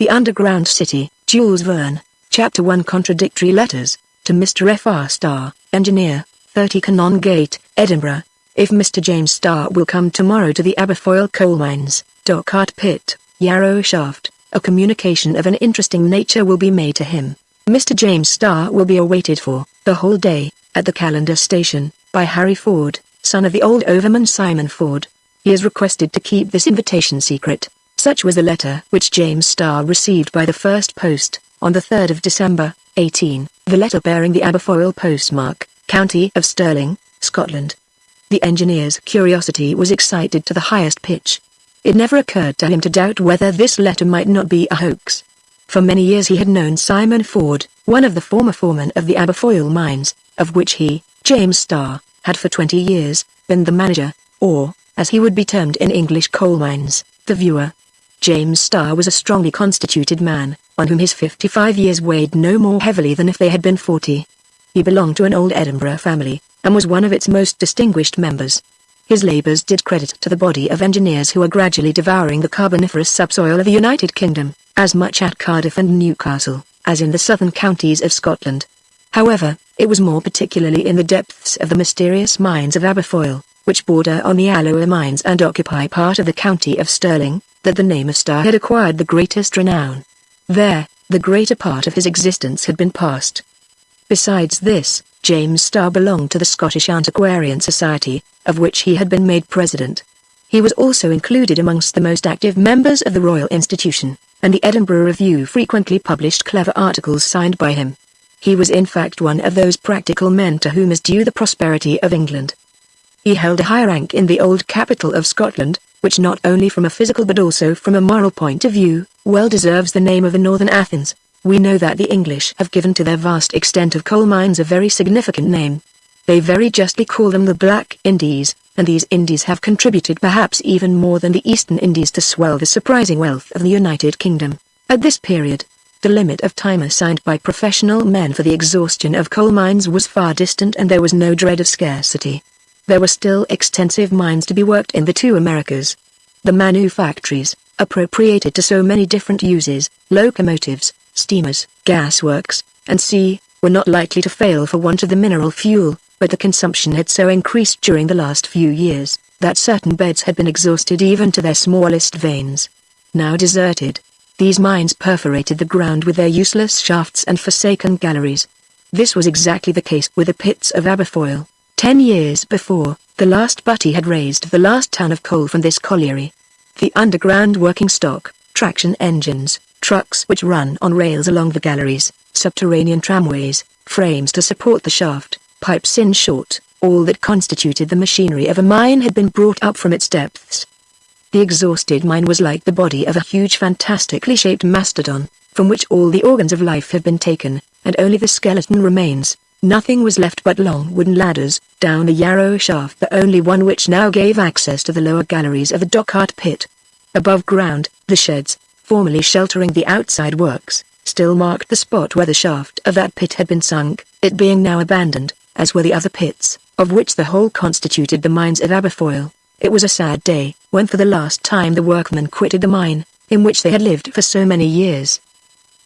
The Underground City, Jules Verne, Chapter 1 Contradictory Letters, to Mr. F.R. Starr, Engineer, 30 Canongate, Edinburgh. If Mr. James Starr will come tomorrow to the Aberfoyle Coal Mines, Dockart Pit, Yarrow Shaft, a communication of an interesting nature will be made to him. Mr. James Starr will be awaited for, the whole day, at the Callander Station, by Harry Ford, son of the old overman Simon Ford. He is requested to keep this invitation secret. Such was the letter which James Starr received by the first post, on the 3rd of December, 18, the letter bearing the Aberfoyle postmark, County of Stirling, Scotland. The engineer's curiosity was excited to the highest pitch. It never occurred to him to doubt whether this letter might not be a hoax. For many years he had known Simon Ford, one of the former foremen of the Aberfoyle mines, of which he, James Starr, had for 20 years, been the manager, or, as he would be termed in English coal mines, the viewer. James Starr was a strongly constituted man, on whom his 55 years weighed no more heavily than if they had been 40. He belonged to an old Edinburgh family, and was one of its most distinguished members. His labours did credit to the body of engineers who are gradually devouring the carboniferous subsoil of the United Kingdom, as much at Cardiff and Newcastle, as in the southern counties of Scotland. However, it was more particularly in the depths of the mysterious mines of Aberfoyle, which border on the Alloa mines and occupy part of the county of Stirling, that the name of Starr had acquired the greatest renown. There, the greater part of his existence had been passed. Besides this, James Starr belonged to the Scottish Antiquarian Society, of which he had been made president. He was also included amongst the most active members of the Royal Institution, and the Edinburgh Review frequently published clever articles signed by him. He was in fact one of those practical men to whom is due the prosperity of England. He held a high rank in the old capital of Scotland, which not only from a physical but also from a moral point of view, well deserves the name of the Northern Athens. We know that the English have given to their vast extent of coal mines a very significant name. They very justly call them the Black Indies, and these Indies have contributed perhaps even more than the Eastern Indies to swell the surprising wealth of the United Kingdom. At this period, the limit of time assigned by professional men for the exhaustion of coal mines was far distant and there was no dread of scarcity. There were still extensive mines to be worked in the two Americas. The manufactories, appropriated to so many different uses, locomotives, steamers, gasworks, and sea, were not likely to fail for want of the mineral fuel, but the consumption had so increased during the last few years, that certain beds had been exhausted even to their smallest veins. Now deserted, these mines perforated the ground with their useless shafts and forsaken galleries. This was exactly the case with the pits of Aberfoyle. 10 years before, the last butty had raised the last ton of coal from this colliery. The underground working stock, traction engines, trucks which run on rails along the galleries, subterranean tramways, frames to support the shaft, pipes in short, all that constituted the machinery of a mine had been brought up from its depths. The exhausted mine was like the body of a huge fantastically shaped mastodon, from which all the organs of life have been taken, and only the skeleton remains. Nothing was left but long wooden ladders, down the Yarrow shaft, the only one which now gave access to the lower galleries of the Dockart pit. Above ground, the sheds, formerly sheltering the outside works, still marked the spot where the shaft of that pit had been sunk, it being now abandoned, as were the other pits, of which the whole constituted the mines of Aberfoyle. It was a sad day, when for the last time the workmen quitted the mine, in which they had lived for so many years.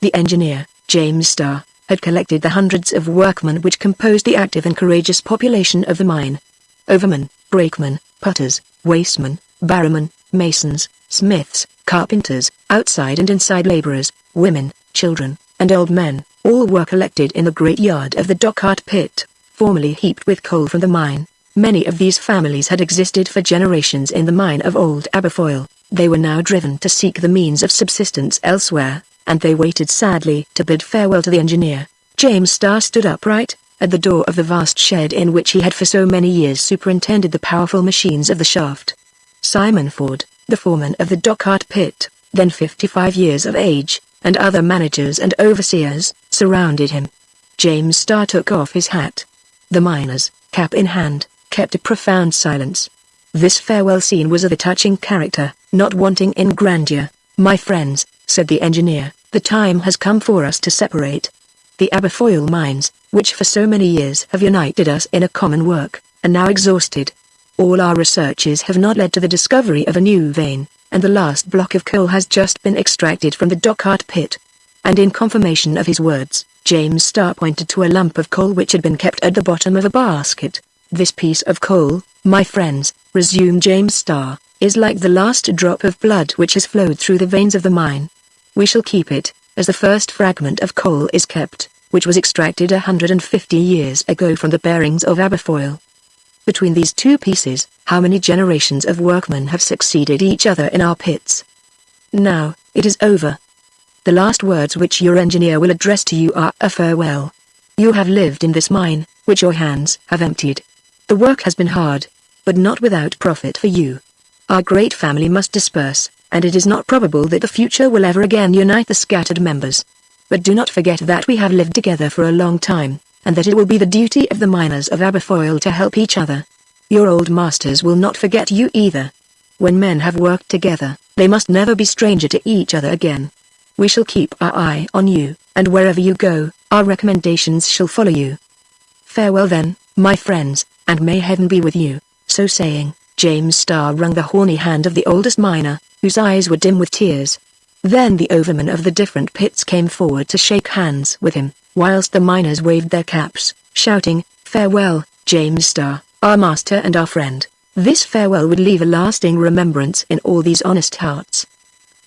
The engineer, James Starr, had collected the hundreds of workmen which composed the active and courageous population of the mine. Overmen, brakemen, putters, wastemen, barrowmen, masons, smiths, carpenters, outside and inside labourers, women, children, and old men, all were collected in the great yard of the Dockart pit, formerly heaped with coal from the mine. Many of these families had existed for generations in the mine of old Aberfoyle. They were now driven to seek the means of subsistence elsewhere, and they waited sadly to bid farewell to the engineer. James Starr stood upright, at the door of the vast shed in which he had for so many years superintended the powerful machines of the shaft. Simon Ford, the foreman of the Dockart pit, then 55 years of age, and other managers and overseers, surrounded him. James Starr took off his hat. The miners, cap in hand, kept a profound silence. This farewell scene was of a touching character, not wanting in grandeur. "My friends," said the engineer, "the time has come for us to separate. The Aberfoyle mines, which for so many years have united us in a common work, are now exhausted. All our researches have not led to the discovery of a new vein, and the last block of coal has just been extracted from the Dockart pit." And in confirmation of his words, James Starr pointed to a lump of coal which had been kept at the bottom of a basket. "This piece of coal, my friends," resumed James Starr, "is like the last drop of blood which has flowed through the veins of the mine. We shall keep it, as the first fragment of coal is kept, which was extracted 150 years ago from the bearings of Aberfoyle. Between these two pieces, how many generations of workmen have succeeded each other in our pits? Now, it is over. The last words which your engineer will address to you are a farewell. You have lived in this mine, which your hands have emptied. The work has been hard, but not without profit for you. Our great family must disperse, and it is not probable that the future will ever again unite the scattered members. But do not forget that we have lived together for a long time, and that it will be the duty of the miners of Aberfoyle to help each other. Your old masters will not forget you either. When men have worked together, they must never be stranger to each other again. We shall keep our eye on you, and wherever you go, our recommendations shall follow you. Farewell then, my friends, and may heaven be with you." So saying, James Starr wrung the horny hand of the oldest miner, whose eyes were dim with tears. Then the overmen of the different pits came forward to shake hands with him, whilst the miners waved their caps, shouting, "Farewell, James Starr, our master and our friend." This farewell would leave a lasting remembrance in all these honest hearts.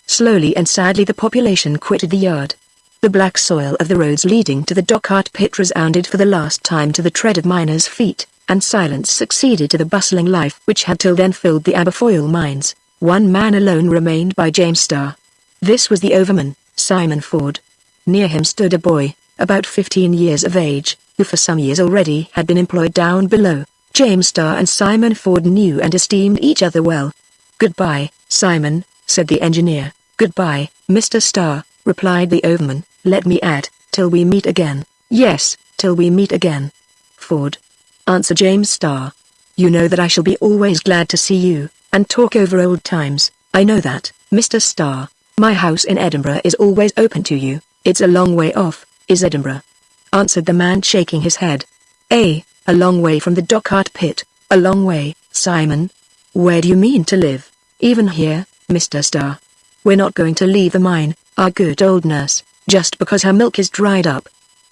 Slowly and sadly the population quitted the yard. The black soil of the roads leading to the Dockart pit resounded for the last time to the tread of miners' feet, and silence succeeded to the bustling life which had till then filled the Aberfoyle mines. One man alone remained by James Starr. This was the overman, Simon Ford. Near him stood a boy, about 15 years of age, who for some years already had been employed down below. James Starr and Simon Ford knew and esteemed each other well. "Goodbye, Simon," said the engineer. "Goodbye, Mr. Starr," replied the overman. "Let me add, till we meet again." "Yes, till we meet again, Ford," answered James Starr. "You know that I shall be always glad to see you, and talk over old times." "I know that, Mr. Starr. My house in Edinburgh is always open to you." "It's a long way off, is Edinburgh?" answered the man shaking his head. "A long way from the Dockart pit, a long way, Simon." "Where do you mean to live?" "Even here, Mr. Starr. We're not going to leave the mine, our good old nurse, just because her milk is dried up.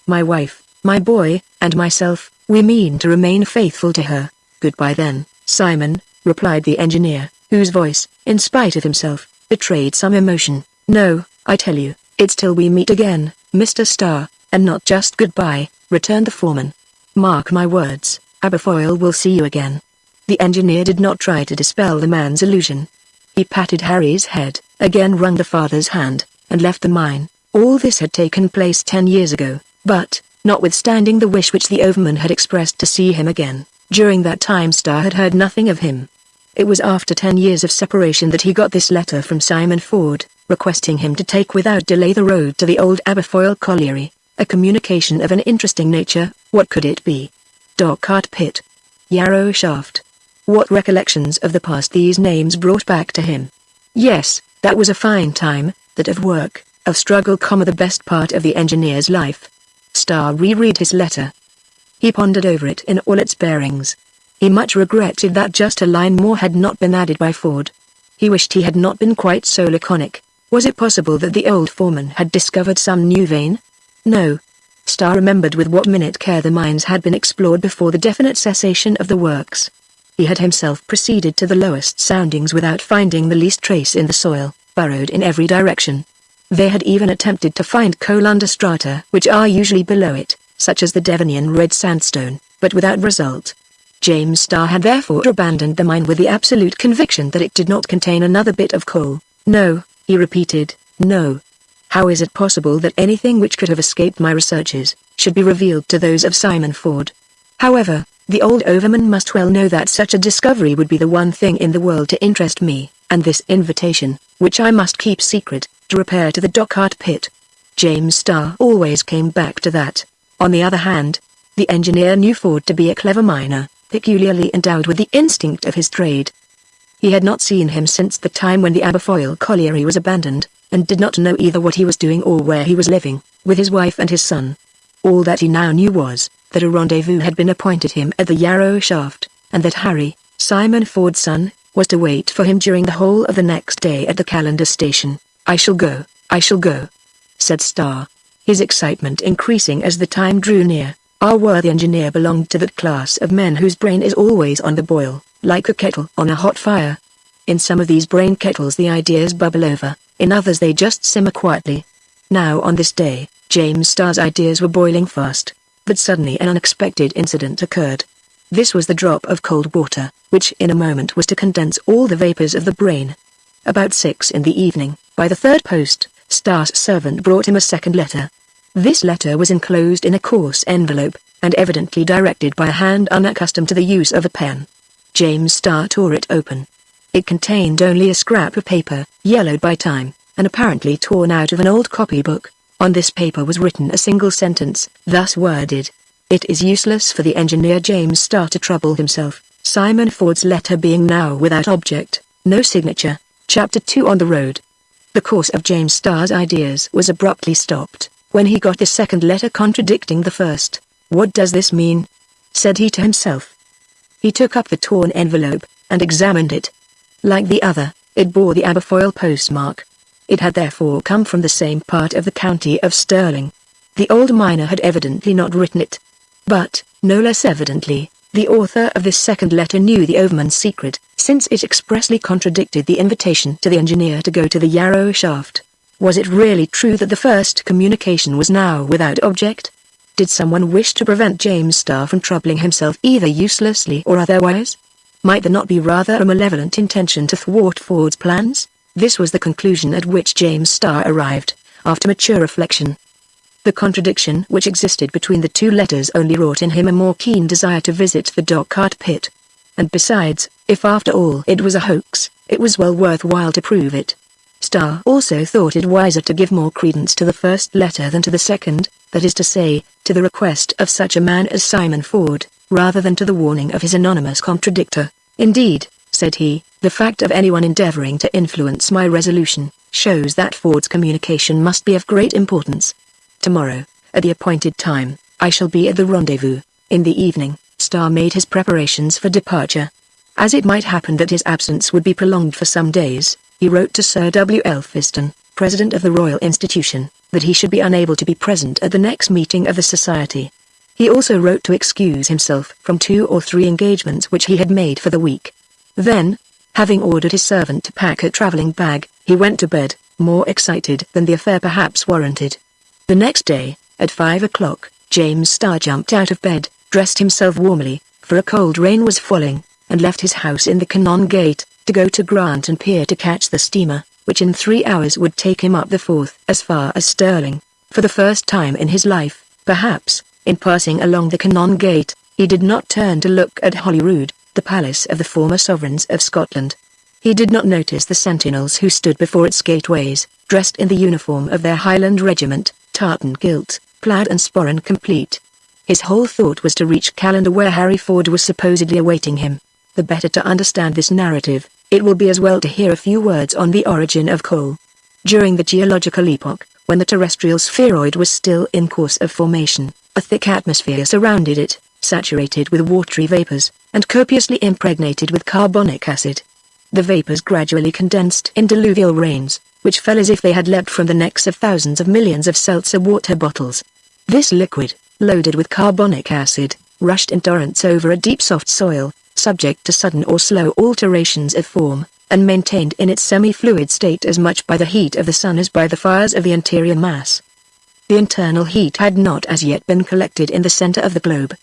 My wife, my boy, and myself, we mean to remain faithful to her." "Goodbye then, Simon," replied the engineer, whose voice, in spite of himself, betrayed some emotion. "No, I tell you, it's till we meet again, Mr. Starr, and not just goodbye," returned the foreman. "Mark my words, Aberfoyle will see you again." The engineer did not try to dispel the man's illusion. He patted Harry's head, again wrung the father's hand, and left the mine. All this had taken place 10 years ago, but, notwithstanding the wish which the overman had expressed to see him again, during that time Starr had heard nothing of him. It was after 10 years of separation that he got this letter from Simon Ford, requesting him to take without delay the road to the old Aberfoyle colliery, a communication of an interesting nature. What could it be? Dockart pit. Yarrow shaft. What recollections of the past these names brought back to him. Yes, that was a fine time, that of work, of struggle, the best part of the engineer's life. Starr reread his letter. He pondered over it in all its bearings. He much regretted that just a line more had not been added by Ford. He wished he had not been quite so laconic. Was it possible that the old foreman had discovered some new vein? No. Starr remembered with what minute care the mines had been explored before the definite cessation of the works. He had himself proceeded to the lowest soundings without finding the least trace in the soil, burrowed in every direction. They had even attempted to find coal under strata which are usually below it, such as the Devonian red sandstone, but without result. James Starr had therefore abandoned the mine with the absolute conviction that it did not contain another bit of coal. "No," he repeated, "no. How is it possible that anything which could have escaped my researches should be revealed to those of Simon Ford?" However, the old overman must well know that such a discovery would be the one thing in the world to interest me, and this invitation, which I must keep secret, to repair to the Dockart pit. James Starr always came back to that. On the other hand, the engineer knew Ford to be a clever miner, peculiarly endowed with the instinct of his trade. He had not seen him since the time when the Aberfoyle colliery was abandoned, and did not know either what he was doing or where he was living, with his wife and his son. All that he now knew was, that a rendezvous had been appointed him at the Yarrow shaft, and that Harry, Simon Ford's son, was to wait for him during the whole of the next day at the calendar station. "I shall go, said Star, his excitement increasing as the time drew near. Our worthy engineer belonged to that class of men whose brain is always on the boil, like a kettle on a hot fire. In some of these brain kettles the ideas bubble over, in others they just simmer quietly. Now on this day, James Starr's ideas were boiling fast, but suddenly an unexpected incident occurred. This was the drop of cold water, which in a moment was to condense all the vapors of the brain. About 6 in the evening, by the third post, Starr's servant brought him a second letter. This letter was enclosed in a coarse envelope, and evidently directed by a hand unaccustomed to the use of a pen. James Starr tore it open. It contained only a scrap of paper, yellowed by time, and apparently torn out of an old copybook. On this paper was written a single sentence, thus worded: "It is useless for the engineer James Starr to trouble himself, Simon Ford's letter being now without object, no signature, Chapter 2 on the road." The course of James Starr's ideas was abruptly stopped, when he got the second letter contradicting the first. "What does this mean?" said he to himself. He took up the torn envelope, and examined it. Like the other, it bore the Aberfoyle postmark. It had therefore come from the same part of the county of Stirling. The old miner had evidently not written it. But, no less evidently, the author of this second letter knew the overman's secret, since it expressly contradicted the invitation to the engineer to go to the Yarrow shaft. Was it really true that the first communication was now without object? Did someone wish to prevent James Starr from troubling himself either uselessly or otherwise? Might there not be rather a malevolent intention to thwart Ford's plans? This was the conclusion at which James Starr arrived, after mature reflection. The contradiction which existed between the two letters only wrought in him a more keen desire to visit the Dochart pit. And besides, if after all it was a hoax, it was well worthwhile to prove it. Starr also thought it wiser to give more credence to the first letter than to the second, that is to say, to the request of such a man as Simon Ford, rather than to the warning of his anonymous contradictor. "Indeed," said he, "the fact of anyone endeavoring to influence my resolution, shows that Ford's communication must be of great importance. Tomorrow, at the appointed time, I shall be at the rendezvous." In the evening, Starr made his preparations for departure. As it might happen that his absence would be prolonged for some days, he wrote to Sir W. Elphiston, President of the Royal Institution, that he should be unable to be present at the next meeting of the Society. He also wrote to excuse himself from 2 or 3 engagements which he had made for the week. Then, having ordered his servant to pack a travelling bag, he went to bed, more excited than the affair perhaps warranted. The next day, at 5 o'clock, James Starr jumped out of bed, dressed himself warmly, for a cold rain was falling, and left his house in the Canongate, to go to Granton Pier to catch the steamer, which in 3 hours would take him up the Forth as far as Stirling. For the first time in his life, perhaps, in passing along the Canongate, he did not turn to look at Holyrood, the palace of the former sovereigns of Scotland. He did not notice the sentinels who stood before its gateways, dressed in the uniform of their Highland regiment, tartan gilt, plaid and sporran complete. His whole thought was to reach Callander, where Harry Ford was supposedly awaiting him. The better to understand this narrative, it will be as well to hear a few words on the origin of coal. During the geological epoch, when the terrestrial spheroid was still in course of formation, a thick atmosphere surrounded it, saturated with watery vapors, and copiously impregnated with carbonic acid. The vapors gradually condensed in diluvial rains, which fell as if they had leapt from the necks of thousands of millions of seltzer water bottles. This liquid, loaded with carbonic acid, rushed in torrents over a deep soft soil, subject to sudden or slow alterations of form, and maintained in its semi-fluid state as much by the heat of the sun as by the fires of the interior mass. The internal heat had not as yet been collected in the center of the globe.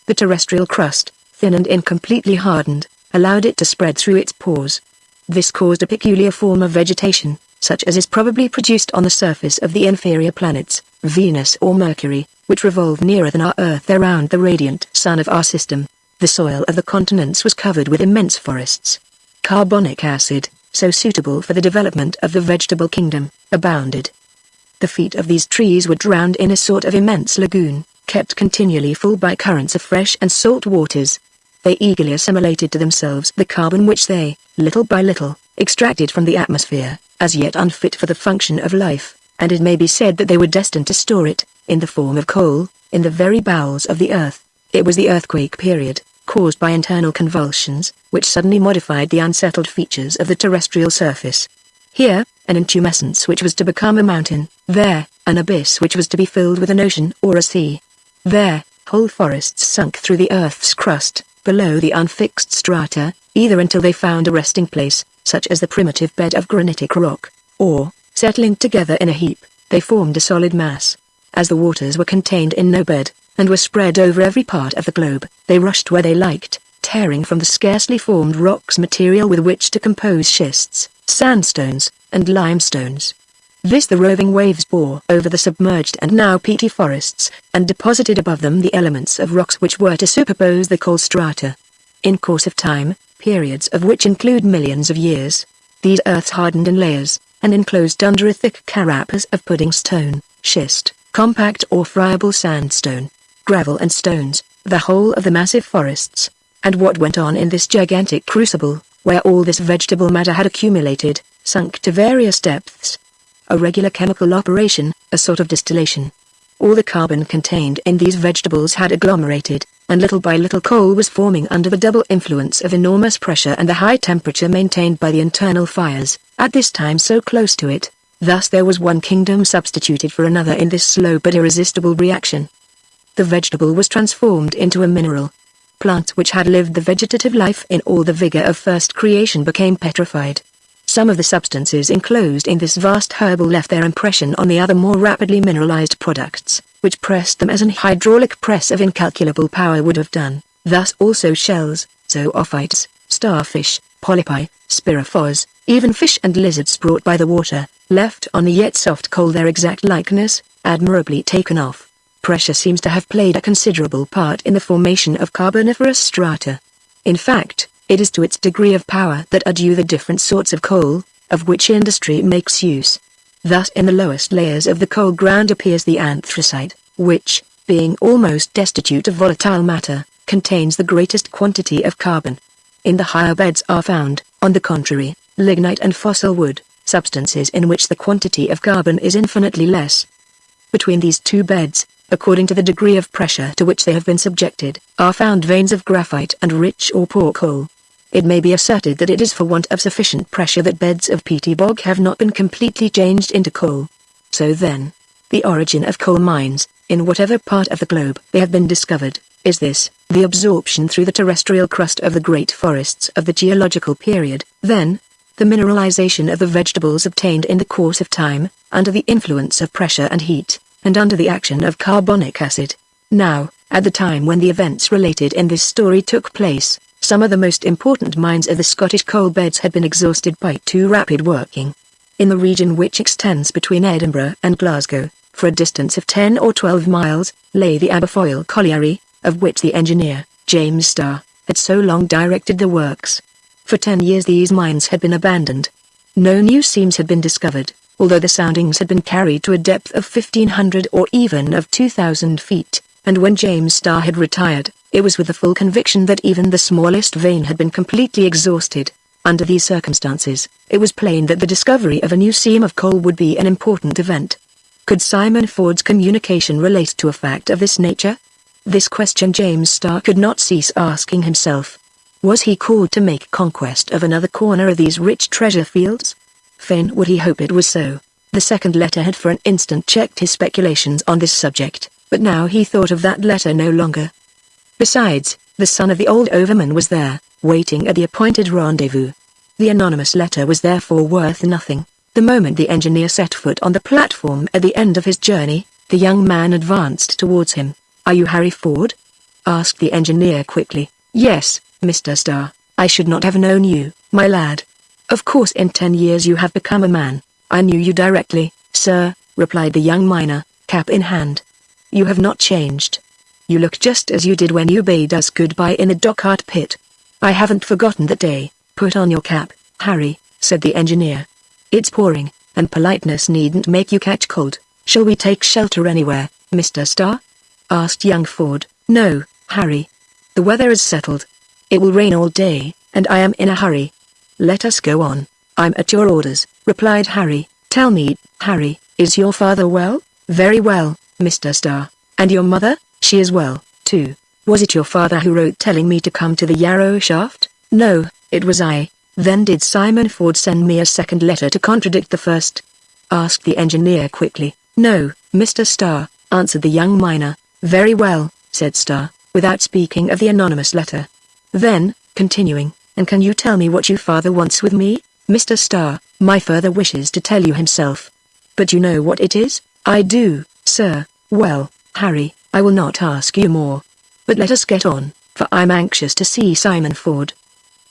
The terrestrial crust, thin and incompletely hardened, allowed it to spread through its pores. This caused a peculiar form of vegetation, such as is probably produced on the surface of the inferior planets, Venus or Mercury, which revolve nearer than our Earth around the radiant sun of our system. The soil of the continents was covered with immense forests. Carbonic acid, so suitable for the development of the vegetable kingdom, abounded. The feet of these trees were drowned in a sort of immense lagoon, kept continually full by currents of fresh and salt waters. They eagerly assimilated to themselves the carbon which they, little by little, extracted from the atmosphere, as yet unfit for the function of life, and it may be said that they were destined to store it, in the form of coal, in the very bowels of the earth. It was the earthquake period, caused by internal convulsions, which suddenly modified the unsettled features of the terrestrial surface. Here, an intumescence which was to become a mountain; there, an abyss which was to be filled with an ocean or a sea. There, whole forests sunk through the earth's crust, below the unfixed strata, either until they found a resting place, such as the primitive bed of granitic rock, or, settling together in a heap, they formed a solid mass. As the waters were contained in no bed, and were spread over every part of the globe, they rushed where they liked, tearing from the scarcely formed rocks material with which to compose schists, sandstones, and limestones. This the roving waves bore over the submerged and now peaty forests, and deposited above them the elements of rocks which were to superpose the coal strata. In course of time, periods of which include millions of years, these earths hardened in layers, and enclosed under a thick carapace of pudding stone, schist, compact or friable sandstone, gravel and stones, the whole of the massive forests. And what went on in this gigantic crucible, where all this vegetable matter had accumulated, sunk to various depths? A regular chemical operation, a sort of distillation. All the carbon contained in these vegetables had agglomerated, and little by little coal was forming under the double influence of enormous pressure and the high temperature maintained by the internal fires, at this time so close to it. Thus there was one kingdom substituted for another in this slow but irresistible reaction. The vegetable was transformed into a mineral. Plants which had lived the vegetative life in all the vigor of first creation became petrified. Some of the substances enclosed in this vast herbal left their impression on the other more rapidly mineralized products, which pressed them as an hydraulic press of incalculable power would have done. Thus also shells, zoophytes, starfish, polypi, spirophores, even fish and lizards brought by the water, left on the yet soft coal their exact likeness, admirably taken off. Pressure seems to have played a considerable part in the formation of carboniferous strata. In fact, it is to its degree of power that are due the different sorts of coal, of which industry makes use. Thus in the lowest layers of the coal ground appears the anthracite, which, being almost destitute of volatile matter, contains the greatest quantity of carbon. In the higher beds are found, on the contrary, lignite and fossil wood, substances in which the quantity of carbon is infinitely less. Between these two beds, according to the degree of pressure to which they have been subjected, are found veins of graphite and rich or poor coal. It may be asserted that it is for want of sufficient pressure that beds of peaty bog have not been completely changed into coal. So then, the origin of coal mines, in whatever part of the globe they have been discovered, is this: the absorption through the terrestrial crust of the great forests of the geological period. Then, the mineralization of the vegetables obtained in the course of time, under the influence of pressure and heat, and under the action of carbonic acid. Now, at the time when the events related in this story took place, some of the most important mines of the Scottish coal beds had been exhausted by too rapid working. In the region which extends between Edinburgh and Glasgow, for a distance of 10 or 12 miles, lay the Aberfoyle colliery, of which the engineer, James Starr, had so long directed the works. For 10 years these mines had been abandoned. No new seams had been discovered, although the soundings had been carried to a depth of 1,500 or even of 2,000 feet, and when James Starr had retired, it was with the full conviction that even the smallest vein had been completely exhausted. Under these circumstances, it was plain that the discovery of a new seam of coal would be an important event. Could Simon Ford's communication relate to a fact of this nature? This question James Starr could not cease asking himself. Was he called to make conquest of another corner of these rich treasure fields? Fain would he hope it was so. The second letter had for an instant checked his speculations on this subject, but now he thought of that letter no longer. Besides, the son of the old overman was there, waiting at the appointed rendezvous. The anonymous letter was therefore worth nothing. The moment the engineer set foot on the platform at the end of his journey, the young man advanced towards him. "Are you Harry Ford?" asked the engineer quickly. "Yes, Mr. Starr. I should not have known you, my lad. Of course in 10 years you have become a man. I knew you directly, sir," replied the young miner, cap in hand. "You have not changed. You look just as you did when you bade us goodbye in the Dockart pit." "I haven't forgotten that day. Put on your cap, Harry," said the engineer. "It's pouring, and politeness needn't make you catch cold. Shall we take shelter anywhere, Mr. Starr?" asked young Ford. "No, Harry. The weather is settled. It will rain all day, and I am in a hurry. Let us go on. I'm at your orders," replied Harry. "Tell me, Harry, is your father well?" "Very well, Mr. Starr. And your mother?" "She is well, too. Was it your father who wrote telling me to come to the Yarrow shaft? No, it was I. Then did Simon Ford send me a second letter to contradict the first? Asked the engineer quickly. No, Mr. Starr, answered the young miner. Very well, said Starr, without speaking of the anonymous letter. Then, continuing, and can you tell me what your father wants with me? Mr. Starr, my father wishes to tell you himself. But you know what it is? I do, sir. Well, Harry, I will not ask you more. But let us get on, for I'm anxious to see Simon Ford.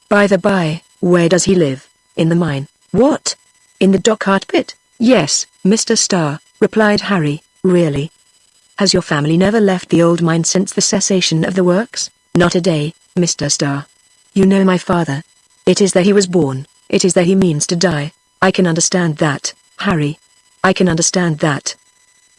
By the by, where does he live? In the mine. What? In the Dochart pit? Yes, Mr. Starr, replied Harry. Really? Has your family never left the old mine since the cessation of the works? Not a day, Mr. Starr. You know my father. It is there he was born, it is there he means to die. I can understand that, Harry. I can understand that.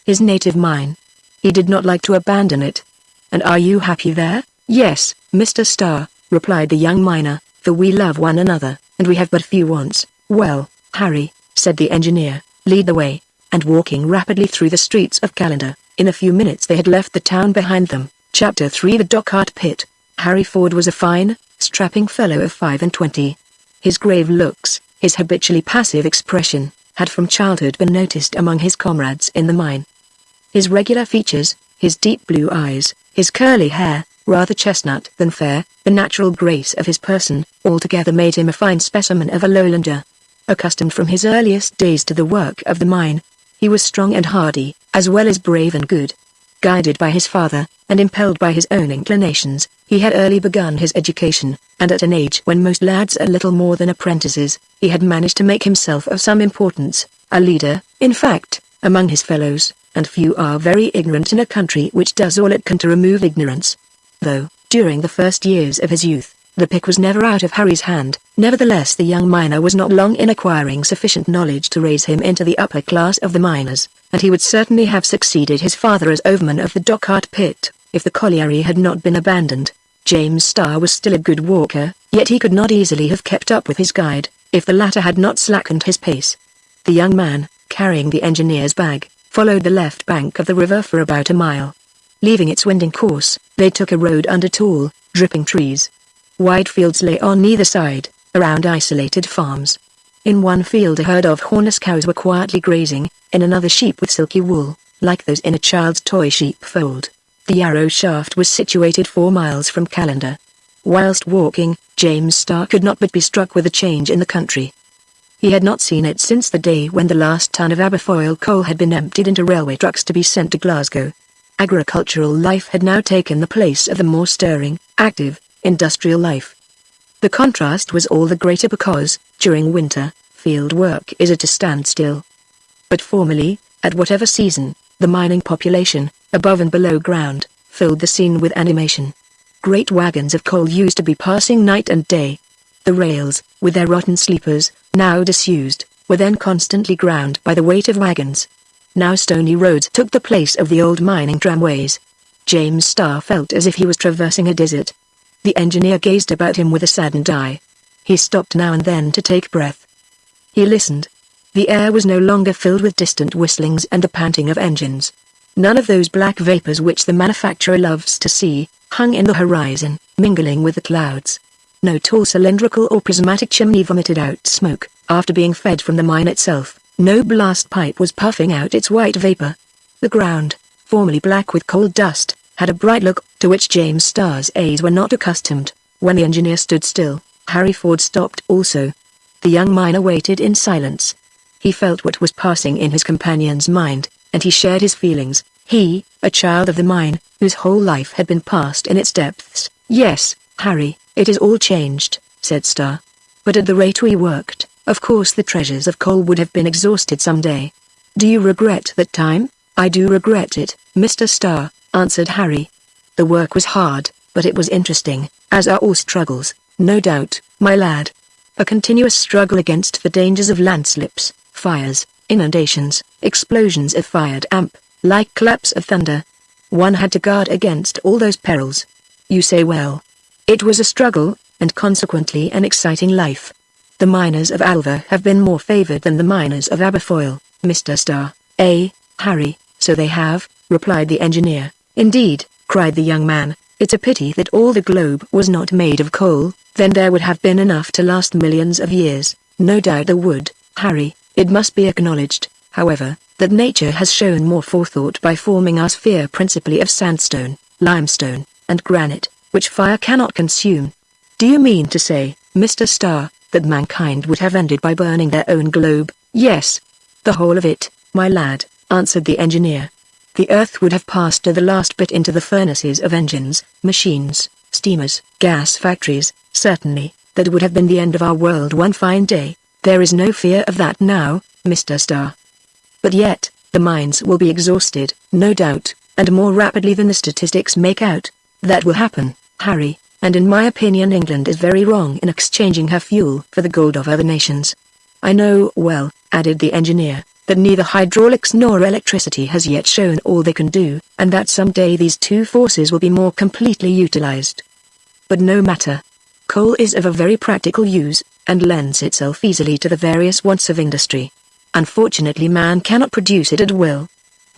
His native mine. He did not like to abandon it. And are you happy there? Yes, Mr. Starr, replied the young miner, for we love one another, and we have but few wants. Well, Harry, said the engineer, lead the way. And walking rapidly through the streets of Callander, in a few minutes they had left the town behind them. Chapter 3 The Dochart Pit. Harry Ford was a fine, strapping fellow of 25. His grave looks, his habitually passive expression, had from childhood been noticed among his comrades in the mine. His regular features, his deep blue eyes, his curly hair, rather chestnut than fair, the natural grace of his person, altogether made him a fine specimen of a lowlander. Accustomed from his earliest days to the work of the mine, he was strong and hardy, as well as brave and good. Guided by his father, and impelled by his own inclinations, he had early begun his education, and at an age when most lads are little more than apprentices, he had managed to make himself of some importance, a leader, in fact, among his fellows, and few are very ignorant in a country which does all it can to remove ignorance. Though, during the first years of his youth, the pick was never out of Harry's hand, nevertheless the young miner was not long in acquiring sufficient knowledge to raise him into the upper class of the miners, and he would certainly have succeeded his father as overman of the Dochart pit, if the colliery had not been abandoned. James Starr was still a good walker, yet he could not easily have kept up with his guide, if the latter had not slackened his pace. The young man, carrying the engineer's bag, followed the left bank of the river for about a mile. Leaving its winding course, they took a road under tall, dripping trees. Wide fields lay on either side, around isolated farms. In one field a herd of hornless cows were quietly grazing, in another sheep with silky wool, like those in a child's toy sheepfold. The Yarrow shaft was situated 4 miles from Callander. Whilst walking, James Starr could not but be struck with a change in the country. He had not seen it since the day when the last ton of Aberfoyle coal had been emptied into railway trucks to be sent to Glasgow. Agricultural life had now taken the place of the more stirring, active, industrial life. The contrast was all the greater because, during winter, field work is at a standstill. But formerly, at whatever season, the mining population, above and below ground, filled the scene with animation. Great wagons of coal used to be passing night and day. The rails, with their rotten sleepers, now disused, were then constantly ground by the weight of wagons. Now stony roads took the place of the old mining tramways. James Starr felt as if he was traversing a desert. The engineer gazed about him with a saddened eye. He stopped now and then to take breath. He listened. The air was no longer filled with distant whistlings and the panting of engines. None of those black vapors which the manufacturer loves to see, hung in the horizon, mingling with the clouds. No tall cylindrical or prismatic chimney vomited out smoke, after being fed from the mine itself. No blast pipe was puffing out its white vapor. The ground, formerly black with coal dust, had a bright look, to which James Starr's eyes were not accustomed. When the engineer stood still, Harry Ford stopped also. The young miner waited in silence. He felt what was passing in his companion's mind, and he shared his feelings. He, a child of the mine, whose whole life had been passed in its depths. Yes, Harry, it is all changed, said Starr. But at the rate we worked, of course the treasures of coal would have been exhausted some day. Do you regret that time? I do regret it, Mr. Starr, answered Harry. The work was hard, but it was interesting, as are all struggles, no doubt, my lad. A continuous struggle against the dangers of landslips, fires, inundations, explosions of fired amp, like claps of thunder. One had to guard against all those perils. You say well. It was a struggle, and consequently an exciting life. The miners of Alva have been more favored than the miners of Aberfoyle, Mr. Starr. Eh, Harry, so they have, replied the engineer. Indeed, cried the young man, It's a pity that all the globe was not made of coal, then there would have been enough to last millions of years. No doubt there would, Harry. It must be acknowledged, however, that nature has shown more forethought by forming our sphere principally of sandstone, limestone, and granite, which fire cannot consume. Do you mean to say, Mr. Starr, that mankind would have ended by burning their own globe? Yes. The whole of it, my lad, answered the engineer. The earth would have passed to the last bit into the furnaces of engines, machines, steamers, gas factories. Certainly, that would have been the end of our world one fine day. There is no fear of that now, Mr. Starr. But yet, the mines will be exhausted, no doubt, and more rapidly than the statistics make out. That will happen, Harry, and in my opinion England is very wrong in exchanging her fuel for the gold of other nations. I know well, added the engineer, that neither hydraulics nor electricity has yet shown all they can do, and that someday these two forces will be more completely utilized. But no matter. Coal is of a very practical use, and lends itself easily to the various wants of industry. Unfortunately man cannot produce it at will.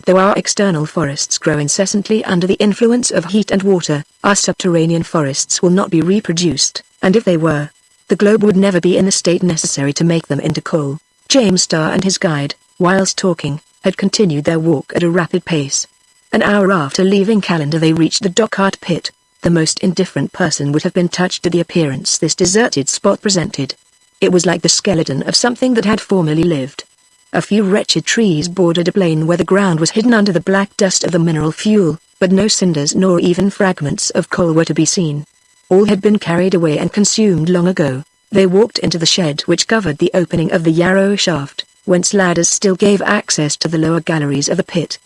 Though our external forests grow incessantly under the influence of heat and water, our subterranean forests will not be reproduced, and if they were, the globe would never be in the state necessary to make them into coal. James Starr and his guide, whilst talking, had continued their walk at a rapid pace. An hour after leaving Callander they reached the Dockart pit. The most indifferent person would have been touched at the appearance this deserted spot presented. It was like the skeleton of something that had formerly lived. A few wretched trees bordered a plain where the ground was hidden under the black dust of the mineral fuel, but no cinders nor even fragments of coal were to be seen. All had been carried away and consumed long ago. They walked into the shed which covered the opening of the yarrow shaft, whence ladders still gave access to the lower galleries of the pit.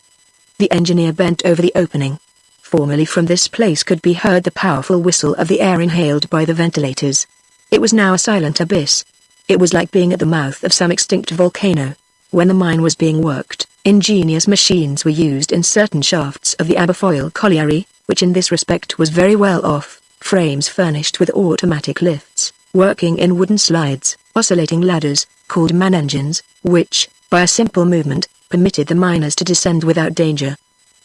The engineer bent over the opening. Formerly from this place could be heard the powerful whistle of the air inhaled by the ventilators. It was now a silent abyss. It was like being at the mouth of some extinct volcano. When the mine was being worked, ingenious machines were used in certain shafts of the Aberfoyle colliery, which in this respect was very well off, frames furnished with automatic lifts, working in wooden slides, oscillating ladders, called man engines, which, by a simple movement, permitted the miners to descend without danger.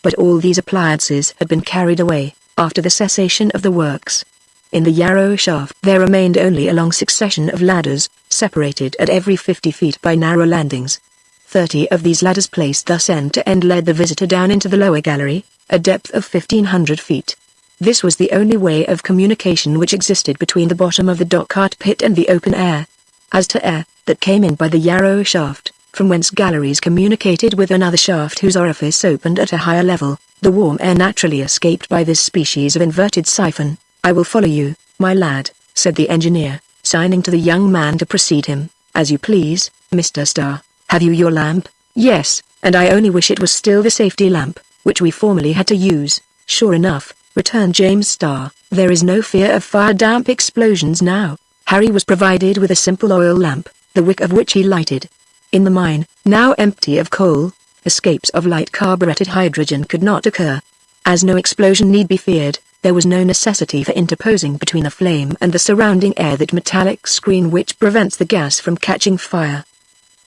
But all these appliances had been carried away, after the cessation of the works. In the yarrow shaft there remained only a long succession of ladders, separated at every 50 feet by narrow landings. 30 of these ladders placed thus end to end led the visitor down into the lower gallery, a depth of 1,500 feet. This was the only way of communication which existed between the bottom of the Dockart pit and the open air. As to air, that came in by the yarrow shaft, from whence galleries communicated with another shaft whose orifice opened at a higher level, the warm air naturally escaped by this species of inverted siphon. I will follow you, my lad, said the engineer, signing to the young man to precede him. As you please, Mr. Starr. Have you your lamp? Yes, and I only wish it was still the safety lamp, which we formerly had to use. Sure enough, returned James Starr, there is no fear of fire-damp explosions now. Harry was provided with a simple oil lamp, the wick of which he lighted. In the mine, now empty of coal, escapes of light carburetted hydrogen could not occur. As no explosion need be feared, there was no necessity for interposing between the flame and the surrounding air that metallic screen which prevents the gas from catching fire.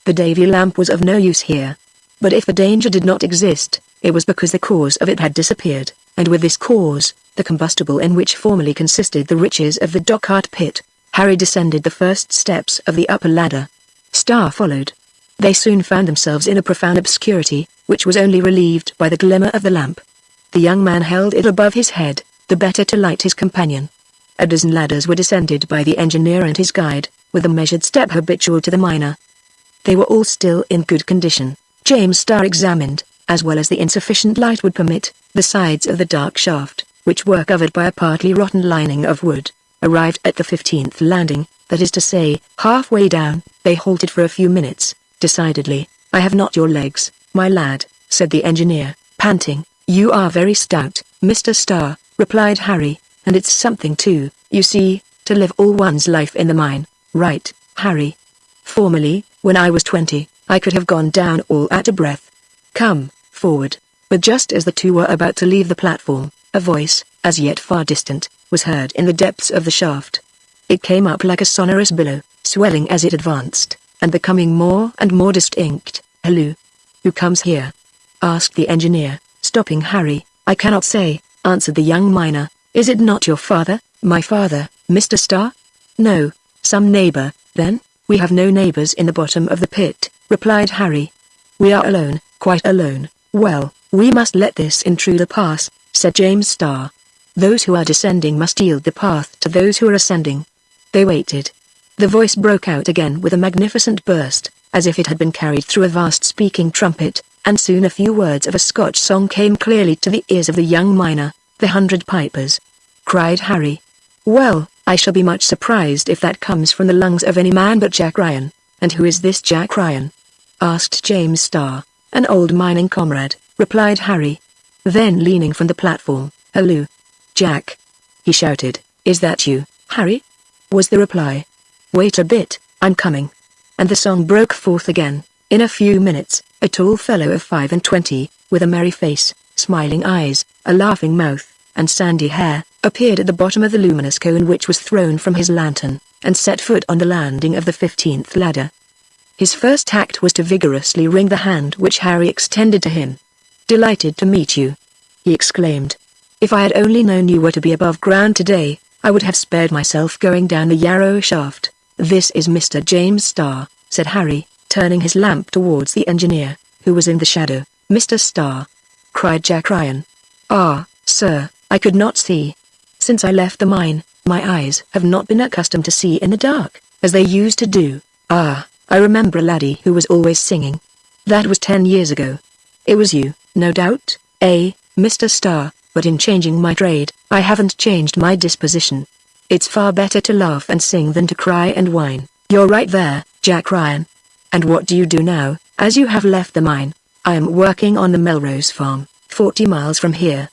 The Davy lamp was of no use here. But if the danger did not exist, it was because the cause of it had disappeared, and with this cause, the combustible in which formerly consisted the riches of the Dockart pit, Harry descended the first steps of the upper ladder. Starr followed. They soon found themselves in a profound obscurity, which was only relieved by the glimmer of the lamp. The young man held it above his head, the better to light his companion. A dozen ladders were descended by the engineer and his guide, with a measured step habitual to the miner. They were all still in good condition. James Starr examined, as well as the insufficient light would permit, the sides of the dark shaft, which were covered by a partly rotten lining of wood. Arrived at the 15th landing, that is to say, halfway down, they halted for a few minutes. Decidedly, I have not your legs, my lad, said the engineer, panting. You are very stout, Mr. Starr, replied Harry, and it's something too, you see, to live all one's life in the mine. Right, Harry. Formerly, when I was 20, I could have gone down all at a breath. Come, forward. But just as the two were about to leave the platform, a voice, as yet far distant, was heard in the depths of the shaft. It came up like a sonorous billow, swelling as it advanced, and becoming more and more distinct. Hello? Who comes here? Asked the engineer, stopping Harry. I cannot say, answered the young miner. Is it not your father, my father, Mr. Starr? No, some neighbor, then? We have no neighbors in the bottom of the pit, replied Harry. We are alone, quite alone. Well, we must let this intruder pass, said James Starr. Those who are descending must yield the path to those who are ascending. They waited. The voice broke out again with a magnificent burst, as if it had been carried through a vast speaking trumpet, and soon a few words of a Scotch song came clearly to the ears of the young miner. The 100 Pipers, cried Harry. Well, I shall be much surprised if that comes from the lungs of any man but Jack Ryan. And who is this Jack Ryan? Asked James Starr. An old mining comrade, replied Harry. Then leaning from the platform, Hello, Jack, he shouted. Is that you, Harry? Was the reply. Wait a bit, I'm coming. And the song broke forth again. In a few minutes, a tall fellow of 25, with a merry face, smiling eyes, a laughing mouth, and sandy hair, appeared at the bottom of the luminous cone which was thrown from his lantern, and set foot on the landing of the 15th ladder. His first act was to vigorously wring the hand which Harry extended to him. Delighted to meet you, he exclaimed. If I had only known you were to be above ground today, I would have spared myself going down the Yarrow shaft. This is Mr. James Starr, said Harry, turning his lamp towards the engineer, who was in the shadow. Mr. Starr, cried Jack Ryan. Ah, sir, I could not see. Since I left the mine, my eyes have not been accustomed to see in the dark, as they used to do. Ah, I remember a laddie who was always singing. That was 10 years ago. It was you, no doubt, Mr. Starr, but in changing my trade, I haven't changed my disposition. It's far better to laugh and sing than to cry and whine. You're right there, Jack Ryan. And what do you do now, as you have left the mine? I am working on the Melrose farm, 40 miles from here.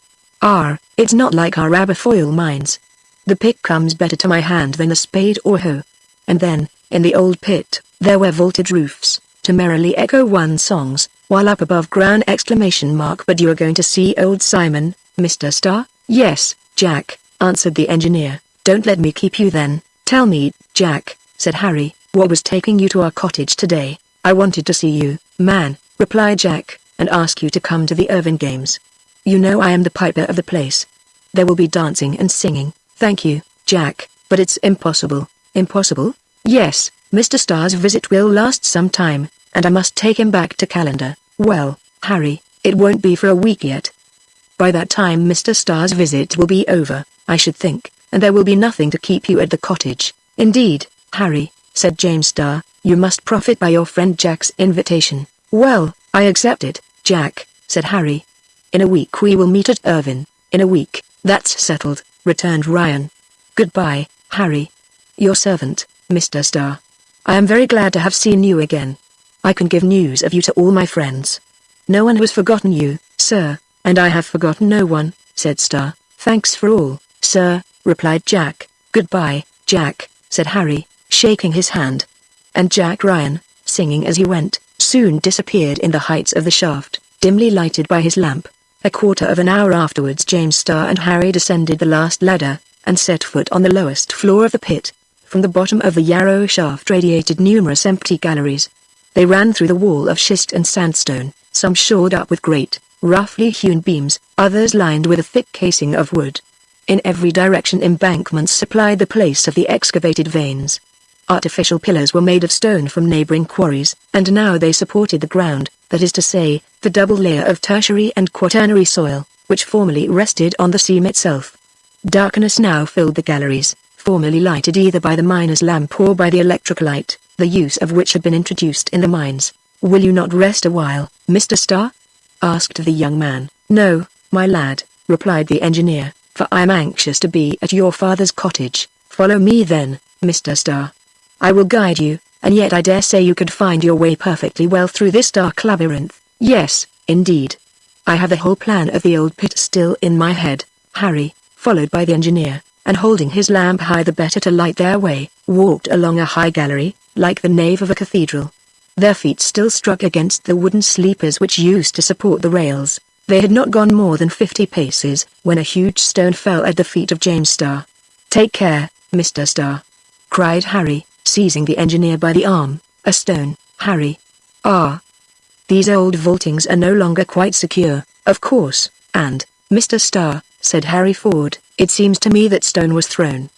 It's not like our Aberfoyle mines. The pick comes better to my hand than the spade or hoe. And then, in the old pit, there were vaulted roofs, to merrily echo one's songs, while up above ground ! But you are going to see old Simon, Mr. Starr? Yes, Jack, answered the engineer. Don't let me keep you then. Tell me, Jack, said Harry, what was taking you to our cottage today? I wanted to see you, man, replied Jack, and ask you to come to the Irvine games. You know I am the piper of the place. There will be dancing and singing. Thank you, Jack, but it's impossible. Impossible? Yes, Mr. Starr's visit will last some time, and I must take him back to Calendar. Well, Harry, it won't be for a week yet. By that time Mr. Starr's visit will be over, I should think, and there will be nothing to keep you at the cottage. Indeed, Harry, said James Starr, you must profit by your friend Jack's invitation. Well, I accept it, Jack, said Harry. In a week we will meet at Irvine. In a week, that's settled, returned Ryan. Goodbye, Harry. Your servant, Mr. Starr. I am very glad to have seen you again. I can give news of you to all my friends. No one has forgotten you, sir, and I have forgotten no one, said Starr. Thanks for all, sir, replied Jack. Goodbye, Jack, said Harry, shaking his hand. And Jack Ryan, singing as he went, soon disappeared in the heights of the shaft, dimly lighted by his lamp. A quarter of an hour afterwards James Starr and Harry descended the last ladder, and set foot on the lowest floor of the pit. From the bottom of the Yarrow shaft radiated numerous empty galleries. They ran through the wall of schist and sandstone, some shored up with great, roughly hewn beams, others lined with a thick casing of wood. In every direction embankments supplied the place of the excavated veins. Artificial pillars were made of stone from neighboring quarries, and now they supported the ground, that is to say, the double layer of tertiary and quaternary soil, which formerly rested on the seam itself. Darkness now filled the galleries, formerly lighted either by the miner's lamp or by the electric light, the use of which had been introduced in the mines. Will you not rest a while, Mr. Starr? Asked the young man. No, my lad, replied the engineer, for I am anxious to be at your father's cottage. Follow me then, Mr. Starr. I will guide you, and yet I dare say you could find your way perfectly well through this dark labyrinth. Yes, indeed. I have the whole plan of the old pit still in my head. Harry, followed by the engineer, and holding his lamp high the better to light their way, walked along a high gallery, like the nave of a cathedral. Their feet still struck against the wooden sleepers which used to support the rails. They had not gone more than 50 paces, when a huge stone fell at the feet of James Starr. Take care, Mr. Starr, cried Harry, seizing the engineer by the arm. A stone, Harry. Ah. These old vaultings are no longer quite secure, of course, and, Mr. Starr, said Harry Ford, it seems to me that stone was thrown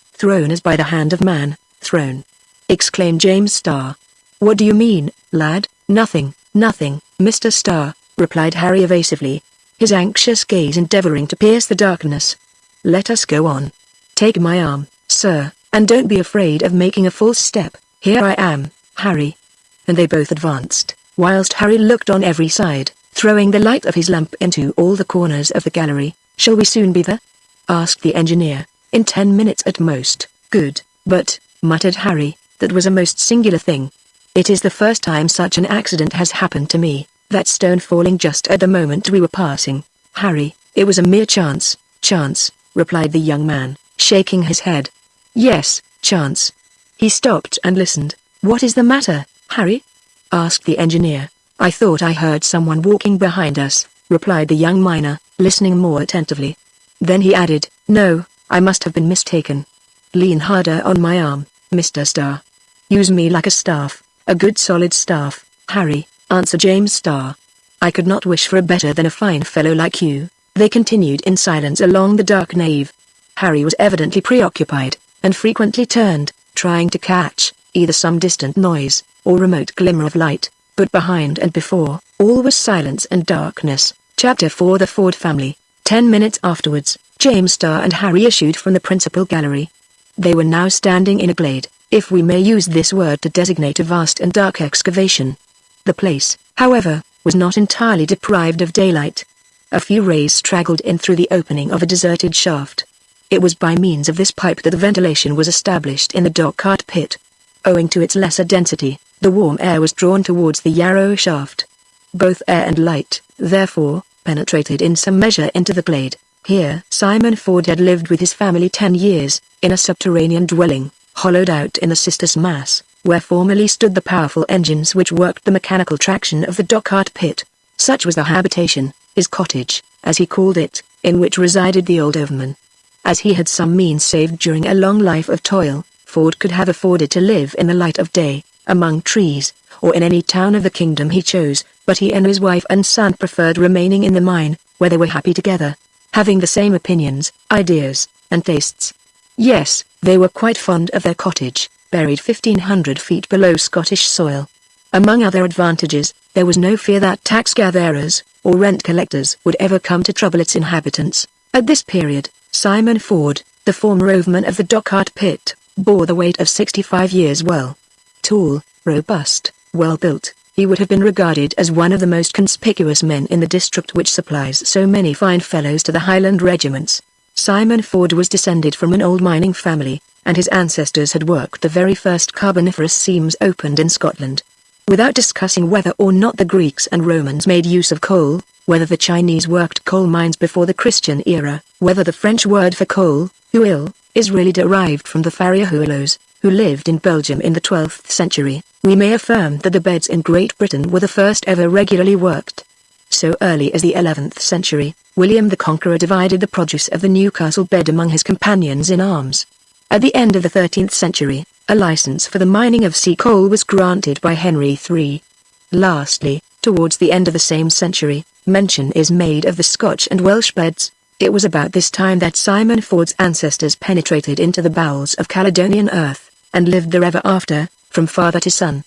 as by the hand of man, thrown. Exclaimed James Starr. What do you mean, lad? Nothing, Mr. Starr, replied Harry evasively, his anxious gaze endeavoring to pierce the darkness. Let us go on. Take my arm, sir, and don't be afraid of making a false step. Here I am, Harry. And they both advanced, whilst Harry looked on every side, throwing the light of his lamp into all the corners of the gallery. Shall we soon be there? Asked the engineer. In 10 minutes at most. Good, but, muttered Harry, that was a most singular thing. It is the first time such an accident has happened to me, that stone falling just at the moment we were passing. Harry, it was a mere chance, replied the young man, shaking his head. Yes, chance. He stopped and listened. What is the matter, Harry? Asked the engineer. I thought I heard someone walking behind us, replied the young miner, listening more attentively. Then he added, no, I must have been mistaken. Lean harder on my arm, Mr. Starr. Use me like a staff, a good solid staff, Harry, answered James Starr. I could not wish for a better than a fine fellow like you. They continued in silence along the dark nave. Harry was evidently preoccupied, and frequently turned, trying to catch, either some distant noise, or remote glimmer of light, but behind and before, all was silence and darkness. Chapter 4 The Ford Family. 10 minutes afterwards, James Starr and Harry issued from the principal gallery. They were now standing in a glade, if we may use this word to designate a vast and dark excavation. The place, however, was not entirely deprived of daylight. A few rays straggled in through the opening of a deserted shaft. It was by means of this pipe that the ventilation was established in the dock-cart pit. Owing to its lesser density, the warm air was drawn towards the yarrow shaft. Both air and light, therefore, penetrated in some measure into the glade. Here Simon Ford had lived with his family 10 years, in a subterranean dwelling, hollowed out in the cistus mass, where formerly stood the powerful engines which worked the mechanical traction of the dock-cart pit. Such was the habitation, his cottage, as he called it, in which resided the old overman. As he had some means saved during a long life of toil, Ford could have afforded to live in the light of day, among trees, or in any town of the kingdom he chose, but he and his wife and son preferred remaining in the mine, where they were happy together, having the same opinions, ideas, and tastes. Yes, they were quite fond of their cottage, buried 1,500 feet below Scottish soil. Among other advantages, there was no fear that tax-gatherers, or rent-collectors would ever come to trouble its inhabitants. At this period, Simon Ford, the former overman of the dock-cart pit, bore the weight of 65 years. Tall, robust, well-built, he would have been regarded as one of the most conspicuous men in the district which supplies so many fine fellows to the Highland regiments. Simon Ford was descended from an old mining family, and his ancestors had worked the very first carboniferous seams opened in Scotland. Without discussing whether or not the Greeks and Romans made use of coal, whether the Chinese worked coal mines before the Christian era, whether the French word for coal, huile, is really derived from the farrier Huilos, who lived in Belgium in the 12th century, we may affirm that the beds in Great Britain were the first ever regularly worked. So early as the 11th century, William the Conqueror divided the produce of the Newcastle bed among his companions in arms. At the end of the 13th century, a license for the mining of sea coal was granted by Henry III. Lastly, towards the end of the same century, mention is made of the Scotch and Welsh beds. It was about this time that Simon Ford's ancestors penetrated into the bowels of Caledonian earth, and lived there ever after, from father to son.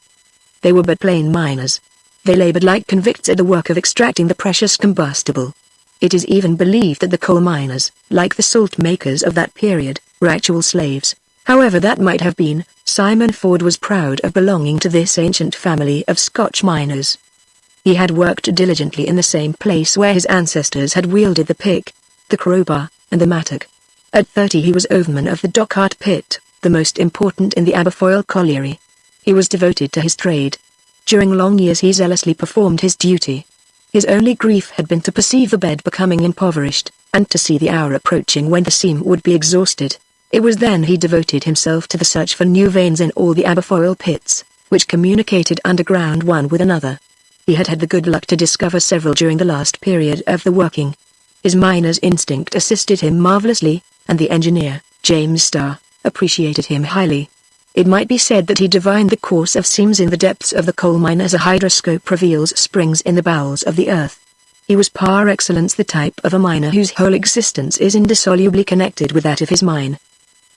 They were but plain miners. They labored like convicts at the work of extracting the precious combustible. It is even believed that the coal miners, like the salt makers of that period, were actual slaves. However that might have been, Simon Ford was proud of belonging to this ancient family of Scotch miners. He had worked diligently in the same place where his ancestors had wielded the pick, the crowbar, and the mattock. At 30 he was overman of the dock-cart pit, the most important in the Aberfoyle colliery. He was devoted to his trade. During long years he zealously performed his duty. His only grief had been to perceive the bed becoming impoverished, and to see the hour approaching when the seam would be exhausted. It was then he devoted himself to the search for new veins in all the Aberfoyle pits, which communicated underground one with another. He had had the good luck to discover several during the last period of the working. His miner's instinct assisted him marvelously, and the engineer, James Starr, appreciated him highly. It might be said that he divined the course of seams in the depths of the coal mine as a hydroscope reveals springs in the bowels of the earth. He was par excellence the type of a miner whose whole existence is indissolubly connected with that of his mine.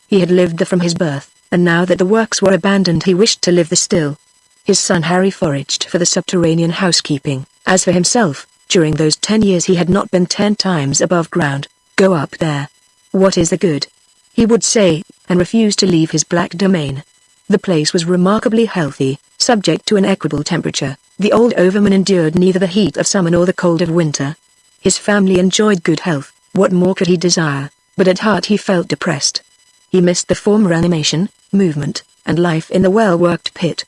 He had lived there from his birth, and now that the works were abandoned he wished to live there still. His son Harry foraged for the subterranean housekeeping. As for himself, during those 10 years he had not been 10 times above ground. Go up there. What is the good? He would say, and refused to leave his black domain. The place was remarkably healthy, subject to an equable temperature. The old overman endured neither the heat of summer nor the cold of winter. His family enjoyed good health. What more could he desire? But at heart he felt depressed. He missed the former animation, movement, and life in the well-worked pit.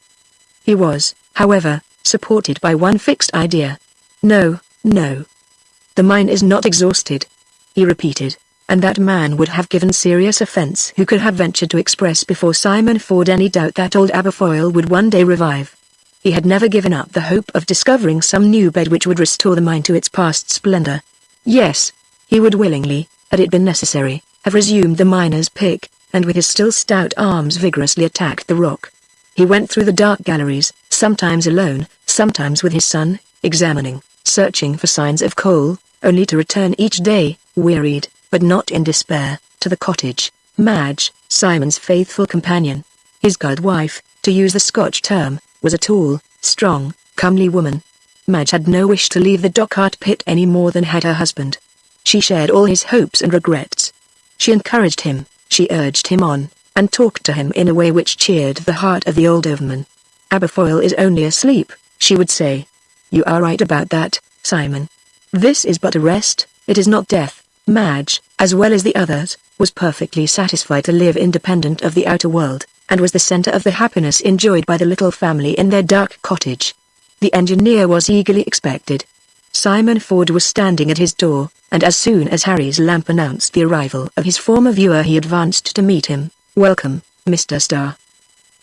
He was, however, supported by one fixed idea. No, no. The mine is not exhausted, he repeated, and that man would have given serious offense who could have ventured to express before Simon Ford any doubt that old Aberfoyle would one day revive. He had never given up the hope of discovering some new bed which would restore the mine to its past splendor. Yes, he would willingly, had it been necessary, have resumed the miner's pick, and with his still stout arms vigorously attacked the rock. He went through the dark galleries, sometimes alone, sometimes with his son, examining, searching for signs of coal, only to return each day, wearied, but not in despair, to the cottage. Madge, Simon's faithful companion, his guard wife, to use the Scotch term, was a tall, strong, comely woman. Madge had no wish to leave the Dochart pit any more than had her husband. She shared all his hopes and regrets. She encouraged him, she urged him on, and talked to him in a way which cheered the heart of the old overman. Aberfoyle is only asleep, she would say. You are right about that, Simon. This is but a rest, it is not death. Madge, as well as the others, was perfectly satisfied to live independent of the outer world, and was the center of the happiness enjoyed by the little family in their dark cottage. The engineer was eagerly expected. Simon Ford was standing at his door, and as soon as Harry's lamp announced the arrival of his former viewer he advanced to meet him. Welcome, Mr. Starr,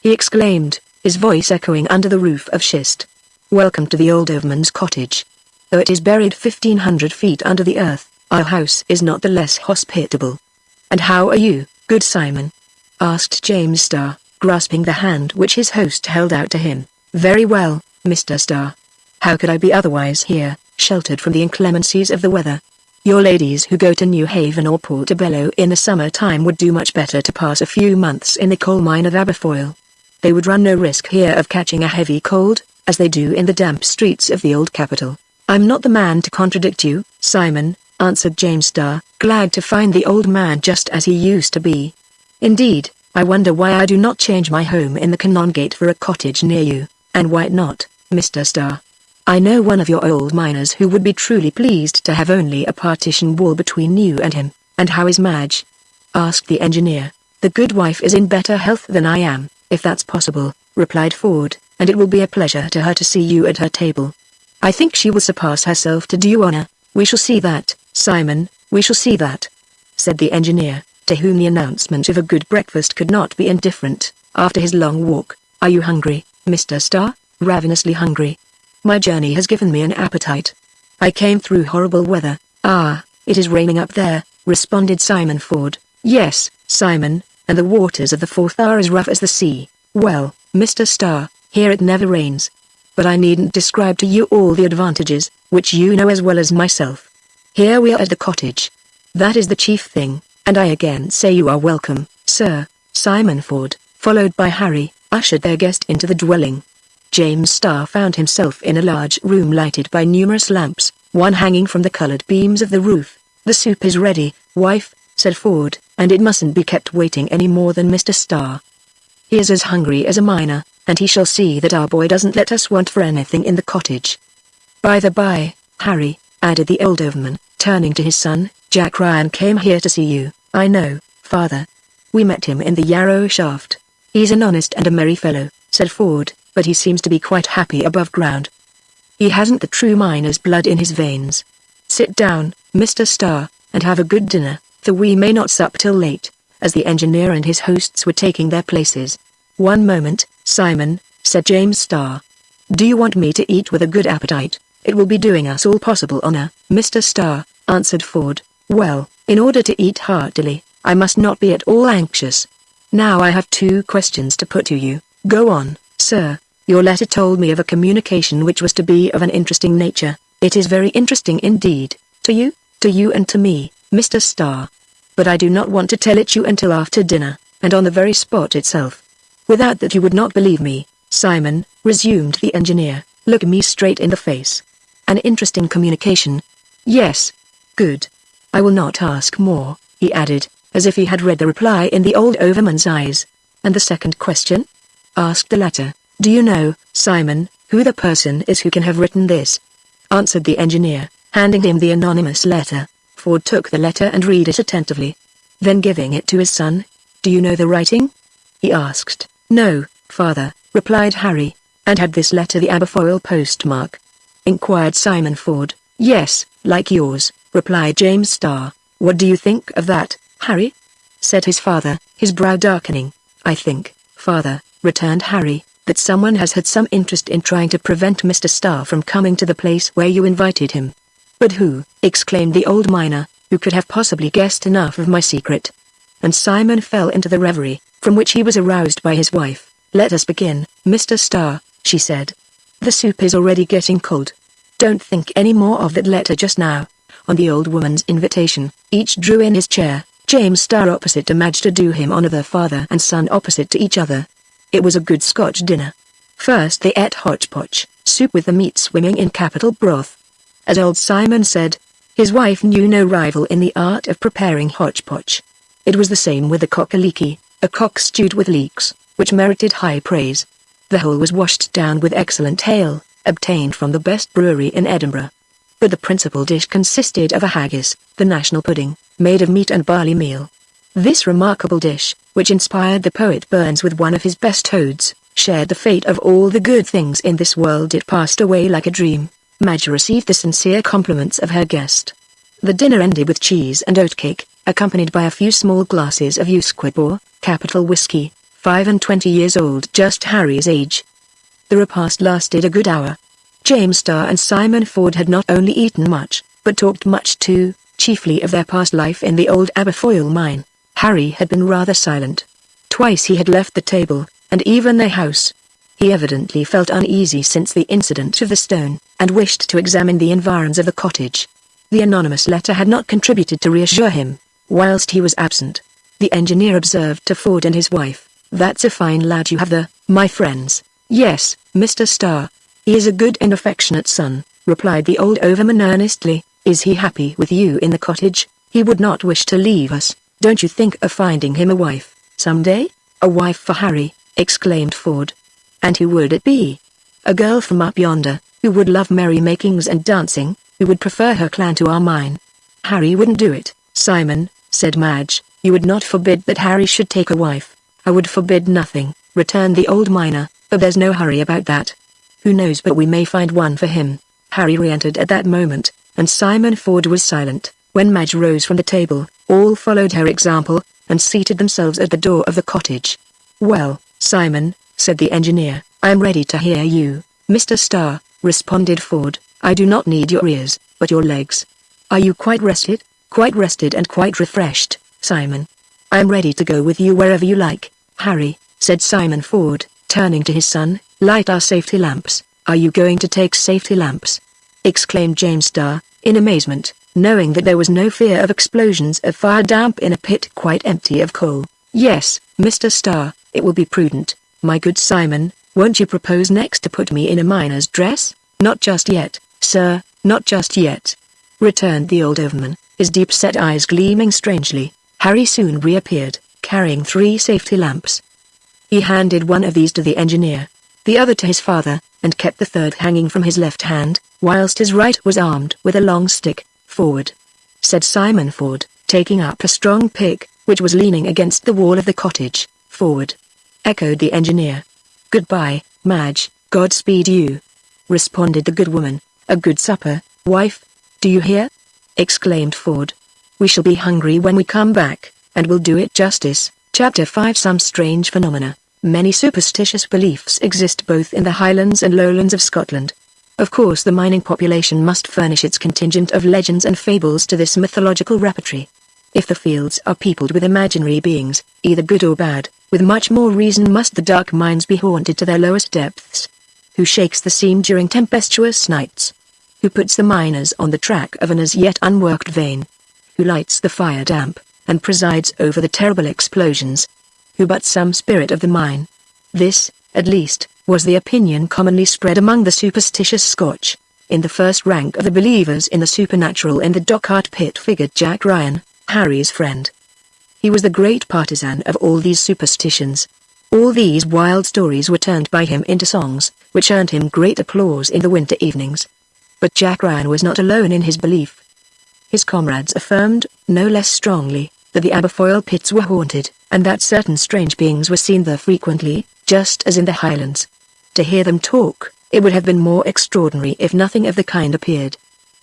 he exclaimed, his voice echoing under the roof of schist. Welcome to the old overman's cottage. Though it is buried 1,500 feet under the earth, our house is not the less hospitable. And how are you, good Simon? Asked James Starr, grasping the hand which his host held out to him. Very well, Mr. Starr. How could I be otherwise here, sheltered from the inclemencies of the weather? Your ladies who go to New Haven or Portobello in the summer time would do much better to pass a few months in the coal mine of Aberfoyle. They would run no risk here of catching a heavy cold, as they do in the damp streets of the old capital. I'm not the man to contradict you, Simon, answered James Starr, glad to find the old man just as he used to be. Indeed, I wonder why I do not change my home in the Canongate for a cottage near you, and why not, Mr. Starr? I know one of your old miners who would be truly pleased to have only a partition wall between you and him. And how is Madge? Asked the engineer. The good wife is in better health than I am, if that's possible, replied Ford, and it will be a pleasure to her to see you at her table. I think she will surpass herself to do you honor. We shall see that, Simon, we shall see that, said the engineer, to whom the announcement of a good breakfast could not be indifferent, after his long walk. Are you hungry, Mr. Starr? Ravenously hungry. My journey has given me an appetite. I came through horrible weather. Ah, it is raining up there, responded Simon Ford. Yes, Simon, and the waters of the Forth are as rough as the sea. Well, Mr. Starr, here it never rains. But I needn't describe to you all the advantages, which you know as well as myself. Here we are at the cottage. That is the chief thing, and I again say you are welcome, sir. Simon Ford, followed by Harry, ushered their guest into the dwelling. James Starr found himself in a large room lighted by numerous lamps, one hanging from the colored beams of the roof. The soup is ready, wife, said Ford, and it mustn't be kept waiting any more than Mr. Starr. He is as hungry as a miner, and he shall see that our boy doesn't let us want for anything in the cottage. By the by, Harry, added the old overman, turning to his son, Jack Ryan came here to see you. I know, father. We met him in the Yarrow shaft. He's an honest and a merry fellow, said Ford, but he seems to be quite happy above ground. He hasn't the true miner's blood in his veins. Sit down, Mr. Starr, and have a good dinner, for we may not sup till late, as the engineer and his hosts were taking their places. One moment, Simon, said James Starr. Do you want me to eat with a good appetite? It will be doing us all possible honor, Mr. Starr, answered Ford. Well, in order to eat heartily, I must not be at all anxious. Now I have 2 questions to put to you. Go on, sir. Your letter told me of a communication which was to be of an interesting nature. It is very interesting indeed, to you and to me, Mr. Starr. But I do not want to tell it you until after dinner, and on the very spot itself. Without that you would not believe me, Simon, resumed the engineer, look me straight in the face. An interesting communication. Yes. Good. I will not ask more, he added, as if he had read the reply in the old overman's eyes. And the second question? Asked the latter. Do you know, Simon, who the person is who can have written this? Answered the engineer, handing him the anonymous letter. Ford took the letter and read it attentively. Then giving it to his son, do you know the writing? He asked. No, father, replied Harry. And had this letter the Aberfoyle postmark? Inquired Simon Ford. Yes, like yours, replied James Starr. What do you think of that, Harry? Said his father, his brow darkening. I think, father, returned Harry, that someone has had some interest in trying to prevent Mr. Starr from coming to the place where you invited him. But who? Exclaimed the old miner, who could have possibly guessed enough of my secret? And Simon fell into the reverie, from which he was aroused by his wife. Let us begin, Mr. Starr, she said. The soup is already getting cold. Don't think any more of that letter just now. On the old woman's invitation, each drew in his chair, James Starr opposite to Madge to do him honor, their father and son opposite to each other. It was a good Scotch dinner. First they ate hotchpotch, soup with the meat swimming in capital broth. As old Simon said, his wife knew no rival in the art of preparing hotchpotch. It was the same with the cock-a-leekie, a cock stewed with leeks, which merited high praise. The whole was washed down with excellent ale, obtained from the best brewery in Edinburgh. But the principal dish consisted of a haggis, the national pudding, made of meat and barley meal. This remarkable dish, which inspired the poet Burns with one of his best odes, shared the fate of all the good things in this world. It passed away like a dream. Madge received the sincere compliments of her guest. The dinner ended with cheese and oatcake, accompanied by a few small glasses of Usquebaugh, capital whiskey, 25 years old, just Harry's age. The repast lasted a good hour. James Starr and Simon Ford had not only eaten much, but talked much too, chiefly of their past life in the old Aberfoyle mine. Harry had been rather silent. Twice he had left the table, and even the house. He evidently felt uneasy since the incident of the stone, and wished to examine the environs of the cottage. The anonymous letter had not contributed to reassure him, whilst he was absent. The engineer observed to Ford and his wife, "That's a fine lad you have there, my friends." "Yes, Mr. Starr. He is a good and affectionate son," replied the old overman earnestly. "Is he happy with you in the cottage? He would not wish to leave us. Don't you think of finding him a wife, some day?" "A wife for Harry," exclaimed Ford. "And who would it be?" "A girl from up yonder, who would love merrymakings and dancing, who would prefer her clan to our mine." "Harry wouldn't do it, Simon," said Madge. "You would not forbid that Harry should take a wife." "I would forbid nothing," returned the old miner, "but there's no hurry about that. Who knows but we may find one for him." Harry re-entered at that moment, and Simon Ford was silent. When Madge rose from the table, all followed her example, and seated themselves at the door of the cottage. "Well, Simon," said the engineer, "I am ready to hear you." "Mr. Starr," responded Ford, "I do not need your ears, but your legs. Are you quite rested?" "Quite rested and quite refreshed, Simon. I am ready to go with you wherever you like." "Harry," said Simon Ford, turning to his son, "light our safety lamps." "Are you going to take safety lamps?" exclaimed James Starr, in amazement, knowing that there was no fear of explosions of fire damp in a pit quite empty of coal. "Yes, Mr. Starr, it will be prudent." "My good Simon, won't you propose next to put me in a miner's dress?" "Not just yet, sir, not just yet," returned the old overman, his deep-set eyes gleaming strangely. Harry soon reappeared, carrying 3 safety lamps. He handed one of these to the engineer, the other to his father, and kept the third hanging from his left hand, whilst his right was armed with a long stick. "Forward," said Simon Ford, taking up a strong pick, which was leaning against the wall of the cottage. "Forward," echoed the engineer. "Goodbye, Madge, Godspeed you," responded the good woman. "A good supper, wife. Do you hear?" exclaimed Ford. "We shall be hungry when we come back, and we'll do it justice." Chapter 5 Some Strange Phenomena. Many superstitious beliefs exist both in the highlands and lowlands of Scotland. Of course the mining population must furnish its contingent of legends and fables to this mythological repertory. If the fields are peopled with imaginary beings, either good or bad, with much more reason must the dark mines be haunted to their lowest depths. Who shakes the seam during tempestuous nights? who puts the miners on the track of an as yet unworked vein, who lights the fire damp, and presides over the terrible explosions, who but some spirit of the mine. This, at least, was the opinion commonly spread among the superstitious Scotch. In the first rank of the believers in the supernatural in the Dochart pit figured Jack Ryan, Harry's friend. He was the great partisan of all these superstitions. All these wild stories were turned by him into songs, which earned him great applause in the winter evenings. But Jack Ryan was not alone in his belief. His comrades affirmed, no less strongly, that the Aberfoyle pits were haunted, and that certain strange beings were seen there frequently, just as in the Highlands. To hear them talk, it would have been more extraordinary if nothing of the kind appeared.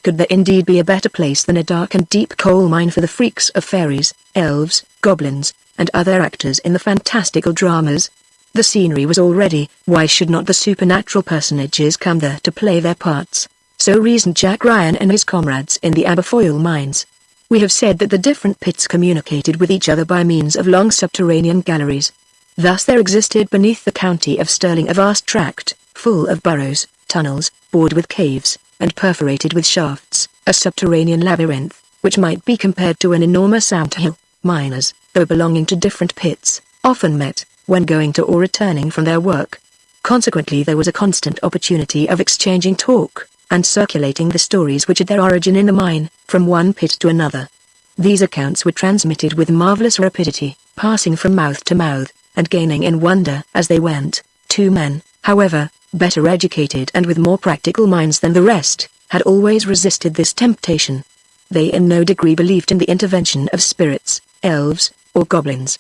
Could there indeed be a better place than a dark and deep coal mine for the freaks of fairies, elves, goblins, and other actors in the fantastical dramas? The scenery was all ready, why should not the supernatural personages come there to play their parts? So reasoned Jack Ryan and his comrades in the Aberfoyle mines. We have said that the different pits communicated with each other by means of long subterranean galleries. Thus there existed beneath the county of Stirling a vast tract, full of burrows, tunnels, bored with caves, and perforated with shafts, a subterranean labyrinth, which might be compared to an enormous anthill. Miners, though belonging to different pits, often met, when going to or returning from their work. Consequently there was a constant opportunity of exchanging talk, and circulating the stories which had their origin in the mine, from one pit to another. These accounts were transmitted with marvelous rapidity, passing from mouth to mouth, and gaining in wonder as they went. Two men, however, better educated and with more practical minds than the rest, had always resisted this temptation. They in no degree believed in the intervention of spirits, elves, or goblins.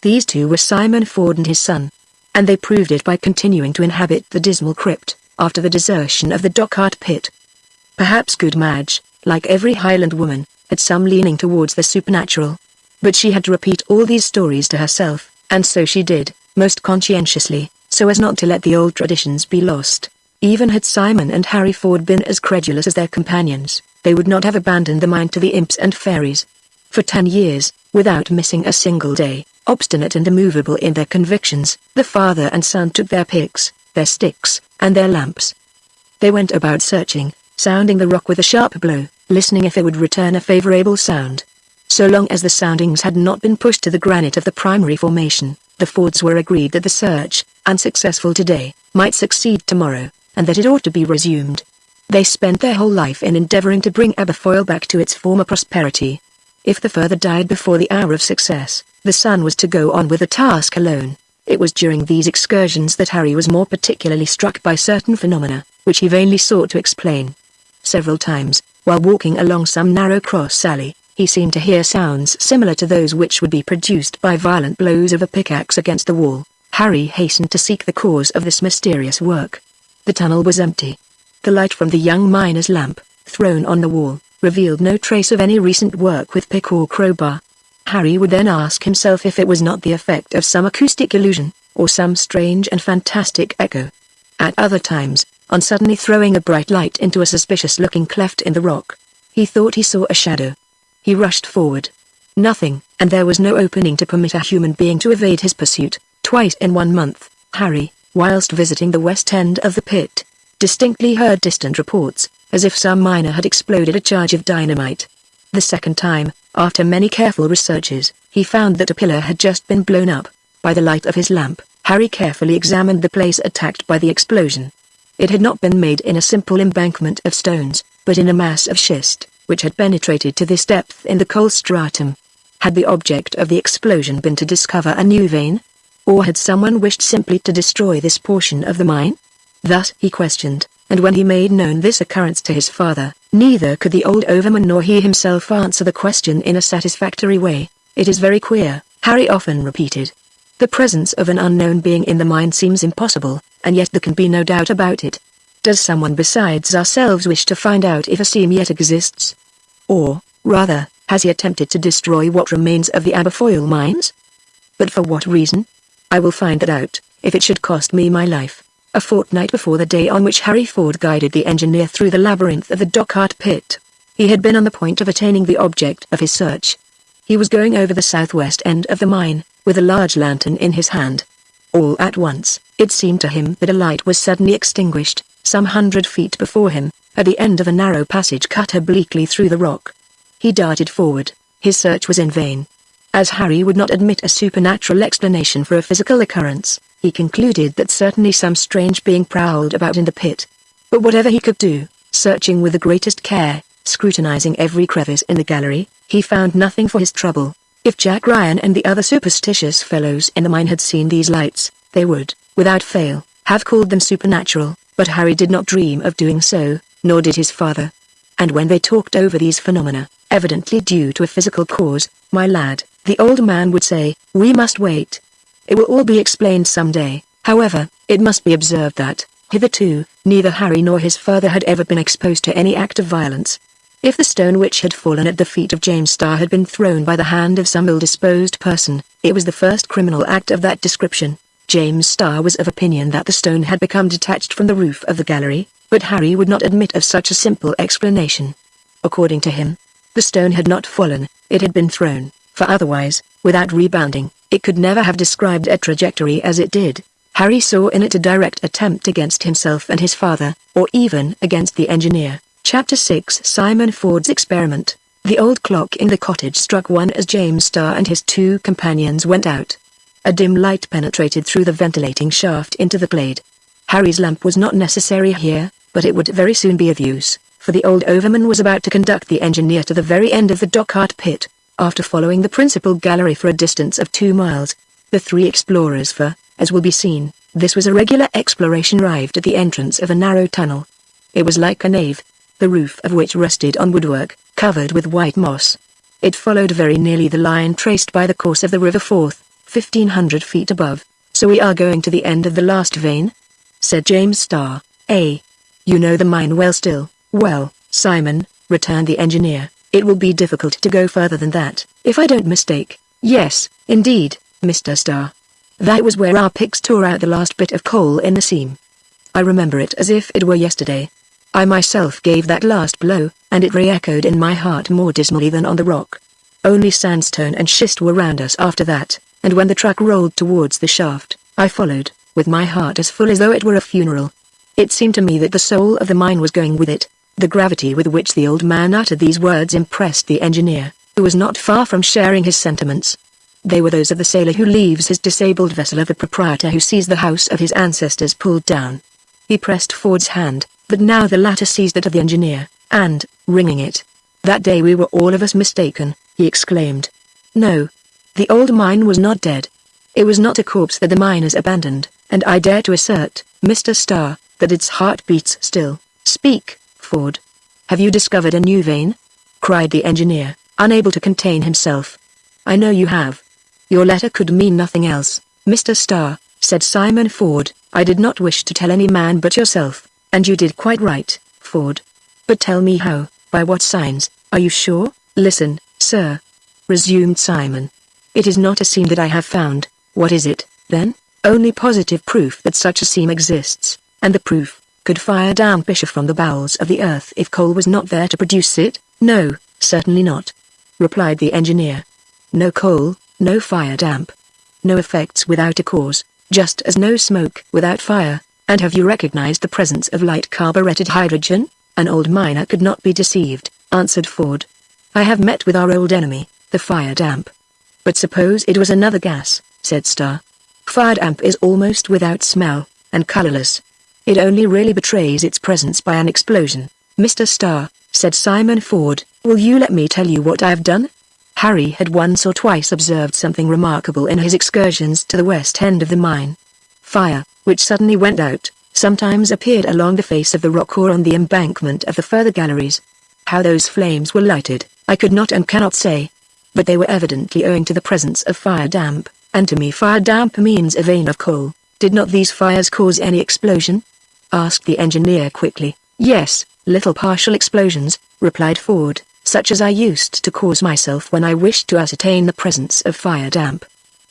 These two were Simon Ford and his son, and they proved it by continuing to inhabit the dismal crypt, after the desertion of the Dochart pit. Perhaps good Madge, like every Highland woman, had some leaning towards the supernatural. But she had to repeat all these stories to herself, and so she did, most conscientiously, so as not to let the old traditions be lost. Even had Simon and Harry Ford been as credulous as their companions, they would not have abandoned the mine to the imps and fairies. For 10 years, without missing a single day, obstinate and immovable in their convictions, the father and son took their picks, their sticks, and their lamps. They went about searching, sounding the rock with a sharp blow, listening if it would return a favorable sound. So long as the soundings had not been pushed to the granite of the primary formation, the Fords were agreed that the search, unsuccessful today, might succeed tomorrow, and that it ought to be resumed. They spent their whole life in endeavoring to bring Aberfoyle back to its former prosperity. If the father died before the hour of success, the son was to go on with the task alone. It was during these excursions that Harry was more particularly struck by certain phenomena, which he vainly sought to explain. Several times, while walking along some narrow cross alley, he seemed to hear sounds similar to those which would be produced by violent blows of a pickaxe against the wall. Harry hastened to seek the cause of this mysterious work. The tunnel was empty. The light from the young miner's lamp, thrown on the wall, revealed no trace of any recent work with pick or crowbar. Harry would then ask himself if it was not the effect of some acoustic illusion, or some strange and fantastic echo. At other times, on suddenly throwing a bright light into a suspicious-looking cleft in the rock, he thought he saw a shadow. He rushed forward. Nothing, and there was no opening to permit a human being to evade his pursuit. Twice in 1 month, Harry, whilst visiting the west end of the pit, distinctly heard distant reports, as if some miner had exploded a charge of dynamite. The second time, after many careful researches, he found that a pillar had just been blown up. By the light of his lamp, Harry carefully examined the place attacked by the explosion. It had not been made in a simple embankment of stones, but in a mass of schist, which had penetrated to this depth in the coal stratum. Had the object of the explosion been to discover a new vein? Or had someone wished simply to destroy this portion of the mine? Thus he questioned, and when he made known this occurrence to his father, neither could the old overman nor he himself answer the question in a satisfactory way. It is very queer, Harry often repeated. The presence of an unknown being in the mine seems impossible, and yet there can be no doubt about it. Does someone besides ourselves wish to find out if a seam yet exists? Or, rather, has he attempted to destroy what remains of the Aberfoyle mines? But for what reason? I will find that out, if it should cost me my life. A fortnight before the day on which Harry Ford guided the engineer through the labyrinth of the Dochart pit, he had been on the point of attaining the object of his search. He was going over the southwest end of the mine, with a large lantern in his hand. All at once, it seemed to him that a light was suddenly extinguished, some 100 feet before him, at the end of a narrow passage cut obliquely through the rock. He darted forward. His search was in vain. As Harry would not admit a supernatural explanation for a physical occurrence, he concluded that certainly some strange being prowled about in the pit. But whatever he could do, searching with the greatest care, scrutinizing every crevice in the gallery, he found nothing for his trouble. If Jack Ryan and the other superstitious fellows in the mine had seen these lights, they would, without fail, have called them supernatural, but Harry did not dream of doing so, nor did his father. And when they talked over these phenomena, evidently due to a physical cause, "My lad," the old man would say, "we must wait. It will all be explained someday." However, it must be observed that, hitherto, neither Harry nor his father had ever been exposed to any act of violence. If the stone which had fallen at the feet of James Starr had been thrown by the hand of some ill-disposed person, it was the first criminal act of that description. James Starr was of opinion that the stone had become detached from the roof of the gallery, but Harry would not admit of such a simple explanation. According to him, the stone had not fallen, it had been thrown, for otherwise, without rebounding, it could never have described a trajectory as it did. Harry saw in it a direct attempt against himself and his father, or even against the engineer. Chapter 6 Simon Ford's Experiment. The old clock in the cottage struck 1 as James Starr and his 2 companions went out. A dim light penetrated through the ventilating shaft into the glade. Harry's lamp was not necessary here, but it would very soon be of use, for the old overman was about to conduct the engineer to the very end of the dockart pit. After following the principal gallery for a distance of 2 miles, the 3 explorers as will be seen, this was a regular exploration, arrived at the entrance of a narrow tunnel. It was like a nave, the roof of which rested on woodwork, covered with white moss. It followed very nearly the line traced by the course of the river Forth, 1,500 feet above. "So we are going to the end of the last vein?" said James Starr. "Eh? You know the mine well still." "Well, Simon," returned the engineer, "it will be difficult to go further than that, if I don't mistake." "Yes, indeed, Mr. Starr. That was where our picks tore out the last bit of coal in the seam. I remember it as if it were yesterday. I myself gave that last blow, and it re-echoed in my heart more dismally than on the rock. Only sandstone and schist were round us after that, and when the truck rolled towards the shaft, I followed, with my heart as full as though it were a funeral. It seemed to me that the soul of the mine was going with it." The gravity with which the old man uttered these words impressed the engineer, who was not far from sharing his sentiments. They were those of the sailor who leaves his disabled vessel, of the proprietor who sees the house of his ancestors pulled down. He pressed Ford's hand, but now the latter seized it of the engineer, and, wringing it, "That day we were all of us mistaken," he exclaimed. "No. The old mine was not dead. It was not a corpse that the miners abandoned, and I dare to assert, Mr. Starr, that its heart beats still." "Speak, Ford. Have you discovered a new vein?" cried the engineer, unable to contain himself. "I know you have. Your letter could mean nothing else, Mr. Starr," said Simon Ford. "I did not wish to tell any man but yourself, and you did quite right, Ford. But tell me how, by what signs, are you sure?" "Listen, sir," resumed Simon. "It is not a seam that I have found." "What is it, then?" "Only positive proof that such a seam exists, and the proof, could fire damp issue from the bowels of the earth if coal was not there to produce it?" "No, certainly not," replied the engineer. "No coal, no fire damp. No effects without a cause, just as no smoke without fire." "And have you recognized the presence of light carburetted hydrogen?" "An old miner could not be deceived," answered Ford. "I have met with our old enemy, the fire damp." "But suppose it was another gas," said Starr. "Fire damp is almost without smell, and colorless. It only really betrays its presence by an explosion." "Mr. Starr," said Simon Ford, "will you let me tell you what I have done?" Harry had once or twice observed something remarkable in his excursions to the west end of the mine. Fire, which suddenly went out, sometimes appeared along the face of the rock or on the embankment of the further galleries. How those flames were lighted, I could not and cannot say. But they were evidently owing to the presence of fire damp, and to me fire damp means a vein of coal. "Did not these fires cause any explosion?" asked the engineer quickly. "Yes, little partial explosions," replied Ford, "such as I used to cause myself when I wished to ascertain the presence of fire damp.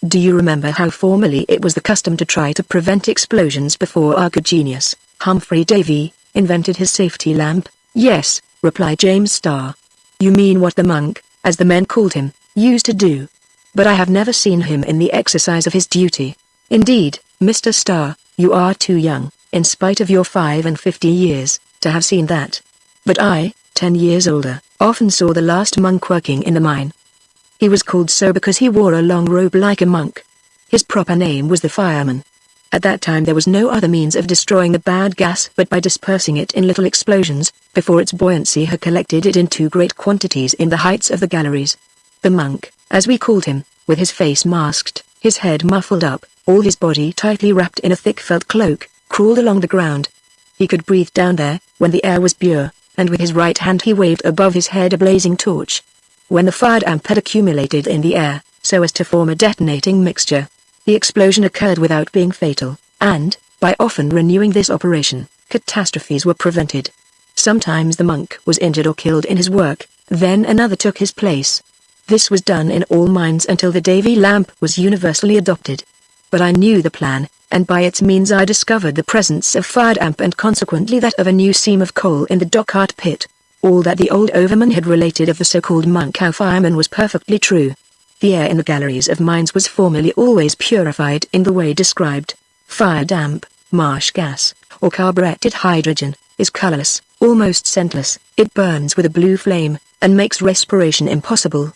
Do you remember how formerly it was the custom to try to prevent explosions before our good genius, Humphrey Davy, invented his safety lamp?" "Yes," replied James Starr. "You mean what the monk, as the men called him, used to do. But I have never seen him in the exercise of his duty." "Indeed, Mr. Starr, you are too young, in spite of your 55 years, to have seen that. But I, 10 years older, often saw the last monk working in the mine. He was called so because he wore a long robe like a monk. His proper name was the fireman. At that time there was no other means of destroying the bad gas but by dispersing it in little explosions, before its buoyancy had collected it in too great quantities in the heights of the galleries. The monk, as we called him, with his face masked, his head muffled up, all his body tightly wrapped in a thick felt cloak, crawled along the ground. He could breathe down there, when the air was pure, and with his right hand he waved above his head a blazing torch. When the fire damp had accumulated in the air, so as to form a detonating mixture, the explosion occurred without being fatal, and, by often renewing this operation, catastrophes were prevented. Sometimes the monk was injured or killed in his work, then another took his place. This was done in all mines until the Davy lamp was universally adopted. But I knew the plan, and by its means I discovered the presence of fire damp and consequently that of a new seam of coal in the Dockart pit. All that the old overman had related of the so-called monk fireman was perfectly true. The air in the galleries of mines was formerly always purified in the way described. Fire damp, marsh gas, or carburetted hydrogen, is colorless, almost scentless. It burns with a blue flame, and makes respiration impossible.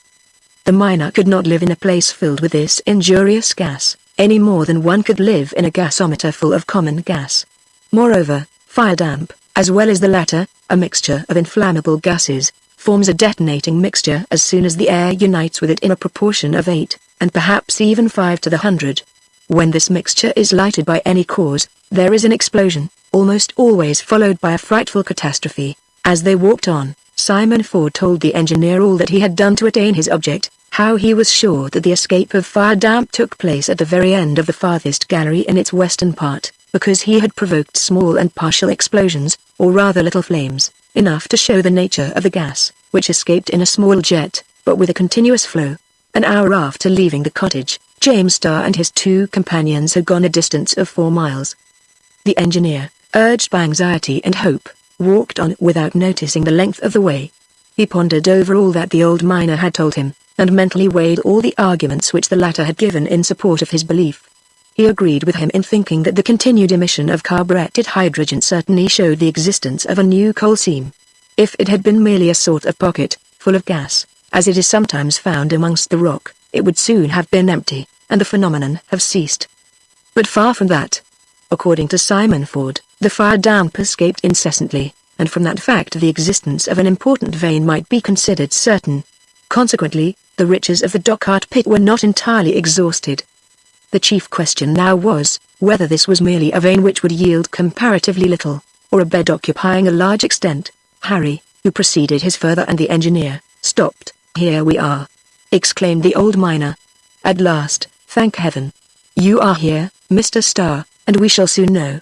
The miner could not live in a place filled with this injurious gas, any more than one could live in a gasometer full of common gas. Moreover, fire damp, as well as the latter, a mixture of inflammable gases, forms a detonating mixture as soon as the air unites with it in a proportion of 8, and perhaps even 5 to the 100. When this mixture is lighted by any cause, there is an explosion, almost always followed by a frightful catastrophe. As they walked on, Simon Ford told the engineer all that he had done to attain his object, how he was sure that the escape of fire damp took place at the very end of the farthest gallery in its western part, because he had provoked small and partial explosions, or rather little flames, enough to show the nature of the gas, which escaped in a small jet, but with a continuous flow. An hour after leaving the cottage, James Starr and his 2 companions had gone a distance of 4 miles. The engineer, urged by anxiety and hope, walked on without noticing the length of the way. He pondered over all that the old miner had told him, and mentally weighed all the arguments which the latter had given in support of his belief. He agreed with him in thinking that the continued emission of carburetted hydrogen certainly showed the existence of a new coal seam. If it had been merely a sort of pocket, full of gas, as it is sometimes found amongst the rock, it would soon have been empty, and the phenomenon have ceased. But far from that. According to Simon Ford, the fire damp escaped incessantly, and from that fact the existence of an important vein might be considered certain. Consequently, the riches of the Dockart pit were not entirely exhausted. The chief question now was, whether this was merely a vein which would yield comparatively little, or a bed occupying a large extent. Harry, who preceded his father and the engineer, stopped. "Here we are," exclaimed the old miner. "At last, thank heaven. You are here, Mr. Starr, and we shall soon know."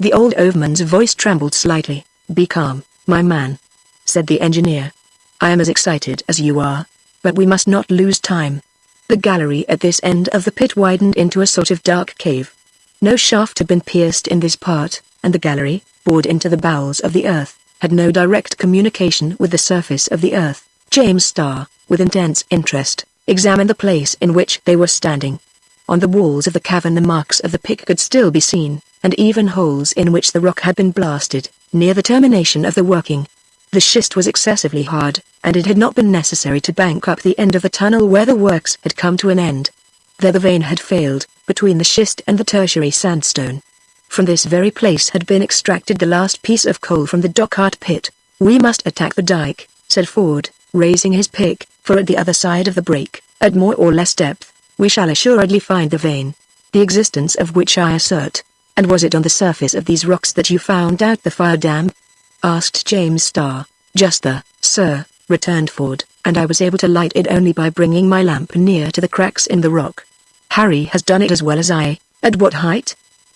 The old overman's voice trembled slightly. "Be calm, my man," said the engineer. "I am as excited as you are, but we must not lose time." The gallery at this end of the pit widened into a sort of dark cave. No shaft had been pierced in this part, and the gallery, bored into the bowels of the earth, had no direct communication with the surface of the earth. James Starr, with intense interest, examined the place in which they were standing. On the walls of the cavern the marks of the pick could still be seen, and even holes in which the rock had been blasted, near the termination of the working. The schist was excessively hard, and it had not been necessary to bank up the end of the tunnel where the works had come to an end. There the vein had failed, between the schist and the tertiary sandstone. From this very place had been extracted the last piece of coal from the Dockart pit. "We must attack the dike," said Ford, raising his pick, "for at the other side of the break, at more or less depth, we shall assuredly find the vein, the existence of which I assert." "And was it on the surface of these rocks that you found out the fire damp?" asked James Starr. "Just there, sir," returned Ford, "and I was able to light it only by bringing my lamp near to the cracks in the rock." "Harry has done it as well as I." "At what height?"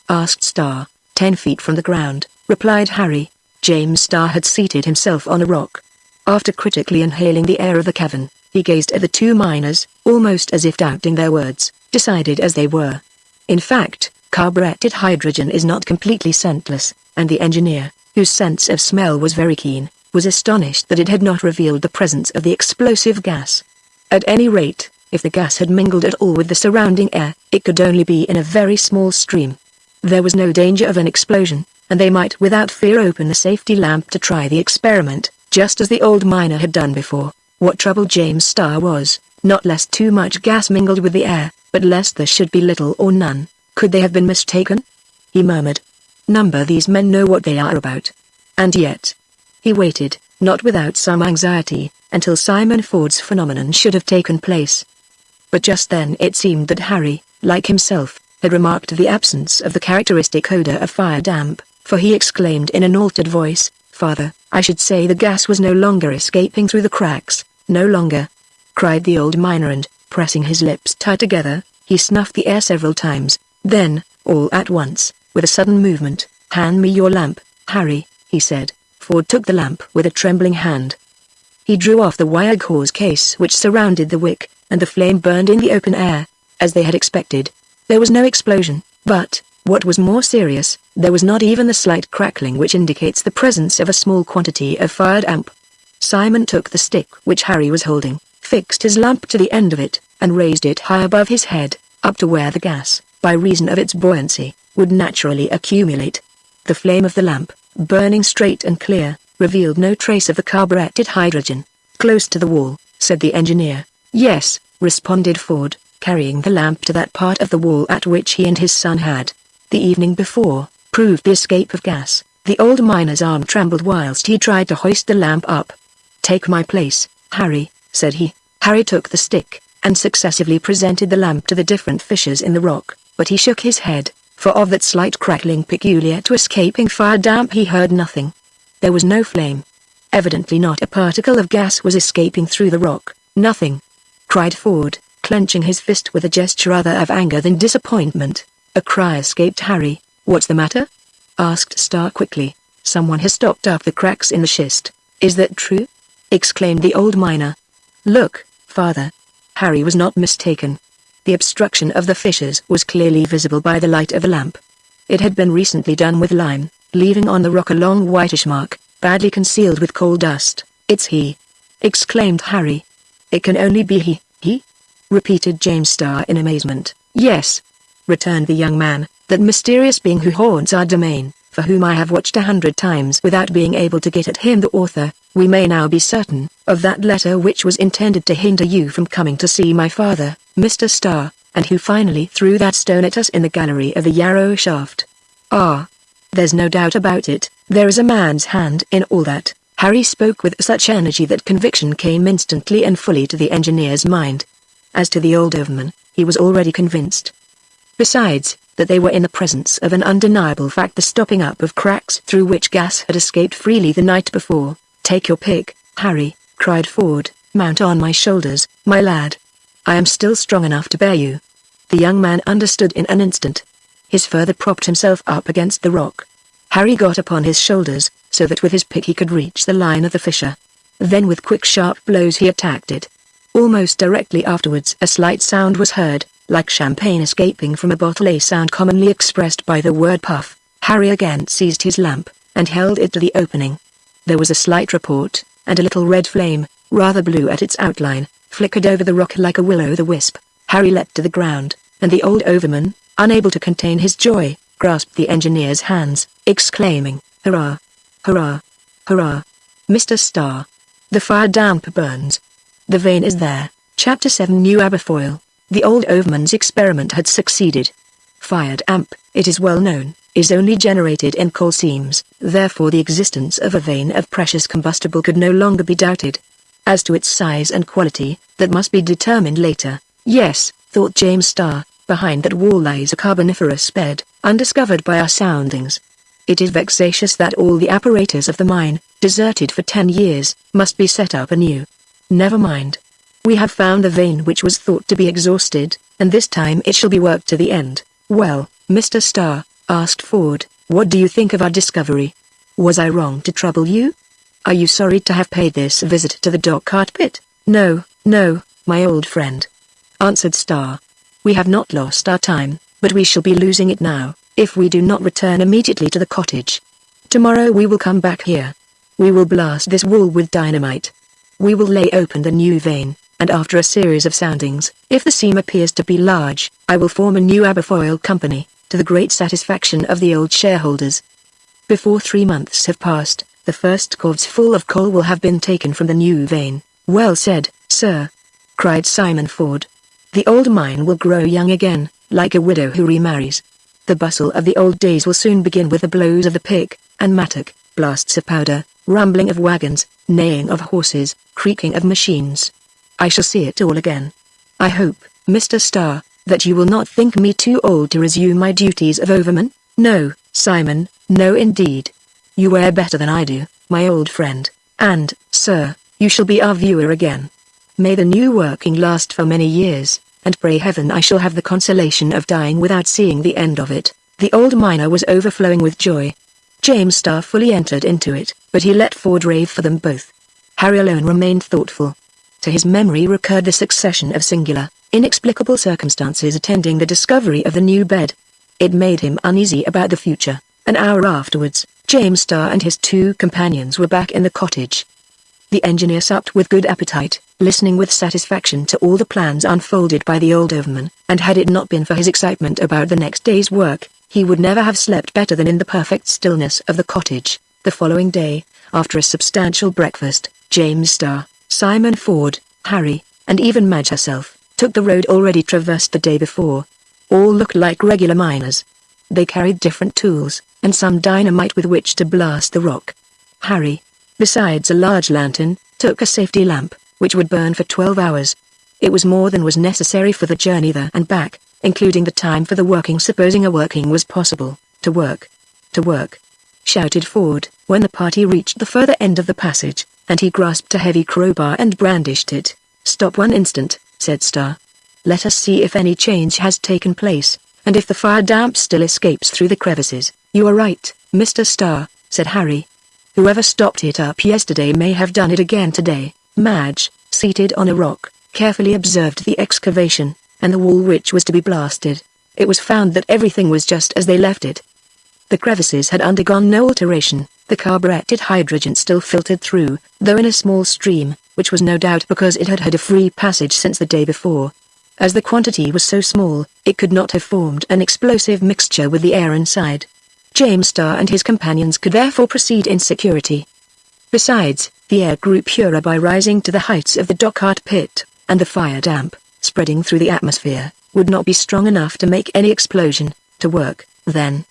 asked Starr. 10 feet from the ground," replied Harry. James Starr had seated himself on a rock. After critically inhaling the air of the cavern, he gazed at the 2 miners, almost as if doubting their words, decided as they were. In fact, carburetted hydrogen is not completely scentless, and the engineer, whose sense of smell was very keen, was astonished that it had not revealed the presence of the explosive gas. At any rate, if the gas had mingled at all with the surrounding air, it could only be in a very small stream. There was no danger of an explosion, and they might without fear open the safety lamp to try the experiment, just as the old miner had done before. What troubled James Starr was, not lest too much gas mingled with the air, but lest there should be little or none. Could they have been mistaken? He murmured. These men know what they are about. And yet. He waited, not without some anxiety, until Simon Ford's phenomenon should have taken place. But just then it seemed that Harry, like himself, had remarked the absence of the characteristic odor of fire damp, for he exclaimed in an altered voice, "Father, I should say the gas was no longer escaping through the cracks, no longer," cried the old miner, and, pressing his lips tight together, he snuffed the air several times. Then, all at once, with a sudden movement, "Hand me your lamp, Harry," he said. Ford took the lamp with a trembling hand. He drew off the wire gauze case which surrounded the wick, and the flame burned in the open air, as they had expected. There was no explosion, but, what was more serious, there was not even the slight crackling which indicates the presence of a small quantity of fire damp. Simon took the stick which Harry was holding, fixed his lamp to the end of it, and raised it high above his head, up to where the gas, by reason of its buoyancy, would naturally accumulate. The flame of the lamp, burning straight and clear, revealed no trace of the carburetted hydrogen. "Close to the wall," said the engineer. "Yes," responded Ford, carrying the lamp to that part of the wall at which he and his son had, the evening before, proved the escape of gas. The old miner's arm trembled whilst he tried to hoist the lamp up. "Take my place, Harry," said he. Harry took the stick, and successively presented the lamp to the different fissures in the rock, but he shook his head, for of that slight crackling peculiar to escaping fire damp he heard nothing. There was no flame. Evidently not a particle of gas was escaping through the rock. "Nothing!" cried Ford, clenching his fist with a gesture rather of anger than disappointment. A cry escaped Harry. "What's the matter?" asked Starr quickly. "Someone has stopped up the cracks in the schist." "Is that true?" exclaimed the old miner. "Look, father." Harry was not mistaken. The obstruction of the fissures was clearly visible by the light of the lamp. It had been recently done with lime, leaving on the rock a long whitish mark, badly concealed with coal dust. "It's he!" exclaimed Harry. "It can only be he?" repeated James Starr in amazement. "Yes," returned the young man, "that mysterious being who haunts our domain, for whom I have watched 100 times without being able to get at him, the author, we may now be certain, of that letter which was intended to hinder you from coming to see my father, Mr. Starr, and who finally threw that stone at us in the gallery of the Yarrow shaft. Ah! There's no doubt about it, there is a man's hand in all that." Harry spoke with such energy that conviction came instantly and fully to the engineer's mind. As to the old overman, he was already convinced. Besides, that they were in the presence of an undeniable fact, the stopping up of cracks through which gas had escaped freely the night before. "Take your pick, Harry," cried Ford. "Mount on my shoulders, my lad. I am still strong enough to bear you." The young man understood in an instant. His father propped himself up against the rock. Harry got upon his shoulders, so that with his pick he could reach the line of the fissure. Then with quick sharp blows he attacked it. Almost directly afterwards a slight sound was heard, like champagne escaping from a bottle, a sound commonly expressed by the word puff. Harry again seized his lamp, and held it to the opening. There was a slight report, and a little red flame, rather blue at its outline, flickered over the rock like a will-o'-the-wisp. Harry leapt to the ground, and the old overman, unable to contain his joy, grasped the engineer's hands, exclaiming, "Hurrah! Hurrah! Hurrah! Mr. Starr! The fire damp burns. The vein is there." Chapter 7. New Aberfoyle. The old overman's experiment had succeeded. Fire damp, it is well known, is only generated in coal seams, therefore the existence of a vein of precious combustible could no longer be doubted. As to its size and quality, that must be determined later. Yes, thought James Starr, behind that wall lies a carboniferous bed, undiscovered by our soundings. It is vexatious that all the apparatus of the mine, deserted for 10 years, must be set up anew. Never mind. We have found the vein which was thought to be exhausted, and this time it shall be worked to the end. "Well, Mr. Starr," asked Ford, "what do you think of our discovery? Was I wrong to trouble you? Are you sorry to have paid this visit to the Dochart pit?" "No, no, my old friend," answered Starr. "We have not lost our time, but we shall be losing it now, if we do not return immediately to the cottage. Tomorrow we will come back here. We will blast this wall with dynamite. We will lay open the new vein, and after a series of soundings, if the seam appears to be large, I will form a new Aberfoyle company, to the great satisfaction of the old shareholders." Before 3 months have passed, the first corves full of coal will have been taken from the new vein. Well said, sir, cried Simon Ford. The old mine will grow young again, like a widow who remarries. The bustle of the old days will soon begin with the blows of the pick and mattock, blasts of powder, rumbling of wagons, neighing of horses, creaking of machines. I shall see it all again. I hope, Mr. Starr, that you will not think me too old to resume my duties of overman? No, Simon, no indeed. You wear better than I do, my old friend, and, sir, you shall be our viewer again. May the new working last for many years, and pray heaven I shall have the consolation of dying without seeing the end of it. The old miner was overflowing with joy. James Starr fully entered into it, but he let Ford rave for them both. Harry alone remained thoughtful. To his memory recurred the succession of singular, inexplicable circumstances attending the discovery of the new bed. It made him uneasy about the future. An hour afterwards, James Starr and his 2 companions were back in the cottage. The engineer supped with good appetite, listening with satisfaction to all the plans unfolded by the old overman, and had it not been for his excitement about the next day's work, he would never have slept better than in the perfect stillness of the cottage. The following day, after a substantial breakfast, James Starr, Simon Ford, Harry, and even Madge herself, took the road already traversed the day before. All looked like regular miners. They carried different tools, and some dynamite with which to blast the rock. Harry, besides a large lantern, took a safety lamp, which would burn for 12 hours. It was more than was necessary for the journey there and back, including the time for the working, supposing a working was possible. To work! To work! Shouted Ford, when the party reached the further end of the passage, and he grasped a heavy crowbar and brandished it. Stop one instant, said Starr. Let us see if any change has taken place, and if the fire damp still escapes through the crevices. You are right, Mr. Starr, said Harry. Whoever stopped it up yesterday may have done it again today. Madge, seated on a rock, carefully observed the excavation, and the wall which was to be blasted. It was found that everything was just as they left it. The crevices had undergone no alteration. The carburetted hydrogen still filtered through, though in a small stream, which was no doubt because it had had a free passage since the day before. As the quantity was so small, it could not have formed an explosive mixture with the air inside. James Starr and his companions could therefore proceed in security. Besides, the air grew purer by rising to the heights of the Dockart pit, and the fire damp, spreading through the atmosphere, would not be strong enough to make any explosion. To work, then,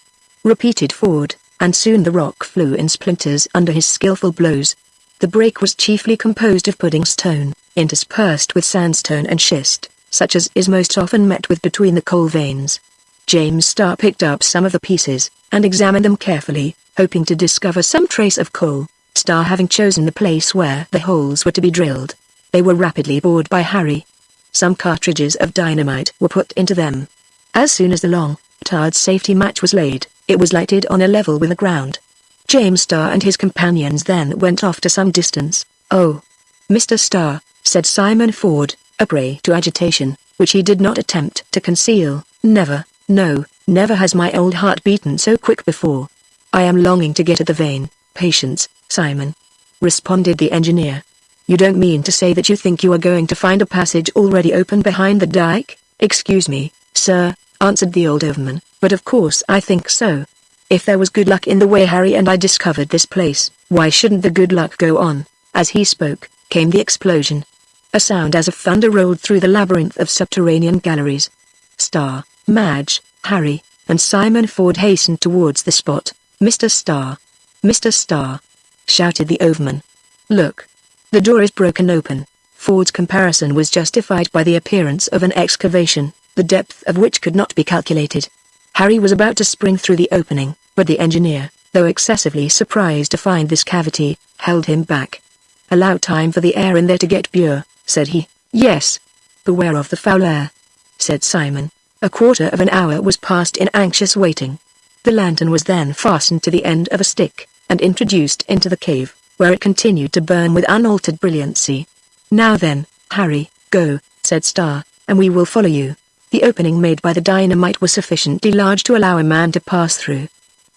repeated Ford, and soon the rock flew in splinters under his skillful blows. The break was chiefly composed of pudding stone, interspersed with sandstone and schist, such as is most often met with between the coal veins. James Starr picked up some of the pieces, and examined them carefully, hoping to discover some trace of coal, Starr having chosen the place where the holes were to be drilled. They were rapidly bored by Harry. Some cartridges of dynamite were put into them. As soon as the long, tarred safety match was laid, it was lighted on a level with the ground. James Starr and his companions then went off to some distance. Oh, Mr. Starr, said Simon Ford, a prey to agitation, which he did not attempt to conceal, never, no, never has my old heart beaten so quick before. I am longing to get at the vein. Patience, Simon, responded the engineer. You don't mean to say that you think you are going to find a passage already open behind the dike? Excuse me, sir, answered the old overman, but of course I think so. If there was good luck in the way Harry and I discovered this place, why shouldn't the good luck go on? As he spoke, came the explosion. A sound as of thunder rolled through the labyrinth of subterranean galleries. Starr, Madge, Harry, and Simon Ford hastened towards the spot. Mr. Starr! Mr. Starr! Shouted the overman. Look! The door is broken open. Ford's comparison was justified by the appearance of an excavation, the depth of which could not be calculated. Harry was about to spring through the opening, but the engineer, though excessively surprised to find this cavity, held him back. Allow time for the air in there to get pure, said he. Yes. Beware of the foul air, said Simon. A quarter of an hour was passed in anxious waiting. The lantern was then fastened to the end of a stick, and introduced into the cave, where it continued to burn with unaltered brilliancy. Now then, Harry, go, said Starr, and we will follow you. The opening made by the dynamite was sufficiently large to allow a man to pass through.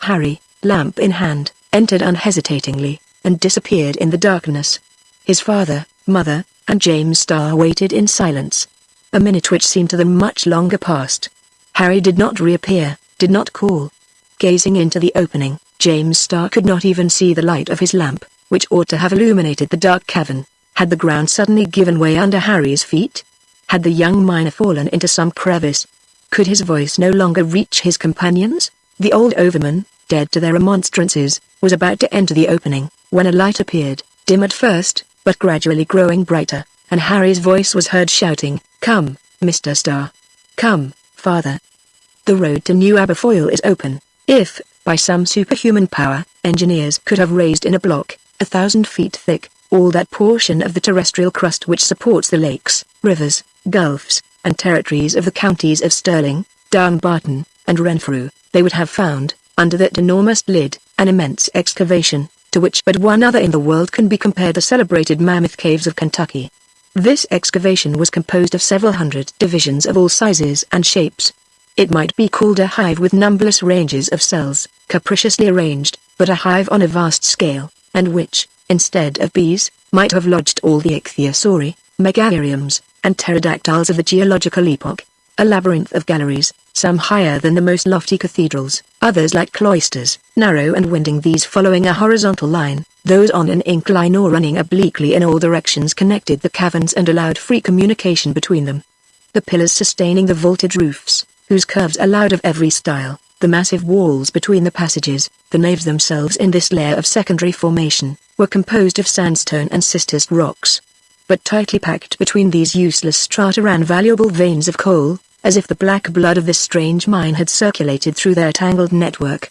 Harry, lamp in hand, entered unhesitatingly, and disappeared in the darkness. His father, mother, and James Starr waited in silence. A minute which seemed to them much longer passed. Harry did not reappear, did not call. Gazing into the opening, James Starr could not even see the light of his lamp, which ought to have illuminated the dark cavern. Had the ground suddenly given way under Harry's feet? Had the young miner fallen into some crevice? Could his voice no longer reach his companions? The old overman, dead to their remonstrances, was about to enter the opening, when a light appeared, dim at first, but gradually growing brighter, and Harry's voice was heard shouting, "Come, Mr. Starr. Come, father. The road to New Aberfoyle is open." If, by some superhuman power, engineers could have raised in a block, 1,000 feet thick, all that portion of the terrestrial crust which supports the lakes, rivers, gulfs, and territories of the counties of Stirling, Dumbarton, and Renfrew, they would have found, under that enormous lid, an immense excavation, to which but one other in the world can be compared: the celebrated Mammoth Caves of Kentucky. This excavation was composed of several hundred divisions of all sizes and shapes. It might be called a hive with numberless ranges of cells, capriciously arranged, but a hive on a vast scale, and which, instead of bees, might have lodged all the ichthyosauri, megatheriums, and pterodactyls of the geological epoch. A labyrinth of galleries, some higher than the most lofty cathedrals, others like cloisters, narrow and winding, these following a horizontal line, those on an incline or running obliquely in all directions, connected the caverns and allowed free communication between them. The pillars sustaining the vaulted roofs, whose curves allowed of every style, the massive walls between the passages, the naves themselves in this layer of secondary formation, were composed of sandstone and schistous rocks. But tightly packed between these useless strata ran valuable veins of coal, as if the black blood of this strange mine had circulated through their tangled network.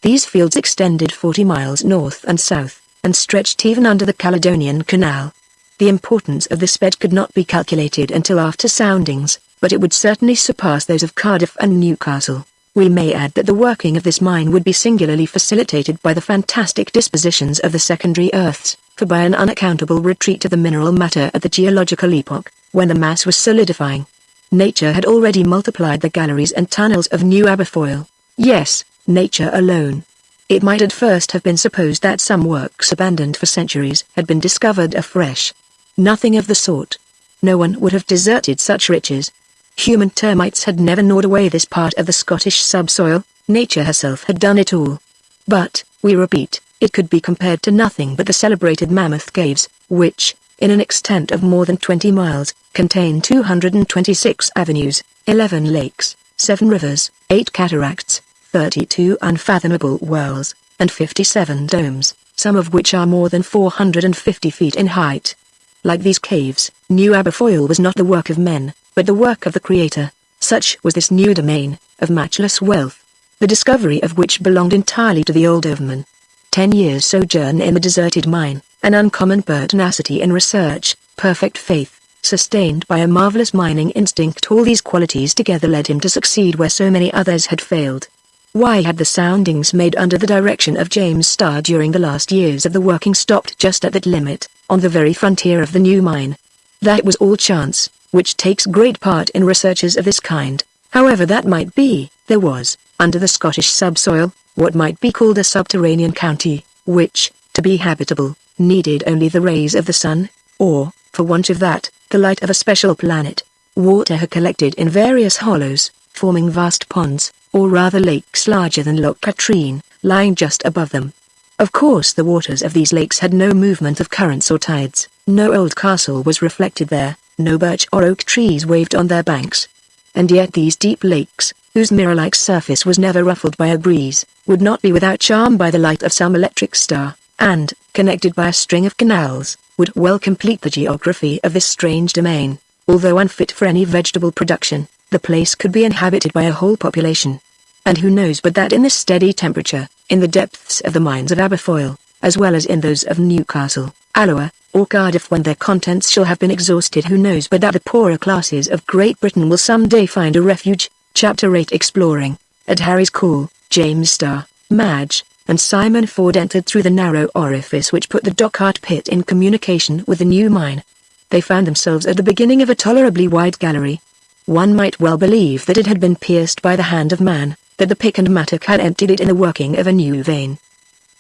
These fields extended 40 miles north and south, and stretched even under the Caledonian Canal. The importance of this bed could not be calculated until after soundings, but it would certainly surpass those of Cardiff and Newcastle. We may add that the working of this mine would be singularly facilitated by the fantastic dispositions of the secondary earths, for by an unaccountable retreat of the mineral matter at the geological epoch, when the mass was solidifying, nature had already multiplied the galleries and tunnels of New Aberfoyle. Yes, nature alone. It might at first have been supposed that some works abandoned for centuries had been discovered afresh. Nothing of the sort. No one would have deserted such riches. Human termites had never gnawed away this part of the Scottish subsoil. Nature herself had done it all. But, we repeat, it could be compared to nothing but the celebrated Mammoth Caves, which, in an extent of more than 20 miles, contain 226 avenues, 11 lakes, 7 rivers, 8 cataracts, 32 unfathomable wells, and 57 domes, some of which are more than 450 feet in height. Like these caves, New Aberfoyle was not the work of men, but the work of the Creator. Such was this new domain, of matchless wealth, the discovery of which belonged entirely to the old overman. 10 years' sojourn in the deserted mine, an uncommon pertinacity in research, perfect faith, sustained by a marvelous mining instinct, all these qualities together led him to succeed where so many others had failed. Why had the soundings made under the direction of James Starr during the last years of the working stopped just at that limit, on the very frontier of the new mine? That was all chance, which takes great part in researches of this kind. However that might be, there was, under the Scottish subsoil, what might be called a subterranean county, which, to be habitable, needed only the rays of the sun, or, for want of that, the light of a special planet. Water had collected in various hollows, forming vast ponds, or rather lakes larger than Loch Katrine, lying just above them. Of course the waters of these lakes had no movement of currents or tides, no old castle was reflected there, no birch or oak trees waved on their banks. And yet these deep lakes, whose mirror-like surface was never ruffled by a breeze, would not be without charm by the light of some electric star, and, connected by a string of canals, would well complete the geography of this strange domain. Although unfit for any vegetable production, the place could be inhabited by a whole population. And who knows but that in this steady temperature, in the depths of the mines of Aberfoyle, as well as in those of Newcastle, Alloa, or Cardiff, when their contents shall have been exhausted, who knows but that the poorer classes of Great Britain will some day find a refuge. Chapter 8 Exploring. At Harry's call, James Starr, Madge, and Simon Ford entered through the narrow orifice which put the Dockart pit in communication with the new mine. They found themselves at the beginning of a tolerably wide gallery. One might well believe that it had been pierced by the hand of man, that the pick and mattock had emptied it in the working of a new vein.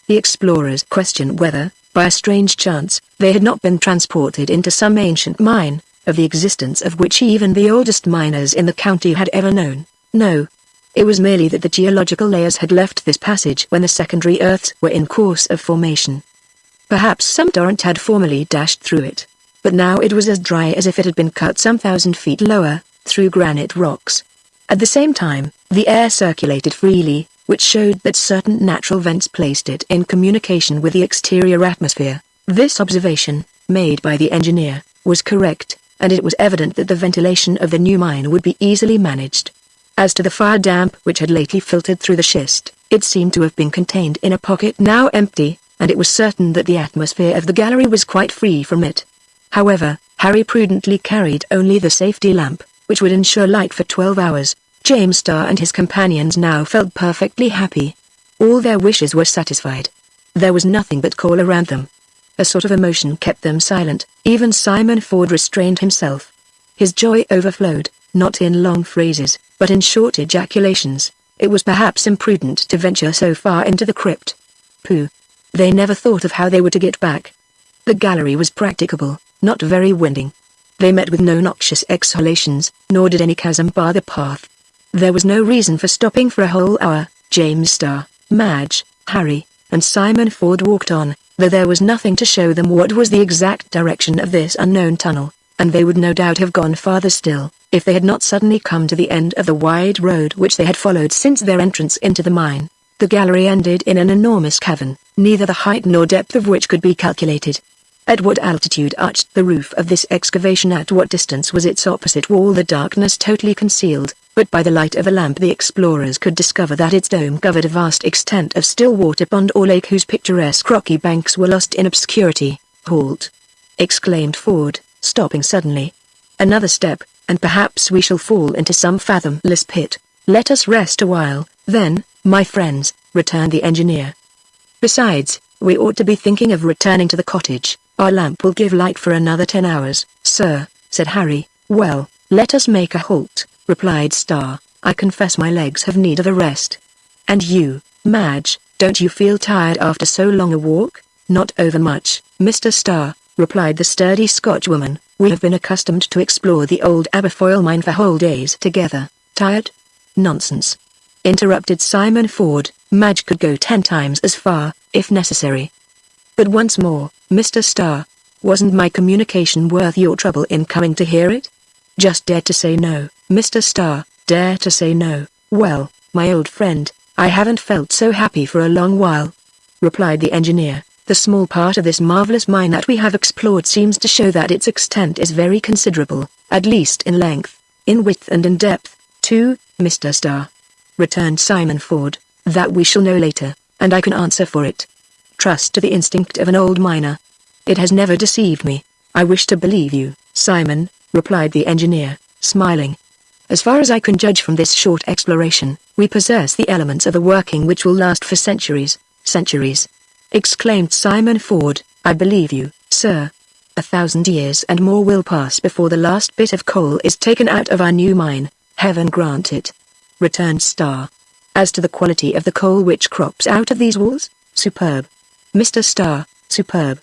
The explorers questioned whether, by a strange chance, they had not been transported into some ancient mine, of the existence of which even the oldest miners in the county had ever known. No. It was merely that the geological layers had left this passage when the secondary Earths were in course of formation. Perhaps some torrent had formerly dashed through it, but now it was as dry as if it had been cut some 1,000 feet lower, through granite rocks. At the same time, the air circulated freely, which showed that certain natural vents placed it in communication with the exterior atmosphere. This observation, made by the engineer, was correct, and it was evident that the ventilation of the new mine would be easily managed. As to the fire damp which had lately filtered through the schist, it seemed to have been contained in a pocket now empty, and it was certain that the atmosphere of the gallery was quite free from it. However, Harry prudently carried only the safety lamp, which would ensure light for 12 hours. James Starr and his companions now felt perfectly happy. All their wishes were satisfied. There was nothing but coal around them. A sort of emotion kept them silent. Even Simon Ford restrained himself. His joy overflowed, not in long phrases, but in short ejaculations. It was perhaps imprudent to venture so far into the crypt. Pooh! They never thought of how they were to get back. The gallery was practicable, not very winding. They met with no noxious exhalations, nor did any chasm bar the path. There was no reason for stopping for a whole hour. James Starr, Madge, Harry, and Simon Ford walked on, though there was nothing to show them what was the exact direction of this unknown tunnel, and they would no doubt have gone farther still, if they had not suddenly come to the end of the wide road which they had followed since their entrance into the mine. The gallery ended in an enormous cavern, neither the height nor depth of which could be calculated. At what altitude arched the roof of this excavation? At what distance was its opposite wall? The darkness totally concealed, but by the light of a lamp the explorers could discover that its dome covered a vast extent of still water pond or lake whose picturesque rocky banks were lost in obscurity. "Halt!" exclaimed Ford, stopping suddenly. "Another step, and perhaps we shall fall into some fathomless pit. Let us rest a while, then, my friends," returned the engineer. "Besides, we ought to be thinking of returning to the cottage. Our lamp will give light for another 10 hours, sir," said Harry. "Well, let us make a halt," replied Starr. "I confess my legs have need of a rest." "And you, Madge, don't you feel tired after so long a walk?" "Not overmuch, Mr. Starr," replied the sturdy Scotchwoman. "We have been accustomed to explore the old Aberfoyle mine for whole days together." "Tired? Nonsense," interrupted Simon Ford. "Madge could go 10 times as far, if necessary." "But once more, Mr. Starr, wasn't my communication worth your trouble in coming to hear it?" "Just dare to say no, Mr. Starr, dare to say no." "Well, my old friend, I haven't felt so happy for a long while," replied the engineer. "The small part of this marvelous mine that we have explored seems to show that its extent is very considerable, at least in length, in width and in depth, too, Mr. Starr," returned Simon Ford. "That we shall know later, and I can answer for it. Trust to the instinct of an old miner. It has never deceived me. I wish to believe you, Simon," replied the engineer, smiling. "As far as I can judge from this short exploration, we possess the elements of a working which will last for centuries." "Centuries!" exclaimed Simon Ford. "I believe you, sir. 1,000 years and more will pass before the last bit of coal is taken out of our new mine. Heaven grant it," returned Starr. "As to the quality of the coal which crops out of these walls, superb, Mr. Starr, superb,"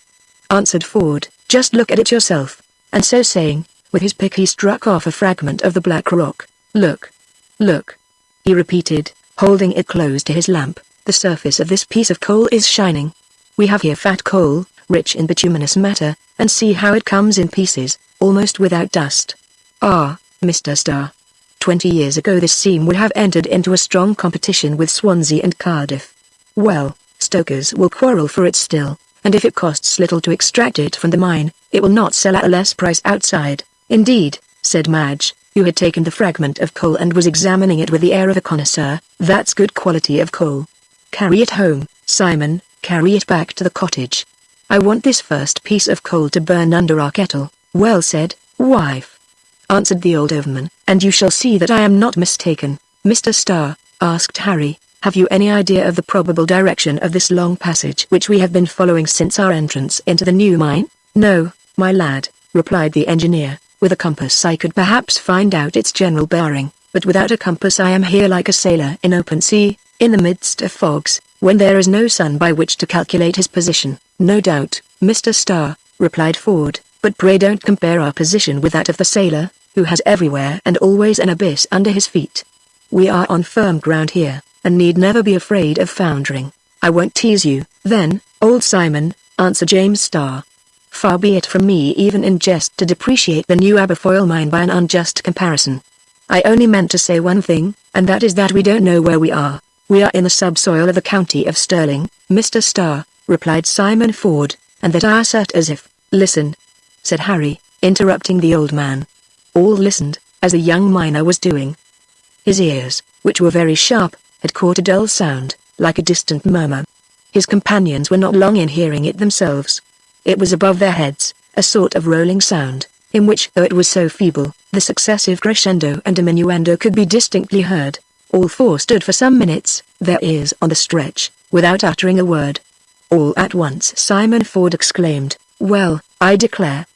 answered Ford. "Just look at it yourself." And so saying, with his pick he struck off a fragment of the black rock. "Look! Look!" he repeated, holding it close to his lamp. "The surface of this piece of coal is shining. We have here fat coal, rich in bituminous matter, and see how it comes in pieces, almost without dust. Ah, Mr. Starr, 20 years ago this seam would have entered into a strong competition with Swansea and Cardiff. Well, stokers will quarrel for it still, and if it costs little to extract it from the mine, it will not sell at a less price outside." "Indeed," said Madge, who had taken the fragment of coal and was examining it with the air of a connoisseur. "That's good quality of coal. Carry it home, Simon, carry it back to the cottage. I want this first piece of coal to burn under our kettle." "Well said, wife," answered the old overman, "and you shall see that I am not mistaken." "Mr. Starr," asked Harry, "have you any idea of the probable direction of this long passage which we have been following since our entrance into the new mine?" "No, my lad," replied the engineer. "With a compass I could perhaps find out its general bearing, but without a compass I am here like a sailor in open sea, in the midst of fogs, when there is no sun by which to calculate his position." "No doubt, Mr. Starr," replied Ford, "but pray don't compare our position with that of the sailor, who has everywhere and always an abyss under his feet." We are on firm ground here, and need never be afraid of foundering. I won't tease you, then, old Simon, answered James Starr. Far be it from me even in jest to depreciate the new Aberfoyle mine by an unjust comparison. I only meant to say one thing, and that is that we don't know where we are. We are in the subsoil of the county of Stirling, Mr. Starr, replied Simon Ford, and that are set as if, listen, said Harry, interrupting the old man. All listened, as the young miner was doing. His ears, which were very sharp, had caught a dull sound, like a distant murmur. His companions were not long in hearing it themselves. It was above their heads, a sort of rolling sound, in which, though it was so feeble, the successive crescendo and diminuendo could be distinctly heard. All four stood for some minutes, their ears on the stretch, without uttering a word. All at once Simon Ford exclaimed, "Well, I declare!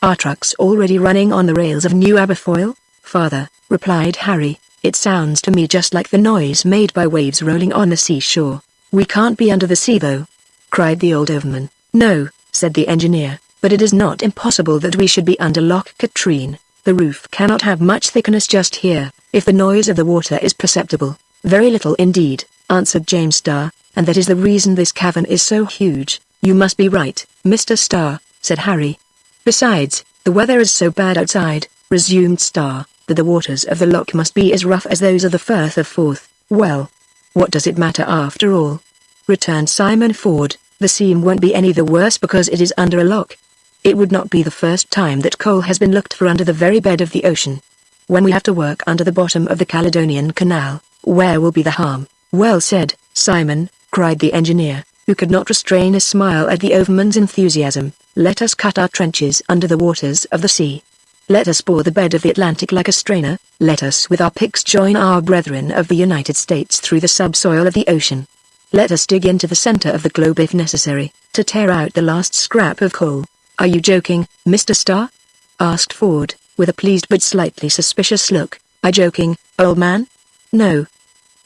Are trucks already running on the rails of New Aberfoyle?" "Father," replied Harry, "it sounds to me just like the noise made by waves rolling on the seashore." "We can't be under the sea though," cried the old overman. "No," said the engineer, "but it is not impossible that we should be under Loch Katrine. The roof cannot have much thickness just here, if the noise of the water is perceptible." "Very little indeed," answered James Starr, "and that is the reason this cavern is so huge." "You must be right, Mr. Starr," said Harry. "Besides, the weather is so bad outside," resumed Starr, "that the waters of the loch must be as rough as those of the Firth of Forth." "Well, what does it matter after all?" returned Simon Ford. "The seam won't be any the worse because it is under a loch. It would not be the first time that coal has been looked for under the very bed of the ocean. When we have to work under the bottom of the Caledonian Canal, where will be the harm?" "Well said, Simon," cried the engineer, who could not restrain a smile at the overman's enthusiasm. "Let us cut our trenches under the waters of the sea. Let us bore the bed of the Atlantic like a strainer. Let us with our picks join our brethren of the United States through the subsoil of the ocean. Let us dig into the center of the globe if necessary, to tear out the last scrap of coal." "Are you joking, Mr. Starr?" asked Ford, with a pleased but slightly suspicious look. "I joking, old man? No.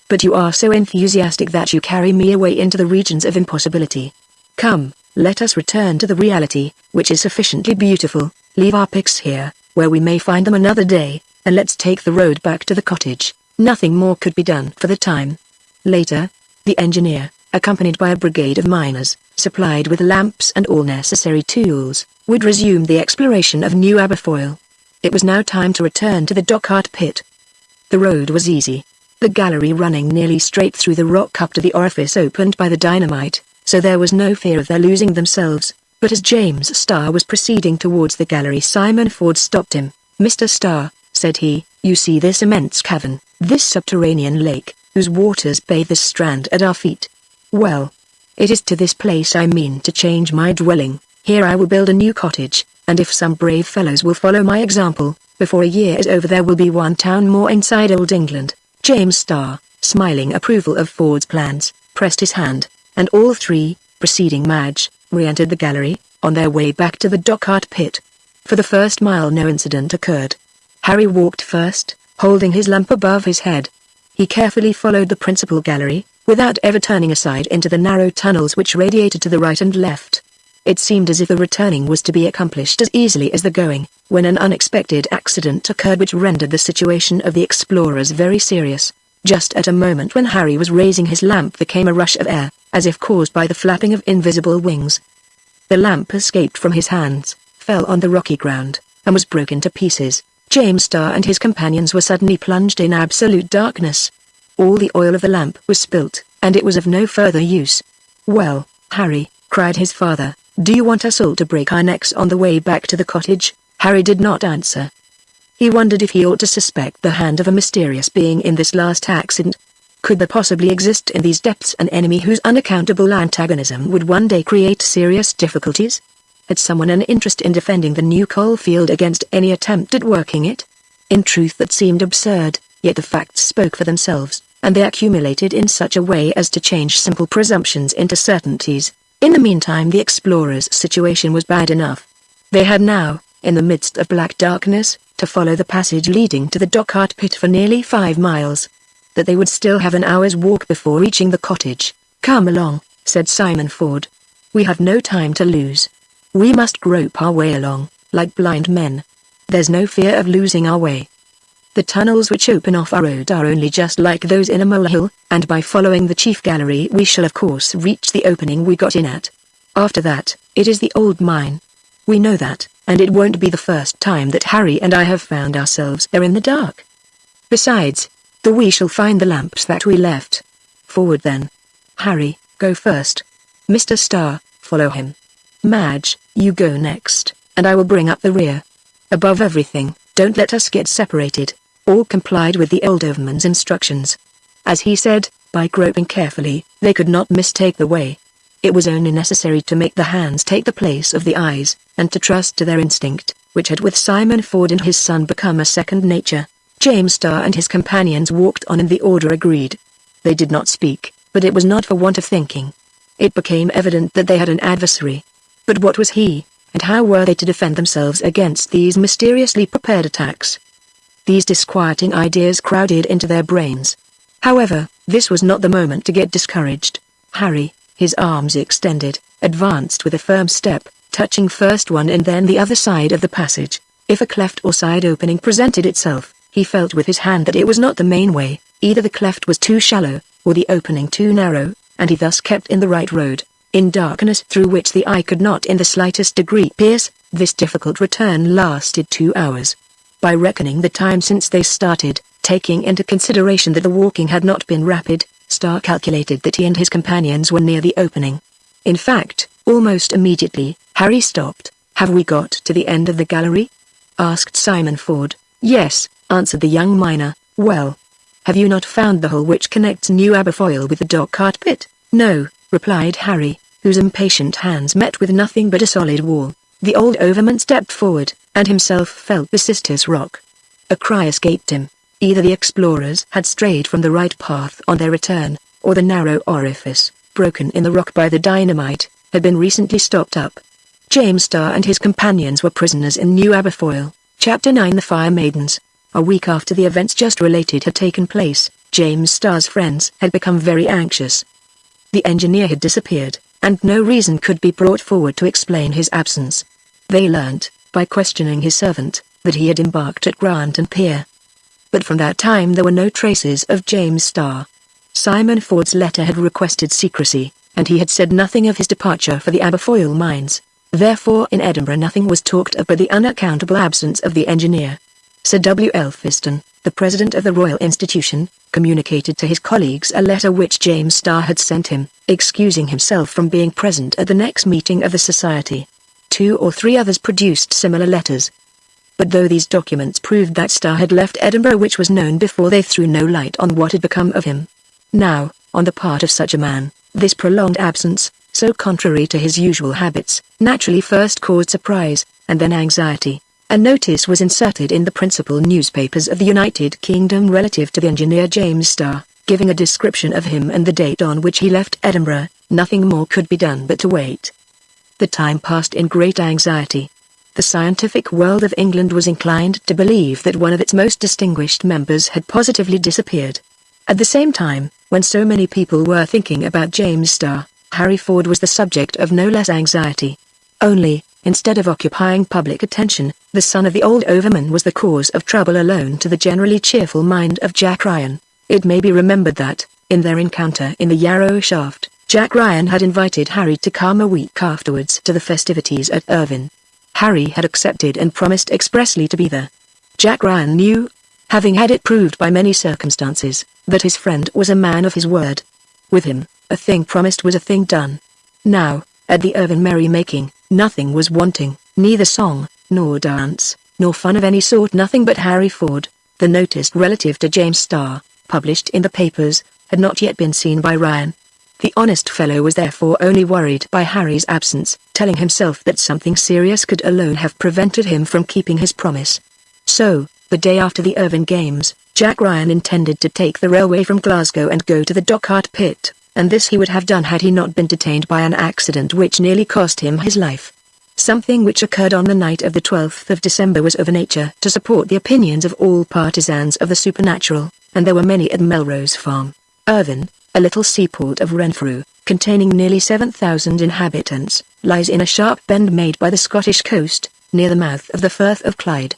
But you are so enthusiastic that you carry me away into the regions of impossibility. Come, let us return to the reality, which is sufficiently beautiful. Leave our picks here, where we may find them another day, and let's take the road back to the cottage." Nothing more could be done for the time. Later, the engineer, accompanied by a brigade of miners, supplied with lamps and all necessary tools, would resume the exploration of New Aberfoyle. It was now time to return to the Dochart pit. The road was easy, the gallery running nearly straight through the rock up to the orifice opened by the dynamite, so there was no fear of their losing themselves. But as James Starr was proceeding towards the gallery, Simon Ford stopped him. "Mr. Starr," said he, "you see this immense cavern, this subterranean lake, whose waters bathe this strand at our feet? Well, it is to this place I mean to change my dwelling. Here I will build a new cottage, and if some brave fellows will follow my example, before a year is over there will be one town more inside old England." James Starr, smiling approval of Ford's plans, pressed his hand, and all three, preceding Madge, re-entered the gallery, on their way back to the Dochart pit. For the first mile no incident occurred. Harry walked first, holding his lamp above his head. He carefully followed the principal gallery, without ever turning aside into the narrow tunnels which radiated to the right and left. It seemed as if the returning was to be accomplished as easily as the going, when an unexpected accident occurred which rendered the situation of the explorers very serious. Just at a moment when Harry was raising his lamp there came a rush of air, as if caused by the flapping of invisible wings. The lamp escaped from his hands, fell on the rocky ground, and was broken to pieces. James Starr and his companions were suddenly plunged in absolute darkness. All the oil of the lamp was spilt, and it was of no further use. "Well, Harry," cried his father, "do you want us all to break our necks on the way back to the cottage?" Harry did not answer. He wondered if he ought to suspect the hand of a mysterious being in this last accident. Could there possibly exist in these depths an enemy whose unaccountable antagonism would one day create serious difficulties? Had someone an interest in defending the new coal field against any attempt at working it? In truth that seemed absurd, yet the facts spoke for themselves, and they accumulated in such a way as to change simple presumptions into certainties. In the meantime the explorers' situation was bad enough. They had now, in the midst of black darkness, to follow the passage leading to the Dochart pit for nearly 5 miles. That they would still have an hour's walk before reaching the cottage. "Come along," said Simon Ford. "We have no time to lose. We must grope our way along, like blind men. There's no fear of losing our way." The tunnels which open off our road are only just like those in a molehill, and by following the chief gallery we shall of course reach the opening we got in at. After that, it is the old mine. We know that, and it won't be the first time that Harry and I have found ourselves there in the dark. Besides, we shall find the lamps that we left. Forward then. Harry, go first. Mr. Starr, follow him. Madge, you go next, and I will bring up the rear. Above everything, don't let us get separated. All complied with the old overman's instructions. As he said, by groping carefully, they could not mistake the way. It was only necessary to make the hands take the place of the eyes, and to trust to their instinct, which had with Simon Ford and his son become a second nature. James Starr and his companions walked on in the order agreed. They did not speak, but it was not for want of thinking. It became evident that they had an adversary. But what was he, and how were they to defend themselves against these mysteriously prepared attacks? These disquieting ideas crowded into their brains. However, this was not the moment to get discouraged. Harry, his arms extended, advanced with a firm step, touching first one and then the other side of the passage. If a cleft or side opening presented itself, he felt with his hand that it was not the main way, either the cleft was too shallow, or the opening too narrow, and he thus kept in the right road, in darkness through which the eye could not in the slightest degree pierce. This difficult return lasted 2 hours. By reckoning the time since they started, taking into consideration that the walking had not been rapid, Starr calculated that he and his companions were near the opening. In fact, almost immediately, Harry stopped. "Have we got to the end of the gallery?" asked Simon Ford. "Yes," answered the young miner. "Well, have you not found the hole which connects New Aberfoyle with the dog-cart pit?" "No," replied Harry, whose impatient hands met with nothing but a solid wall. The old overman stepped forward, and himself felt the sisters rock. A cry escaped him. Either the explorers had strayed from the right path on their return, or the narrow orifice, broken in the rock by the dynamite, had been recently stopped up. James Starr and his companions were prisoners in New Aberfoyle. Chapter 9 The Fire Maidens. A week after the events just related had taken place, James Starr's friends had become very anxious. The engineer had disappeared, and no reason could be brought forward to explain his absence. They learnt, by questioning his servant, that he had embarked at Granton Pier. But from that time there were no traces of James Starr. Simon Ford's letter had requested secrecy, and he had said nothing of his departure for the Aberfoyle mines. Therefore in Edinburgh nothing was talked of but the unaccountable absence of the engineer. Sir W. Elphiston, the president of the Royal Institution, communicated to his colleagues a letter which James Starr had sent him, excusing himself from being present at the next meeting of the society. 2 or 3 others produced similar letters. But though these documents proved that Starr had left Edinburgh, which was known before, they threw no light on what had become of him. Now, on the part of such a man, this prolonged absence, so contrary to his usual habits, naturally first caused surprise, and then anxiety. A notice was inserted in the principal newspapers of the United Kingdom relative to the engineer James Starr, giving a description of him and the date on which he left Edinburgh. Nothing more could be done but to wait. The time passed in great anxiety. The scientific world of England was inclined to believe that one of its most distinguished members had positively disappeared. At the same time, when so many people were thinking about James Starr, Harry Ford was the subject of no less anxiety. Only, instead of occupying public attention, the son of the old overman was the cause of trouble alone to the generally cheerful mind of Jack Ryan. It may be remembered that, in their encounter in the Yarrow shaft, Jack Ryan had invited Harry to come a week afterwards to the festivities at Irvine. Harry had accepted and promised expressly to be there. Jack Ryan knew, having had it proved by many circumstances, that his friend was a man of his word. With him, a thing promised was a thing done. Now, at the Irvine merry-making, nothing was wanting, neither song, nor dance, nor fun of any sort, nothing but Harry Ford. The notice relative to James Starr, published in the papers, had not yet been seen by Ryan. The honest fellow was therefore only worried by Harry's absence, telling himself that something serious could alone have prevented him from keeping his promise. So, the day after the Irvine Games, Jack Ryan intended to take the railway from Glasgow and go to the Dockart pit, and this he would have done had he not been detained by an accident which nearly cost him his life. Something which occurred on the night of the 12th of December was of a nature to support the opinions of all partisans of the supernatural, and there were many at Melrose Farm. Irvine, a little seaport of Renfrew, containing nearly 7,000 inhabitants, lies in a sharp bend made by the Scottish coast, near the mouth of the Firth of Clyde.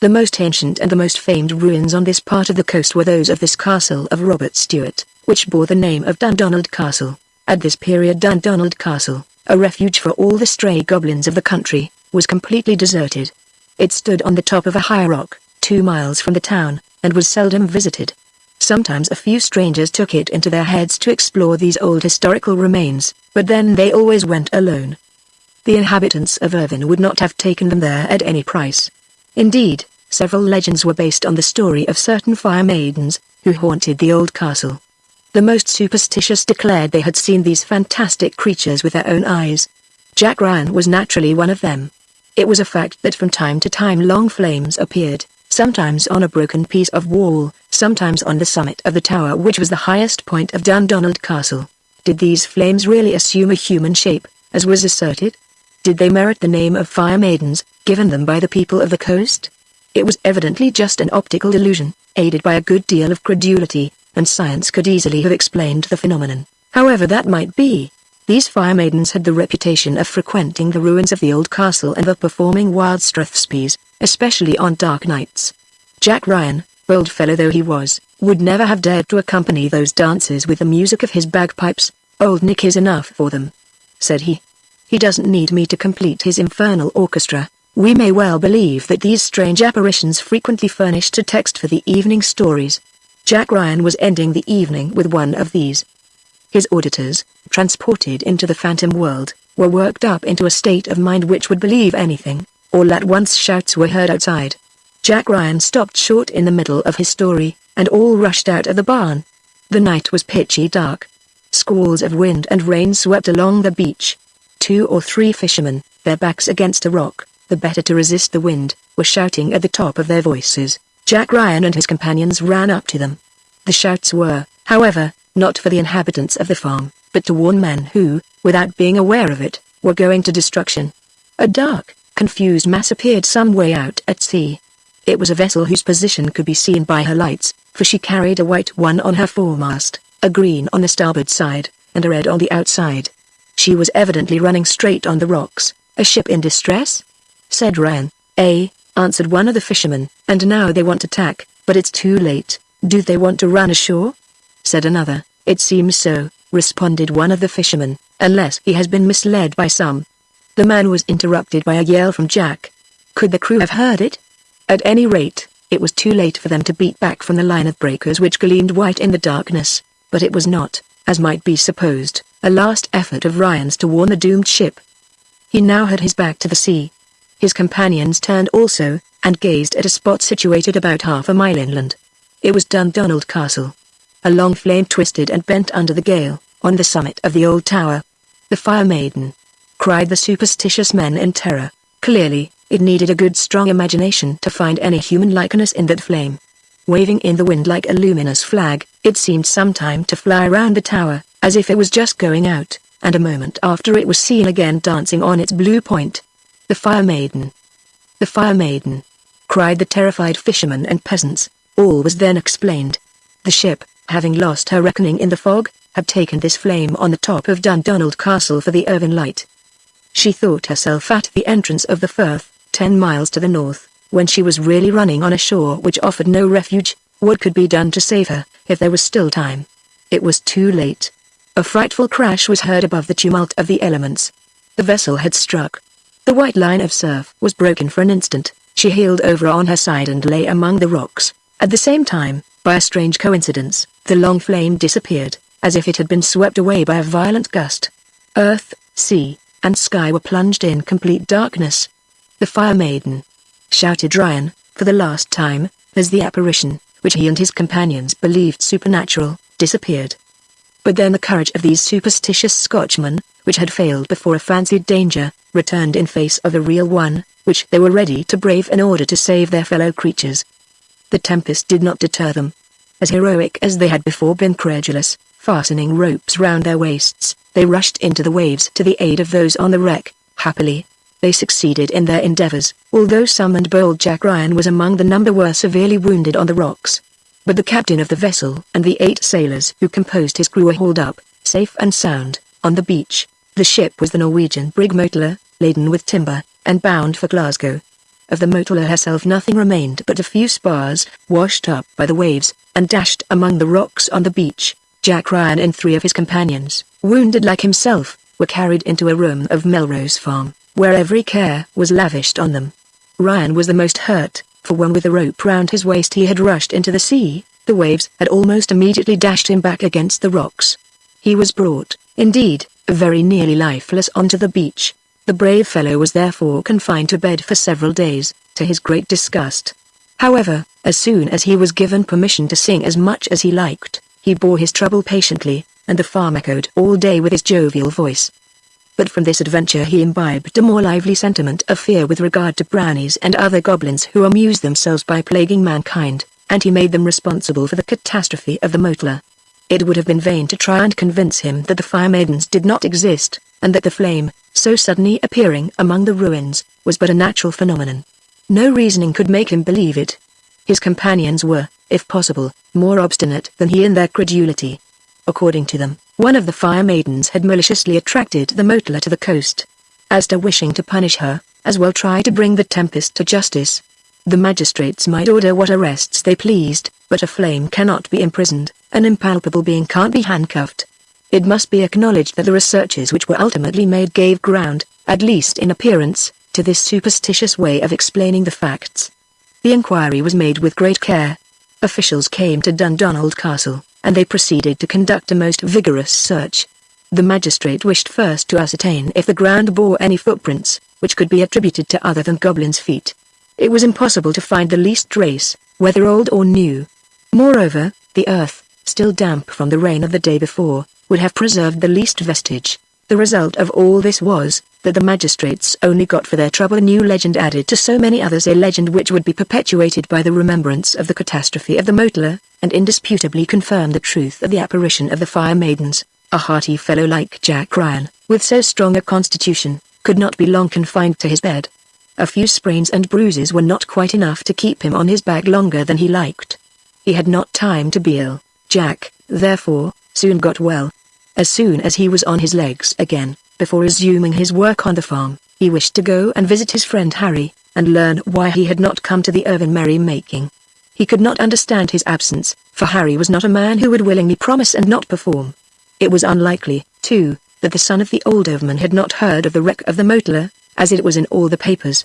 The most ancient and the most famed ruins on this part of the coast were those of this castle of Robert Stewart, which bore the name of Dundonald Castle. At this period Dundonald Castle, a refuge for all the stray goblins of the country, was completely deserted. It stood on the top of a high rock, 2 miles from the town, and was seldom visited. Sometimes a few strangers took it into their heads to explore these old historical remains, but then they always went alone. The inhabitants of Irvine would not have taken them there at any price. Indeed, several legends were based on the story of certain fire maidens, who haunted the old castle. The most superstitious declared they had seen these fantastic creatures with their own eyes. Jack Ryan was naturally one of them. It was a fact that from time to time long flames appeared, sometimes on a broken piece of wall, sometimes on the summit of the tower which was the highest point of Dundonald Castle. Did these flames really assume a human shape, as was asserted? Did they merit the name of fire maidens, given them by the people of the coast? It was evidently just an optical delusion, aided by a good deal of credulity, and science could easily have explained the phenomenon. However that might be, these fire maidens had the reputation of frequenting the ruins of the old castle and of performing wild strathspeys, especially on dark nights. Jack Ryan, bold fellow though he was, would never have dared to accompany those dances with the music of his bagpipes. "Old Nick is enough for them," said he. "He doesn't need me to complete his infernal orchestra." We may well believe that these strange apparitions frequently furnished a text for the evening stories. Jack Ryan was ending the evening with one of these. His auditors, transported into the phantom world, were worked up into a state of mind which would believe anything. All at once shouts were heard outside. Jack Ryan stopped short in the middle of his story, and all rushed out of the barn. The night was pitchy dark. Squalls of wind and rain swept along the beach. 2 or 3 fishermen, their backs against a rock, the better to resist the wind, were shouting at the top of their voices. Jack Ryan and his companions ran up to them. The shouts were, however, not for the inhabitants of the farm, but to warn men who, without being aware of it, were going to destruction. A dark, confused mass appeared some way out at sea. It was a vessel whose position could be seen by her lights, for she carried a white one on her foremast, a green on the starboard side, and a red on the outside. She was evidently running straight on the rocks. "A ship in distress?" said Ryan. Answered one of the fishermen, "and now they want to tack, but it's too late." "Do they want to run ashore?" said another. "It seems so," responded one of the fishermen, "unless he has been misled by some." The man was interrupted by a yell from Jack. Could the crew have heard it? At any rate, it was too late for them to beat back from the line of breakers which gleamed white in the darkness, but it was not, as might be supposed, a last effort of Ryan's to warn the doomed ship. He now had his back to the sea. His companions turned also, and gazed at a spot situated about half a mile inland. It was Dundonald Castle. A long flame twisted and bent under the gale, on the summit of the old tower. "The Fire Maiden!" cried the superstitious men in terror. Clearly, it needed a good strong imagination to find any human likeness in that flame. Waving in the wind like a luminous flag, it seemed sometime to fly round the tower, as if it was just going out, and a moment after it was seen again dancing on its blue point. "The Fire Maiden! The Fire Maiden!" cried the terrified fishermen and peasants. All was then explained. The ship, having lost her reckoning in the fog, had taken this flame on the top of Dundonald Castle for the Irvine light. She thought herself at the entrance of the Firth, 10 miles to the north, when she was really running on a shore which offered no refuge. What could be done to save her, if there was still time? It was too late. A frightful crash was heard above the tumult of the elements. The vessel had struck. The white line of surf was broken for an instant. She heeled over on her side and lay among the rocks. At the same time, by a strange coincidence, the long flame disappeared, as if it had been swept away by a violent gust. Earth, sea, and sky were plunged in complete darkness. "The Fire Maiden!" shouted Ryan, for the last time, as the apparition, which he and his companions believed supernatural, disappeared. But then the courage of these superstitious Scotchmen, which had failed before a fancied danger, returned in face of the real one, which they were ready to brave in order to save their fellow creatures. The tempest did not deter them. As heroic as they had before been credulous, fastening ropes round their waists, they rushed into the waves to the aid of those on the wreck. Happily, they succeeded in their endeavors, although some and bold Jack Ryan was among the number were severely wounded on the rocks. But the captain of the vessel and the 8 sailors who composed his crew were hauled up, safe and sound, on the beach. The ship was the Norwegian brig Motala, laden with timber, and bound for Glasgow. of the Motala herself nothing remained but a few spars, washed up by the waves, and dashed among the rocks on the beach. Jack Ryan and 3 of his companions, wounded like himself, were carried into a room of Melrose Farm, where every care was lavished on them. Ryan was the most hurt, for when with a rope round his waist he had rushed into the sea, the waves had almost immediately dashed him back against the rocks. He was brought, indeed, very nearly lifeless onto the beach. The brave fellow was therefore confined to bed for several days, to his great disgust. However, as soon as he was given permission to sing as much as he liked, he bore his trouble patiently, and the farm echoed all day with his jovial voice. But from this adventure he imbibed a more lively sentiment of fear with regard to brownies and other goblins who amuse themselves by plaguing mankind, and he made them responsible for the catastrophe of the Motala. It would have been vain to try and convince him that the fire maidens did not exist, and that the flame, so suddenly appearing among the ruins, was but a natural phenomenon. No reasoning could make him believe it. His companions were, if possible, more obstinate than he in their credulity. According to them, one of the fire maidens had maliciously attracted the Motala to the coast. As to wishing to punish her, as well try to bring the tempest to justice. The magistrates might order what arrests they pleased, but a flame cannot be imprisoned, an impalpable being can't be handcuffed. It must be acknowledged that the researches which were ultimately made gave ground, at least in appearance, to this superstitious way of explaining the facts. The inquiry was made with great care. Officials came to Dundonald Castle, and they proceeded to conduct a most vigorous search. The magistrate wished first to ascertain if the ground bore any footprints, which could be attributed to other than goblins' feet. It was impossible to find the least trace, whether old or new. Moreover, the earth, still damp from the rain of the day before, would have preserved the least vestige. The result of all this was, that the magistrates only got for their trouble a new legend added to so many others, a legend which would be perpetuated by the remembrance of the catastrophe of the Motala, and indisputably confirm the truth of the apparition of the fire maidens. A hearty fellow like Jack Ryan, with so strong a constitution, could not be long confined to his bed. A few sprains and bruises were not quite enough to keep him on his back longer than he liked. He had not time to be ill. Jack, therefore, soon got well. As soon as he was on his legs again, before resuming his work on the farm, he wished to go and visit his friend Harry, and learn why he had not come to the Irvine merry-making. He could not understand his absence, for Harry was not a man who would willingly promise and not perform. It was unlikely, too, that the son of the old overman had not heard of the wreck of the Motala, as it was in all the papers.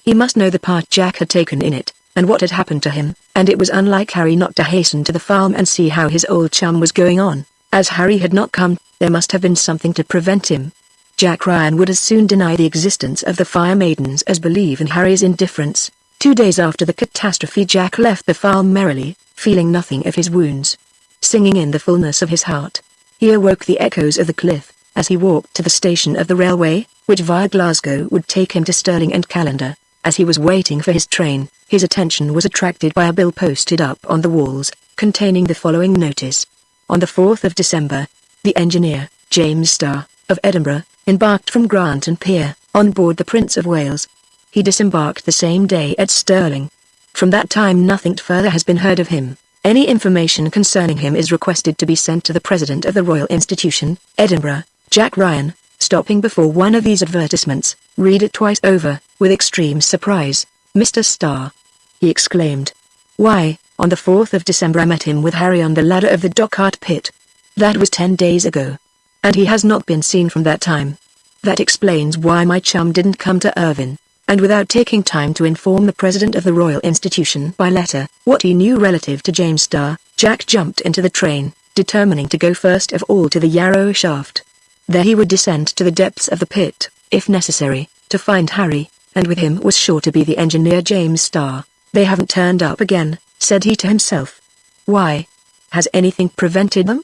He must know the part Jack had taken in it, and what had happened to him, and it was unlike Harry not to hasten to the farm and see how his old chum was going on. As Harry had not come, there must have been something to prevent him. Jack Ryan would as soon deny the existence of the fire maidens as believe in Harry's indifference. 2 days after the catastrophe, Jack left the farm merrily, feeling nothing of his wounds. Singing in the fullness of his heart, he awoke the echoes of the cliff, as he walked to the station of the railway, which via Glasgow would take him to Stirling and Callander. As he was waiting for his train, his attention was attracted by a bill posted up on the walls, containing the following notice. On the 4th of December, the engineer, James Starr, of Edinburgh, embarked from Granton Pier, on board the Prince of Wales. He disembarked the same day at Stirling. From that time nothing further has been heard of him. Any information concerning him is requested to be sent to the President of the Royal Institution, Edinburgh, Jack Ryan. Stopping before one of these advertisements, read it twice over, with extreme surprise. "Mr. Starr," he exclaimed. "Why, on the 4th of December I met him with Harry on the ladder of the Dockart pit. That was 10 days ago. And he has not been seen from that time. That explains why my chum didn't come to Irvine." And without taking time to inform the President of the Royal Institution by letter what he knew relative to James Starr, Jack jumped into the train, determining to go first of all to the Yarrow shaft. There he would descend to the depths of the pit, if necessary, to find Harry, and with him was sure to be the engineer James Starr. "They haven't turned up again," said he to himself. "Why? Has anything prevented them?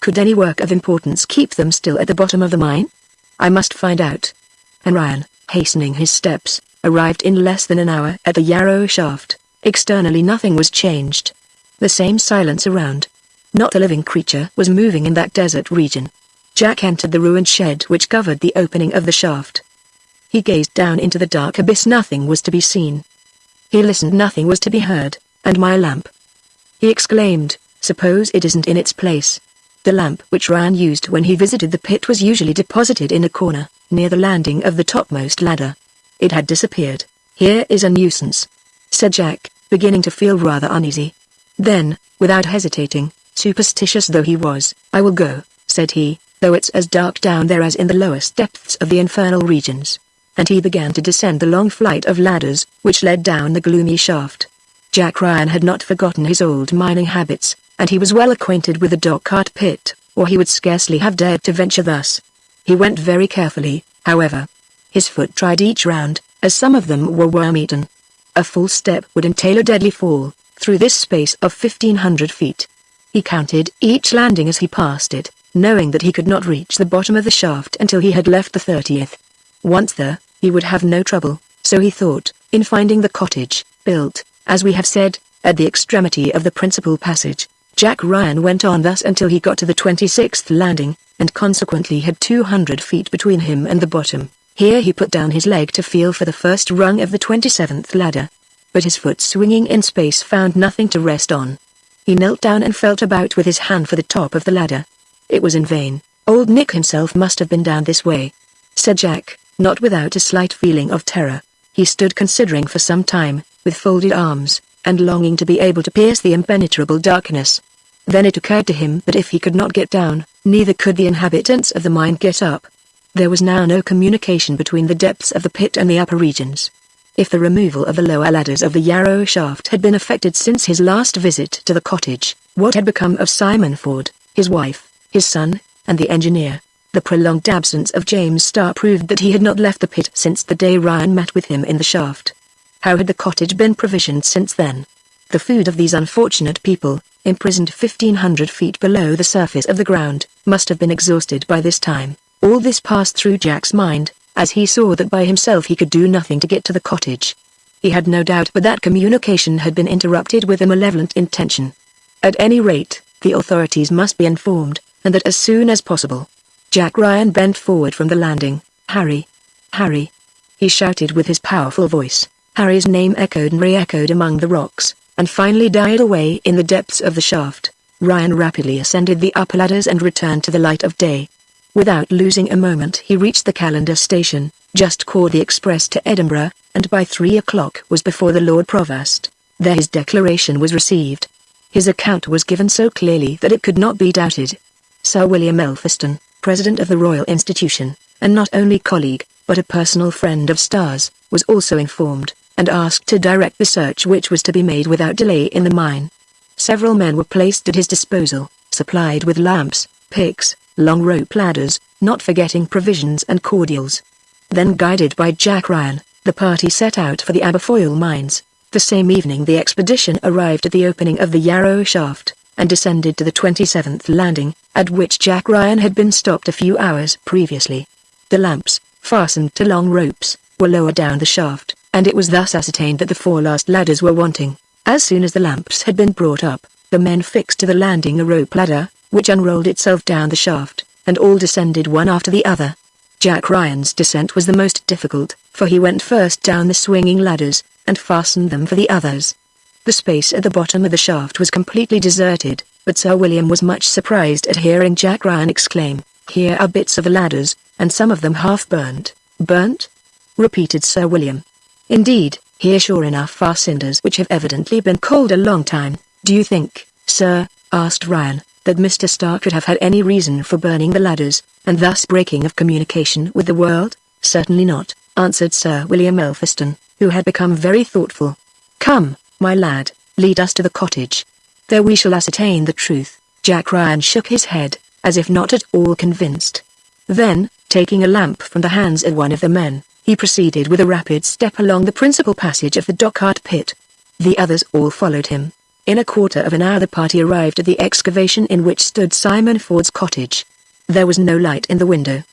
Could any work of importance keep them still at the bottom of the mine? I must find out." And Ryan, hastening his steps, arrived in less than an hour at the Yarrow shaft. Externally nothing was changed. The same silence around. Not a living creature was moving in that desert region. Jack entered the ruined shed which covered the opening of the shaft. He gazed down into the dark abyss. Nothing was to be seen. He listened. Nothing was to be heard. "And my lamp?" he exclaimed. "Suppose it isn't in its place." The lamp which Ryan used when he visited the pit was usually deposited in a corner, near the landing of the topmost ladder. It had disappeared. "Here is a nuisance," said Jack, beginning to feel rather uneasy. Then, without hesitating, superstitious though he was, "I will go," said he, "though it's as dark down there as in the lowest depths of the infernal regions." And he began to descend the long flight of ladders, which led down the gloomy shaft. Jack Ryan had not forgotten his old mining habits, and he was well acquainted with the Dockart pit, or he would scarcely have dared to venture thus. He went very carefully, however. His foot tried each round, as some of them were worm-eaten. A false step would entail a deadly fall, through this space of 1,500 feet. He counted each landing as he passed it, knowing that he could not reach the bottom of the shaft until he had left the 30th. Once there, he would have no trouble, so he thought, in finding the cottage, built, as we have said, at the extremity of the principal passage. Jack Ryan went on thus until he got to the 26th landing, and consequently had 200 feet between him and the bottom. Here he put down his leg to feel for the first rung of the 27th ladder. But his foot swinging in space found nothing to rest on. He knelt down and felt about with his hand for the top of the ladder. It was in vain. Old Nick himself must have been down this way, said Jack, not without a slight feeling of terror. He stood considering for some time, with folded arms, and longing to be able to pierce the impenetrable darkness. Then it occurred to him that if he could not get down, neither could the inhabitants of the mine get up. There was now no communication between the depths of the pit and the upper regions. If the removal of the lower ladders of the Yarrow shaft had been effected since his last visit to the cottage, what had become of Simon Ford, his wife, his son, and the engineer? The prolonged absence of James Starr proved that he had not left the pit since the day Ryan met with him in the shaft. How had the cottage been provisioned since then? The food of these unfortunate people, imprisoned 1,500 feet below the surface of the ground, must have been exhausted by this time. All this passed through Jack's mind, as he saw that by himself he could do nothing to get to the cottage. He had no doubt but that communication had been interrupted with a malevolent intention. At any rate, the authorities must be informed, and that as soon as possible. Jack Ryan bent forward from the landing. "Harry! Harry!" he shouted with his powerful voice. Harry's name echoed and re-echoed among the rocks, and finally died away in the depths of the shaft. Ryan rapidly ascended the upper ladders and returned to the light of day. Without losing a moment he reached the Calendar station, just caught the express to Edinburgh, and by 3 o'clock was before the Lord Provost. There his declaration was received. His account was given so clearly that it could not be doubted. Sir William Elphiston, President of the Royal Institution, and not only colleague, but a personal friend of Starr's, was also informed, and asked to direct the search which was to be made without delay in the mine. Several men were placed at his disposal, supplied with lamps, picks, long rope ladders, not forgetting provisions and cordials. Then guided by Jack Ryan, the party set out for the Aberfoyle mines. The same evening the expedition arrived at the opening of the Yarrow shaft, and descended to the 27th landing, at which Jack Ryan had been stopped a few hours previously. The lamps, fastened to long ropes, were lower down the shaft, and it was thus ascertained that the 4 last ladders were wanting. As soon as the lamps had been brought up, the men fixed to the landing a rope ladder, which unrolled itself down the shaft, and all descended one after the other. Jack Ryan's descent was the most difficult, for he went first down the swinging ladders, and fastened them for the others. The space at the bottom of the shaft was completely deserted, but Sir William was much surprised at hearing Jack Ryan exclaim, "Here are bits of the ladders, and some of them half burnt." "Burnt?" repeated Sir William. "Indeed, here sure enough are cinders which have evidently been cold a long time." "Do you think, sir," asked Ryan, "that Mr. Starr could have had any reason for burning the ladders, and thus breaking of communication with the world?" "Certainly not," answered Sir William Elphiston, who had become very thoughtful. "Come, my lad, lead us to the cottage. There we shall ascertain the truth." Jack Ryan shook his head, as if not at all convinced. Then, taking a lamp from the hands of one of the men, he proceeded with a rapid step along the principal passage of the Dockart pit. The others all followed him. In a quarter of an hour the party arrived at the excavation in which stood Simon Ford's cottage. There was no light in the window.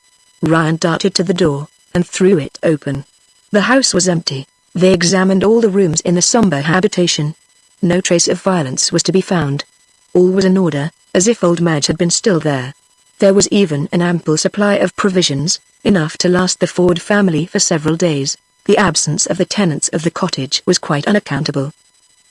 Ryan darted to the door, and threw it open. The house was empty. They examined all the rooms in the somber habitation. No trace of violence was to be found. All was in order, as if old Madge had been still there. There was even an ample supply of provisions, enough to last the Ford family for several days. The absence of the tenants of the cottage was quite unaccountable.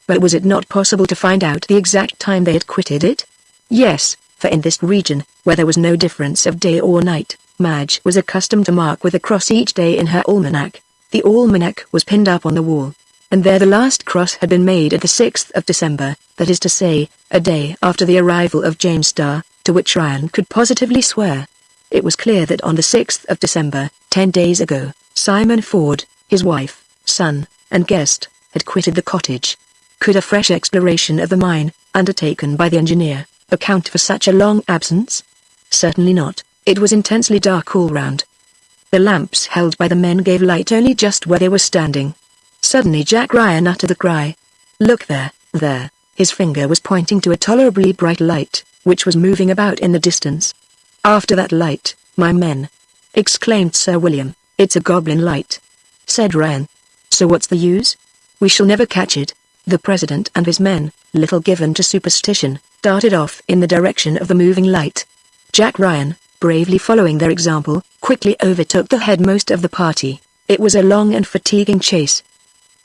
But was it not possible to find out the exact time they had quitted it? Yes, for in this region, where there was no difference of day or night, Madge was accustomed to mark with a cross each day in her almanac. The almanac was pinned up on the wall, and there the last cross had been made at the 6th of December, that is to say, a day after the arrival of James Starr, to which Ryan could positively swear. It was clear that on the 6th of December, 10 days ago, Simon Ford, his wife, son, and guest, had quitted the cottage. Could a fresh exploration of the mine, undertaken by the engineer, account for such a long absence? Certainly not. It was intensely dark all round. The lamps held by the men gave light only just where they were standing. Suddenly Jack Ryan uttered a cry. "Look there, there!" His finger was pointing to a tolerably bright light, which was moving about in the distance. "After that light, my men!" exclaimed Sir William. "It's a goblin light," said Ryan. "So what's the use? We shall never catch it." The president and his men, little given to superstition, darted off in the direction of the moving light. Jack Ryan, bravely following their example, quickly overtook the headmost of the party. It was a long and fatiguing chase.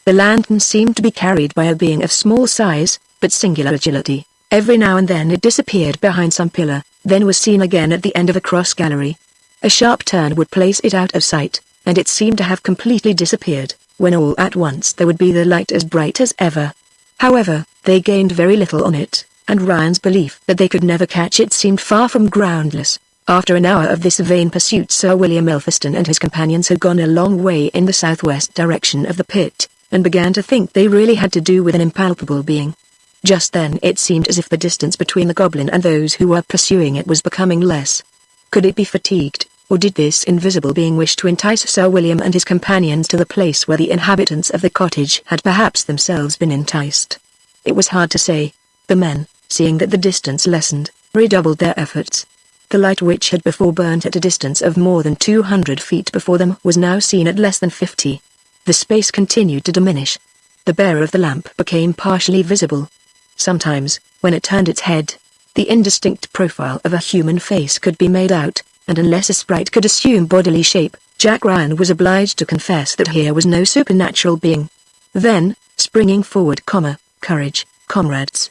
The lantern seemed to be carried by a being of small size, but singular agility. Every now and then it disappeared behind some pillar, then was seen again at the end of a cross gallery. A sharp turn would place it out of sight, and it seemed to have completely disappeared, when all at once there would be the light as bright as ever. However, they gained very little on it, and Ryan's belief that they could never catch it seemed far from groundless. After an hour of this vain pursuit, Sir William Elphiston and his companions had gone a long way in the southwest direction of the pit, and began to think they really had to do with an impalpable being. Just then it seemed as if the distance between the goblin and those who were pursuing it was becoming less. Could it be fatigued, or did this invisible being wish to entice Sir William and his companions to the place where the inhabitants of the cottage had perhaps themselves been enticed? It was hard to say. The men, seeing that the distance lessened, redoubled their efforts. The light which had before burnt at a distance of more than 200 feet before them was now seen at less than 50. The space continued to diminish. The bearer of the lamp became partially visible. Sometimes, when it turned its head, the indistinct profile of a human face could be made out, and unless a sprite could assume bodily shape, Jack Ryan was obliged to confess that here was no supernatural being. Then, springing forward, "Courage, comrades!"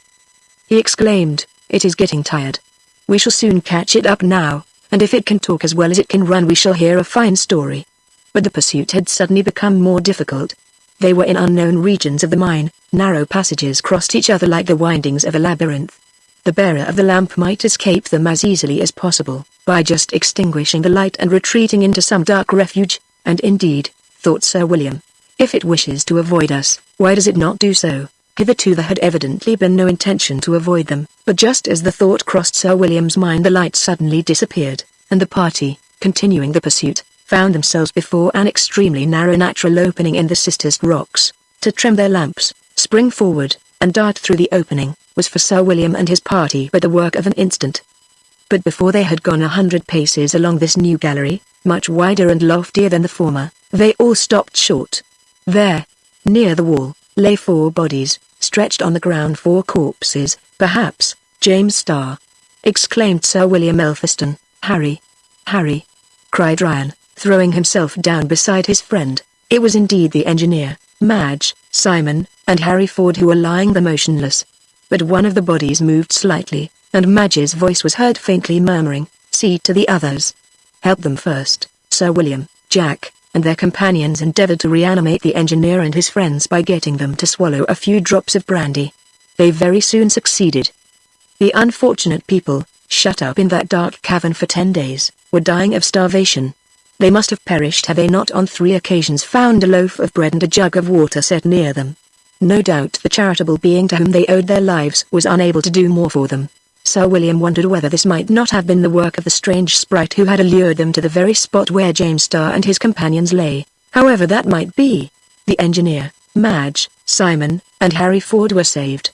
he exclaimed, "it is getting tired. We shall soon catch it up now, and if it can talk as well as it can run we shall hear a fine story." But the pursuit had suddenly become more difficult. They were in unknown regions of the mine, narrow passages crossed each other like the windings of a labyrinth. The bearer of the lamp might escape them as easily as possible, by just extinguishing the light and retreating into some dark refuge, and indeed, thought Sir William, if it wishes to avoid us, why does it not do so? Hitherto there had evidently been no intention to avoid them, but just as the thought crossed Sir William's mind the light suddenly disappeared, and the party, continuing the pursuit, found themselves before an extremely narrow natural opening in the schistous rocks. To trim their lamps, spring forward, and dart through the opening, was for Sir William and his party but the work of an instant. But before they had gone 100 paces along this new gallery, much wider and loftier than the former, they all stopped short. There, near the wall, lay 4 bodies, stretched on the ground, 4 corpses, perhaps. "James Starr!" exclaimed Sir William Elphiston. "Harry! Harry!" cried Ryan, throwing himself down beside his friend. It was indeed the engineer, Madge, Simon, and Harry Ford who were lying there motionless. But one of the bodies moved slightly, and Madge's voice was heard faintly murmuring, "See to the others. Help them first." Sir William, Jack, and their companions endeavored to reanimate the engineer and his friends by getting them to swallow a few drops of brandy. They very soon succeeded. The unfortunate people, shut up in that dark cavern for 10 days, were dying of starvation. They must have perished had they not on 3 occasions found a loaf of bread and a jug of water set near them. No doubt the charitable being to whom they owed their lives was unable to do more for them. Sir William wondered whether this might not have been the work of the strange sprite who had allured them to the very spot where James Starr and his companions lay. However that might be, the engineer, Madge, Simon, and Harry Ford were saved.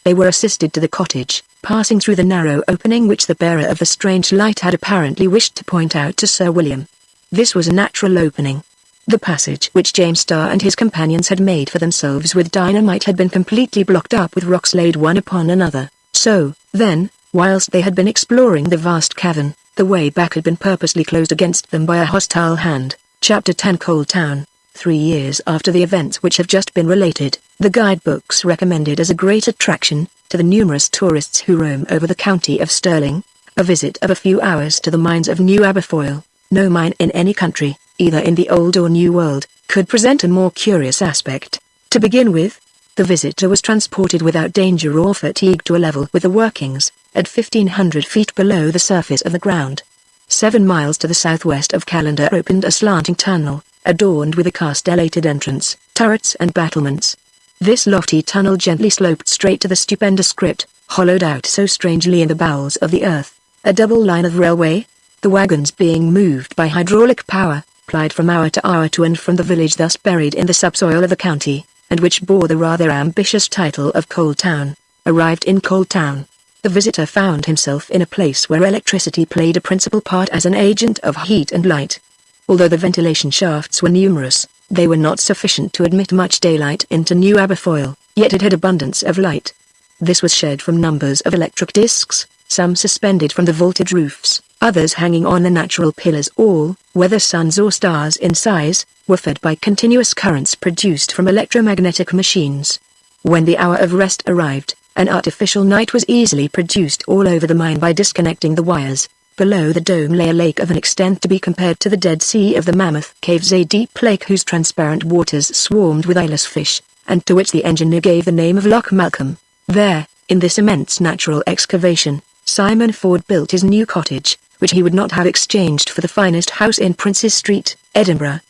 They were assisted to the cottage, passing through the narrow opening which the bearer of the strange light had apparently wished to point out to Sir William. This was a natural opening. The passage which James Starr and his companions had made for themselves with dynamite had been completely blocked up with rocks laid one upon another. So, then, whilst they had been exploring the vast cavern, the way back had been purposely closed against them by a hostile hand. Chapter 10 Cold Town. 3 years after the events which have just been related, the guidebooks recommended as a great attraction, to the numerous tourists who roam over the county of Stirling, a visit of a few hours to the mines of New Aberfoyle. No mine in any country, either in the old or new world, could present a more curious aspect. To begin with, the visitor was transported without danger or fatigue to a level with the workings, at 1,500 feet below the surface of the ground. 7 miles to the southwest of Calendar opened a slanting tunnel, adorned with a castellated entrance, turrets and battlements. This lofty tunnel gently sloped straight to the stupendous crypt, hollowed out so strangely in the bowels of the earth, a double line of railway, the wagons being moved by hydraulic power, plied from hour to hour to and from the village thus buried in the subsoil of the county, and which bore the rather ambitious title of Coal Town. Arrived in Coal Town, the visitor found himself in a place where electricity played a principal part as an agent of heat and light. Although the ventilation shafts were numerous, they were not sufficient to admit much daylight into New Aberfoyle, yet it had abundance of light. This was shed from numbers of electric discs, some suspended from the vaulted roofs, others hanging on the natural pillars. All, whether suns or stars in size, were fed by continuous currents produced from electromagnetic machines. When the hour of rest arrived, an artificial night was easily produced all over the mine by disconnecting the wires. Below the dome lay a lake of an extent to be compared to the Dead Sea of the Mammoth Caves, a deep lake whose transparent waters swarmed with eyeless fish, and to which the engineer gave the name of Loch Malcolm. There, in this immense natural excavation, Simon Ford built his new cottage, which he would not have exchanged for the finest house in Prince's Street, Edinburgh.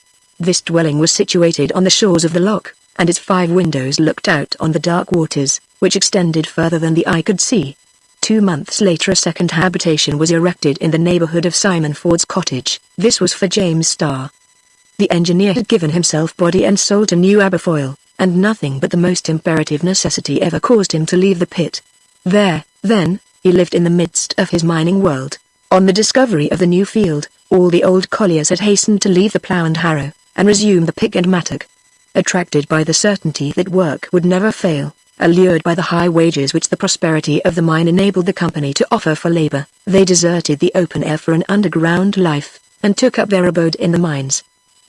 This dwelling was situated on the shores of the loch, and its 5 windows looked out on the dark waters, which extended further than the eye could see. 2 months later a second habitation was erected in the neighborhood of Simon Ford's cottage. This was for James Starr. The engineer had given himself body and soul to New Aberfoyle, and nothing but the most imperative necessity ever caused him to leave the pit. There, then, he lived in the midst of his mining world. On the discovery of the new field, all the old colliers had hastened to leave the plough and harrow, and resume the pick and mattock. Attracted by the certainty that work would never fail, allured by the high wages which the prosperity of the mine enabled the company to offer for labor, they deserted the open air for an underground life, and took up their abode in the mines.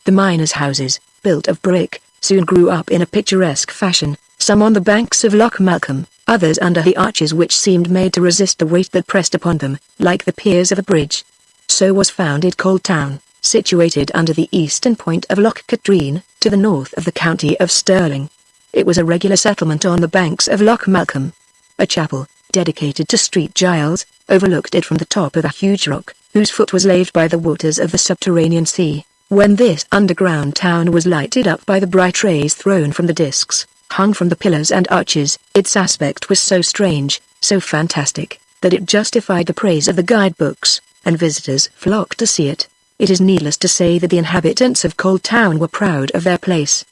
The miners' houses, built of brick, soon grew up in a picturesque fashion, some on the banks of Loch Malcolm, others under the arches which seemed made to resist the weight that pressed upon them, like the piers of a bridge. So was founded Coal Town, situated under the eastern point of Loch Katrine, to the north of the county of Stirling. It was a regular settlement on the banks of Loch Malcolm. A chapel, dedicated to St. Giles, overlooked it from the top of a huge rock, whose foot was laved by the waters of the subterranean sea. When this underground town was lighted up by the bright rays thrown from the discs, hung from the pillars and arches, its aspect was so strange, so fantastic, that it justified the praise of the guidebooks, and visitors flocked to see it. It is needless to say that the inhabitants of Coal Town were proud of their place.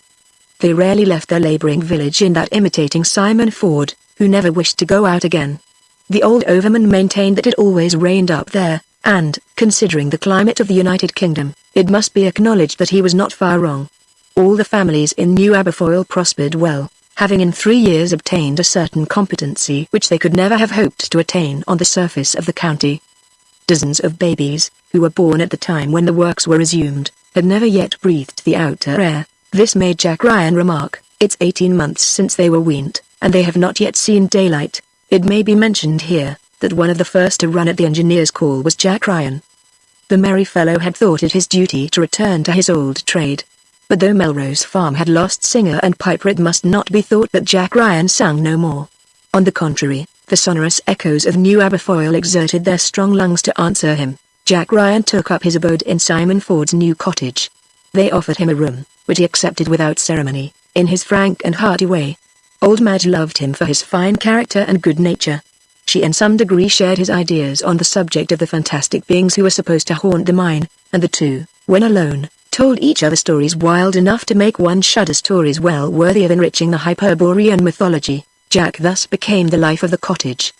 They rarely left their labouring village in that imitating Simon Ford, who never wished to go out again. The old overman maintained that it always rained up there, and, considering the climate of the United Kingdom, it must be acknowledged that he was not far wrong. All the families in New Aberfoyle prospered well, having in 3 years obtained a certain competency which they could never have hoped to attain on the surface of the county. Dozens of babies, who were born at the time when the works were resumed, had never yet breathed the outer air. This made Jack Ryan remark, "It's 18 months since they were weaned, and they have not yet seen daylight." It may be mentioned here, that one of the first to run at the engineer's call was Jack Ryan. The merry fellow had thought it his duty to return to his old trade. But though Melrose Farm had lost singer and piper, it must not be thought that Jack Ryan sang no more. On the contrary, the sonorous echoes of New Aberfoyle exerted their strong lungs to answer him. Jack Ryan took up his abode in Simon Ford's new cottage. They offered him a room, which he accepted without ceremony, in his frank and hearty way. Old Madge loved him for his fine character and good nature. She in some degree shared his ideas on the subject of the fantastic beings who were supposed to haunt the mine, and the two, when alone, told each other stories wild enough to make one shudder, stories well worthy of enriching the Hyperborean mythology. Jack thus became the life of the cottage.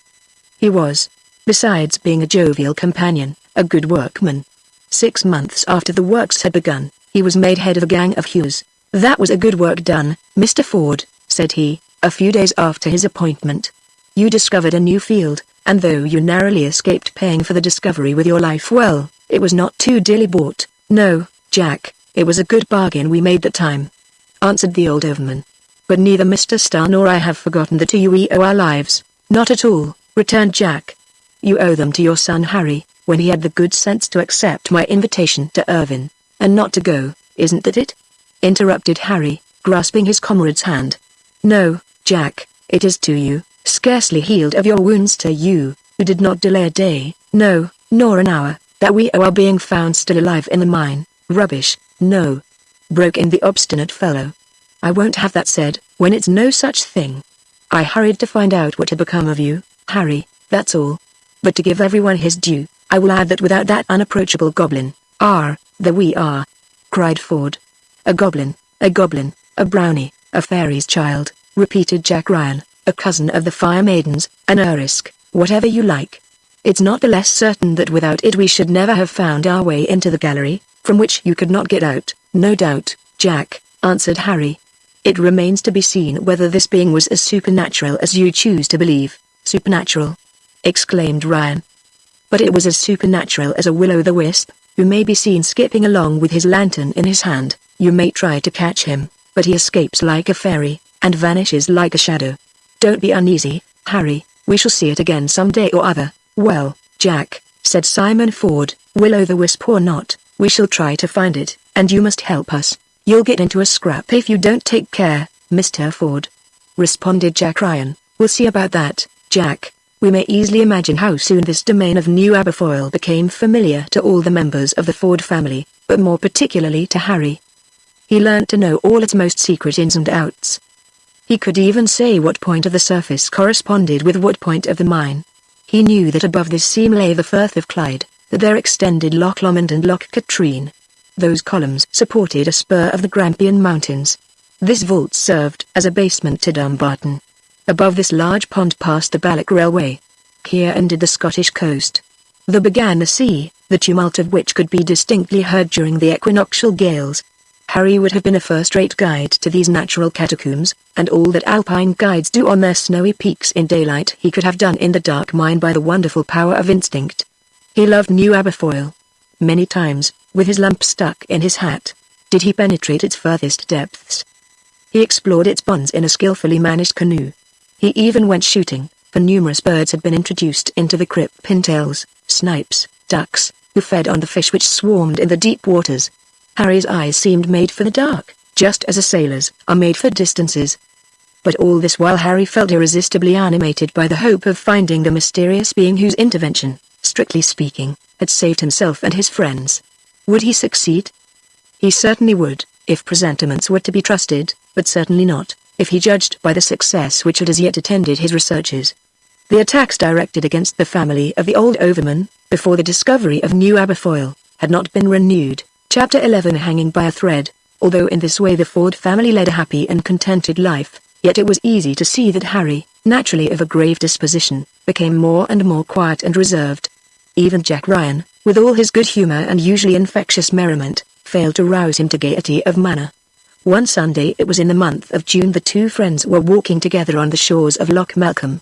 He was, besides being a jovial companion, a good workman. 6 months after the works had begun, he was made head of a gang of hews. "That was a good work done, Mr. Ford," said he, a few days after his appointment. "You discovered a new field, and though you narrowly escaped paying for the discovery with your life, well, it was not too dearly bought." "No, Jack, it was a good bargain we made that time," answered the old overman. "But neither Mr. Starr nor I have forgotten that to you we owe our lives." "Not at all," returned Jack. "You owe them to your son Harry, when he had the good sense to accept my invitation to Irvine. and not to go, isn't that it?" interrupted Harry, grasping his comrade's hand. "No, Jack, it is to you, scarcely healed of your wounds, to you, who did not delay a day, no, nor an hour, that we owe our being found still alive in the mine." "Rubbish, no," broke in the obstinate fellow. "I won't have that said, when it's no such thing. I hurried to find out what had become of you, Harry, that's all. But to give everyone his due, I will add that without that unapproachable goblin, there we are," cried Ford. A goblin, a brownie, a fairy's child," repeated Jack Ryan, "a cousin of the Fire Maidens, an Urisk, whatever you like. It's not the less certain that without it we should never have found our way into the gallery, from which you could not get out." "No doubt, Jack," answered Harry. "It remains to be seen whether this being was as supernatural as you choose to believe." "Supernatural?" exclaimed Ryan. "But it was as supernatural as a will-o'-the-wisp, who may be seen skipping along with his lantern in his hand. You may try to catch him, but he escapes like a fairy, and vanishes like a shadow. Don't be uneasy, Harry, we shall see it again some day or other." "Well, Jack," said Simon Ford, "will-o'-the-wisp or not, we shall try to find it, and you must help us. You'll get into a scrap if you don't take care, Mr. Ford," responded Jack Ryan. "We'll see about that, Jack." We may easily imagine how soon this domain of New Aberfoyle became familiar to all the members of the Ford family, but more particularly to Harry. He learnt to know all its most secret ins and outs. He could even say what point of the surface corresponded with what point of the mine. He knew that above this seam lay the Firth of Clyde, that there extended Loch Lomond and Loch Katrine. Those columns supported a spur of the Grampian Mountains. This vault served as a basement to Dumbarton. Above this large pond passed the Balloch Railway. Here ended the Scottish coast. There began the sea, the tumult of which could be distinctly heard during the equinoctial gales. Harry would have been a first-rate guide to these natural catacombs, and all that alpine guides do on their snowy peaks in daylight he could have done in the dark mine by the wonderful power of instinct. He loved New Aberfoyle. Many times, with his lamp stuck in his hat, did he penetrate its furthest depths. He explored its ponds in a skillfully managed canoe. He even went shooting, for numerous birds had been introduced into the crypt: pintails, snipes, ducks, who fed on the fish which swarmed in the deep waters. Harry's eyes seemed made for the dark, just as a sailor's are made for distances. But all this while Harry felt irresistibly animated by the hope of finding the mysterious being whose intervention, strictly speaking, had saved himself and his friends. Would he succeed? He certainly would, if presentiments were to be trusted, but certainly not, if he judged by the success which had as yet attended his researches. The attacks directed against the family of the old overman, before the discovery of New Aberfoyle, had not been renewed. Chapter 11. Hanging by a thread. Although in this way the Ford family led a happy and contented life, yet it was easy to see that Harry, naturally of a grave disposition, became more and more quiet and reserved. Even Jack Ryan, with all his good humor and usually infectious merriment, failed to rouse him to gaiety of manner. One Sunday, it was in the month of June, the two friends were walking together on the shores of Loch Malcolm.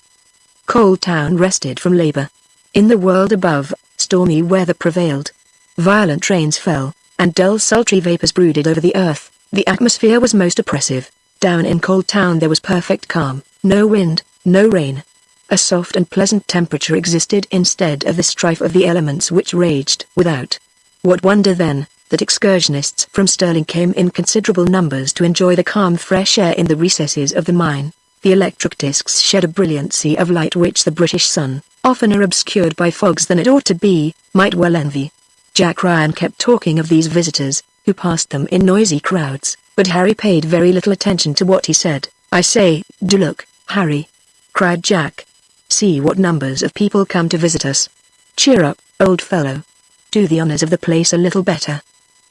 Cold Town rested from labor. In the world above, stormy weather prevailed. Violent rains fell, and dull sultry vapors brooded over the earth. The atmosphere was most oppressive. Down in Cold Town there was perfect calm, no wind, no rain. A soft and pleasant temperature existed instead of the strife of the elements which raged without. What wonder then, that excursionists from Stirling came in considerable numbers to enjoy the calm fresh air in the recesses of the mine. The electric discs shed a brilliancy of light which the British sun, oftener obscured by fogs than it ought to be, might well envy. Jack Ryan kept talking of these visitors, who passed them in noisy crowds, but Harry paid very little attention to what he said. "I say, do look, Harry," cried Jack. "See what numbers of people come to visit us. Cheer up, old fellow. Do the honors of the place a little better.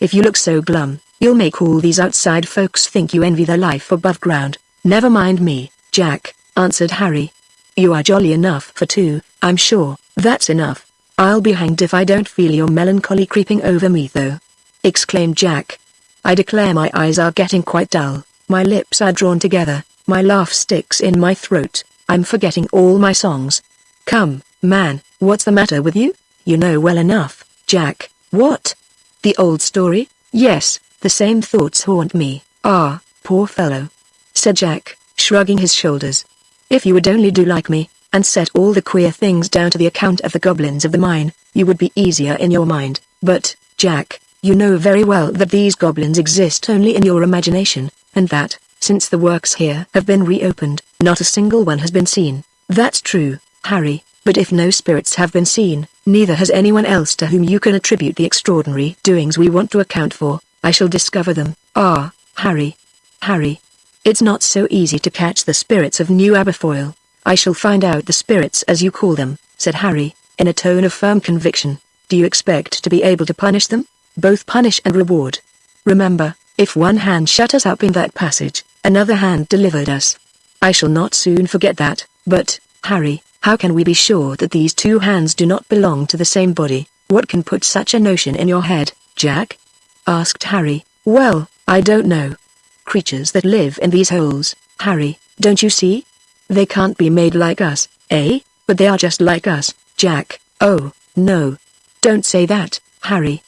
If you look so glum, you'll make all these outside folks think you envy their life above ground." "Never mind me, Jack," answered Harry. "You are jolly enough for two, I'm sure." "That's enough. I'll be hanged if I don't feel your melancholy creeping over me though," exclaimed Jack. "I declare my eyes are getting quite dull, my lips are drawn together, my laugh sticks in my throat, I'm forgetting all my songs. Come, man, what's the matter with you? You know well enough, Jack." "What? The old story?" "Yes, the same thoughts haunt me." "Ah, poor fellow," said Jack, shrugging his shoulders. "If you would only do like me, and set all the queer things down to the account of the goblins of the mine, you would be easier in your mind. But, Jack, You know very well that these goblins exist only in your imagination, and that, since the works here have been reopened, not a single one has been seen. That's true, Harry, but if no spirits have been seen, neither has anyone else to whom you can attribute the extraordinary doings we want to account for. I shall discover them. Ah, Harry. Harry. It's not so easy to catch the spirits of New Aberfoyle. I shall find out the spirits as you call them, said Harry, in a tone of firm conviction. Do you expect to be able to punish them? Both punish and reward. Remember, if one hand shut us up in that passage, another hand delivered us. I shall not soon forget that, but, Harry, how can we be sure that these two hands do not belong to the same body? What can put such a notion in your head, Jack? Asked Harry. Well, I don't know. Creatures that live in these holes, Harry, don't you see? They can't be made like us, eh? But they are just like us, Jack. Oh, no. Don't say that, Harry.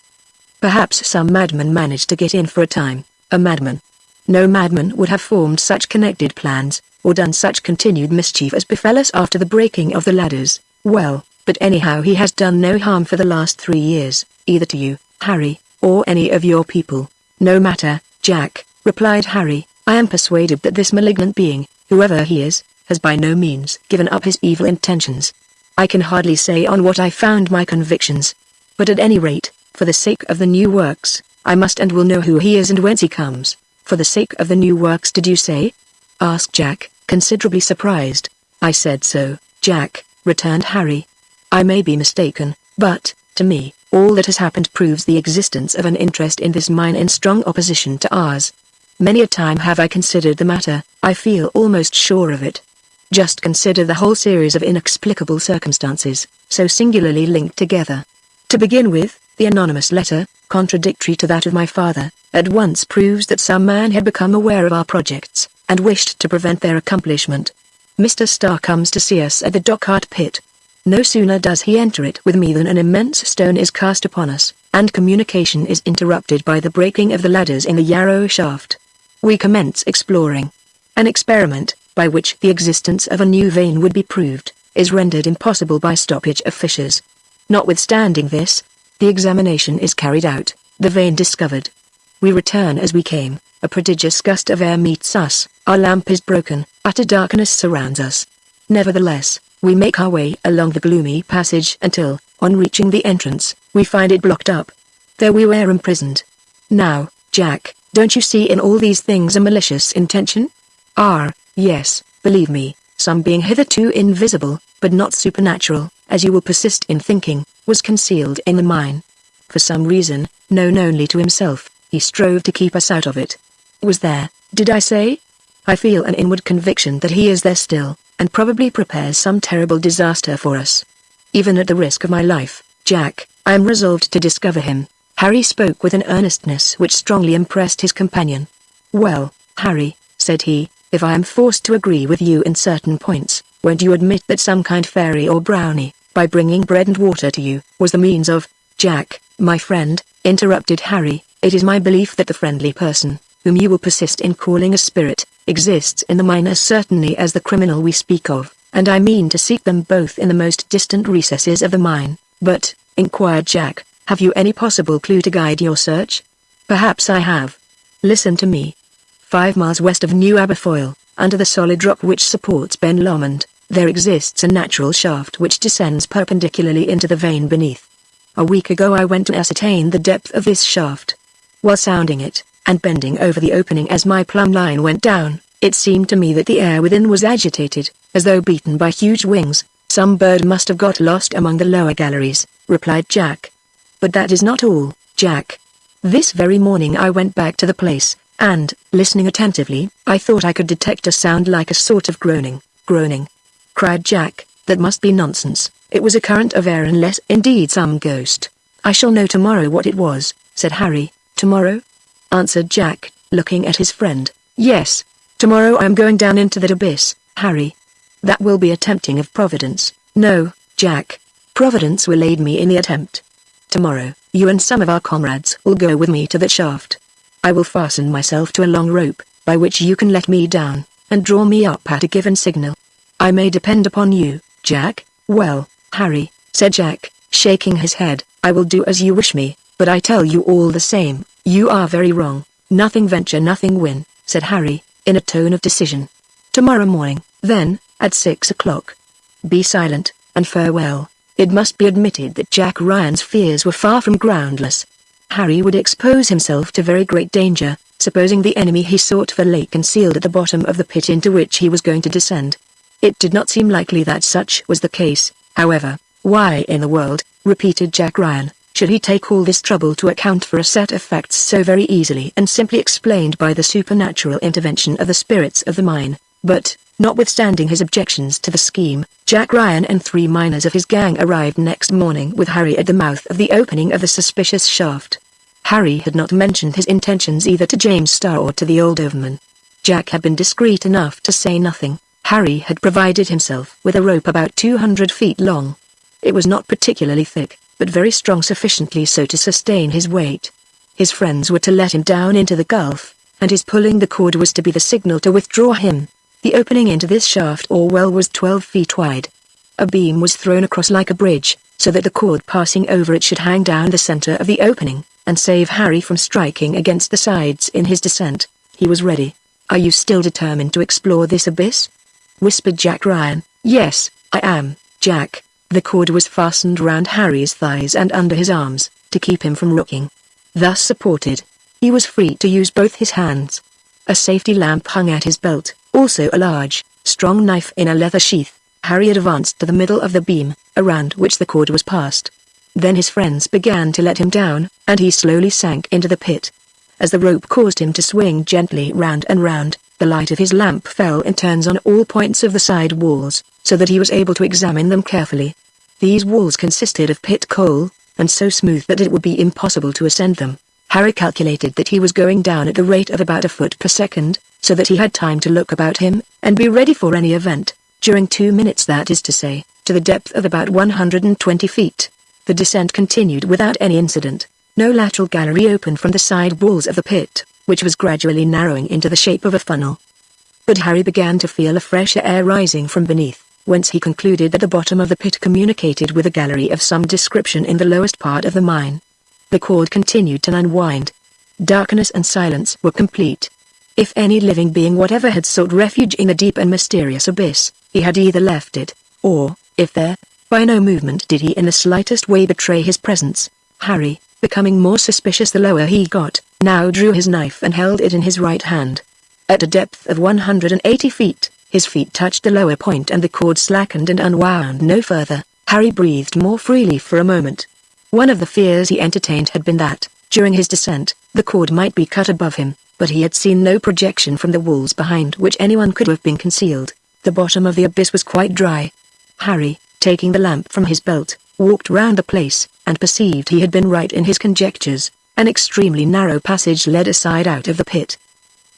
Perhaps some madman managed to get in for a time. A madman. No madman would have formed such connected plans, or done such continued mischief as befell us after the breaking of the ladders. Well, but anyhow he has done no harm for the last 3 years, either to you, Harry, or any of your people. No matter, Jack, replied Harry, I am persuaded that this malignant being, whoever he is, has by no means given up his evil intentions. I can hardly say on what I found my convictions. But at any rate, for the sake of the new works, I must and will know who he is and whence he comes. For the sake of the new works, did you say? Asked Jack, considerably surprised. I said so, Jack, returned Harry. I may be mistaken, but, to me, all that has happened proves the existence of an interest in this mine in strong opposition to ours. Many a time have I considered the matter, I feel almost sure of it. Just consider the whole series of inexplicable circumstances, so singularly linked together. To begin with, the anonymous letter, contradictory to that of my father, at once proves that some man had become aware of our projects, and wished to prevent their accomplishment. Mr. Starr comes to see us at the Dockart pit. No sooner does he enter it with me than an immense stone is cast upon us, and communication is interrupted by the breaking of the ladders in the Yarrow shaft. We commence exploring. An experiment, by which the existence of a new vein would be proved, is rendered impossible by stoppage of fissures. Notwithstanding this, the examination is carried out, the vein discovered. We return as we came, a prodigious gust of air meets us, our lamp is broken, utter darkness surrounds us. Nevertheless, we make our way along the gloomy passage until, on reaching the entrance, we find it blocked up. There we were imprisoned. Now, Jack, don't you see in all these things a malicious intention? Yes, believe me, some being hitherto invisible, but not supernatural, as you will persist in thinking, was concealed in the mine. For some reason, known only to himself, he strove to keep us out of it. Was there, did I say? I feel an inward conviction that he is there still, and probably prepares some terrible disaster for us. Even at the risk of my life, Jack, I am resolved to discover him. Harry spoke with an earnestness which strongly impressed his companion. Well, Harry, said he, if I am forced to agree with you in certain points, won't you admit that some kind fairy or brownie, by bringing bread and water to you, was the means of— Jack, my friend, interrupted Harry, it is my belief that the friendly person, whom you will persist in calling a spirit, exists in the mine as certainly as the criminal we speak of, and I mean to seek them both in the most distant recesses of the mine. But, inquired Jack, have you any possible clue to guide your search? Perhaps I have. Listen to me. 5 miles west of New Aberfoyle, under the solid rock which supports Ben Lomond, there exists a natural shaft which descends perpendicularly into the vein beneath. A week ago I went to ascertain the depth of this shaft. While sounding it, and bending over the opening as my plumb line went down, it seemed to me that the air within was agitated, as though beaten by huge wings. Some bird must have got lost among the lower galleries, replied Jack. But that is not all, Jack. This very morning I went back to the place, and, listening attentively, I thought I could detect a sound like a sort of groaning. Cried Jack, that must be nonsense, it was a current of air unless indeed some ghost. I shall know tomorrow what it was, said Harry. Tomorrow? Answered Jack, looking at his friend. Yes, tomorrow I am going down into that abyss, Harry. That will be a tempting of Providence. No, Jack. Providence will aid me in the attempt. Tomorrow, you and some of our comrades will go with me to that shaft. I will fasten myself to a long rope, by which you can let me down, and draw me up at a given signal. I may depend upon you, Jack. Well, Harry, said Jack, shaking his head, I will do as you wish me. but I tell you all the same, you are very wrong. Nothing venture nothing win, said Harry, in a tone of decision. Tomorrow morning, then, at 6 o'clock. Be silent, and farewell. It must be admitted that Jack Ryan's fears were far from groundless. Harry would expose himself to very great danger, supposing the enemy he sought for lay concealed at the bottom of the pit into which he was going to descend. It did not seem likely that such was the case, however. Why in the world, repeated Jack Ryan, should he take all this trouble to account for a set of facts so very easily and simply explained by the supernatural intervention of the spirits of the mine? But, notwithstanding his objections to the scheme, Jack Ryan and 3 miners of his gang arrived next morning with Harry at the mouth of the opening of the suspicious shaft. Harry had not mentioned his intentions either to James Starr or to the old overman. Jack had been discreet enough to say nothing. Harry had provided himself with a rope about 200 feet long. It was not particularly thick, but very strong, sufficiently so to sustain his weight. His friends were to let him down into the gulf, and his pulling the cord was to be the signal to withdraw him. The opening into this shaft or well was 12 feet wide. A beam was thrown across like a bridge, so that the cord passing over it should hang down the center of the opening, and save Harry from striking against the sides in his descent. He was ready. Are you still determined to explore this abyss? Whispered Jack Ryan. Yes, I am, Jack. The cord was fastened round Harry's thighs and under his arms, to keep him from rocking. Thus supported, he was free to use both his hands. A safety lamp hung at his belt, also a large, strong knife in a leather sheath. Harry advanced to the middle of the beam, around which the cord was passed. Then his friends began to let him down, and he slowly sank into the pit. As the rope caused him to swing gently round and round, the light of his lamp fell in turns on all points of the side walls, so that he was able to examine them carefully. These walls consisted of pit coal, and so smooth that it would be impossible to ascend them. Harry calculated that he was going down at the rate of about a foot per second, so that he had time to look about him, and be ready for any event, during 2 minutes, that is to say, to the depth of about 120 feet. The descent continued without any incident. No lateral gallery opened from the side walls of the pit, which was gradually narrowing into the shape of a funnel. But Harry began to feel a fresh air rising from beneath, whence he concluded that the bottom of the pit communicated with a gallery of some description in the lowest part of the mine. The cord continued to unwind. Darkness and silence were complete. If any living being whatever had sought refuge in the deep and mysterious abyss, he had either left it, or, if there, by no movement did he in the slightest way betray his presence. Harry, becoming more suspicious the lower he got, now drew his knife and held it in his right hand. At a depth of 180 feet, his feet touched the lower point and the cord slackened and unwound no further. Harry breathed more freely for a moment. One of the fears he entertained had been that, during his descent, the cord might be cut above him, but he had seen no projection from the walls behind which anyone could have been concealed. The bottom of the abyss was quite dry. Harry, taking the lamp from his belt, walked round the place, and perceived he had been right in his conjectures. An extremely narrow passage led aside out of the pit.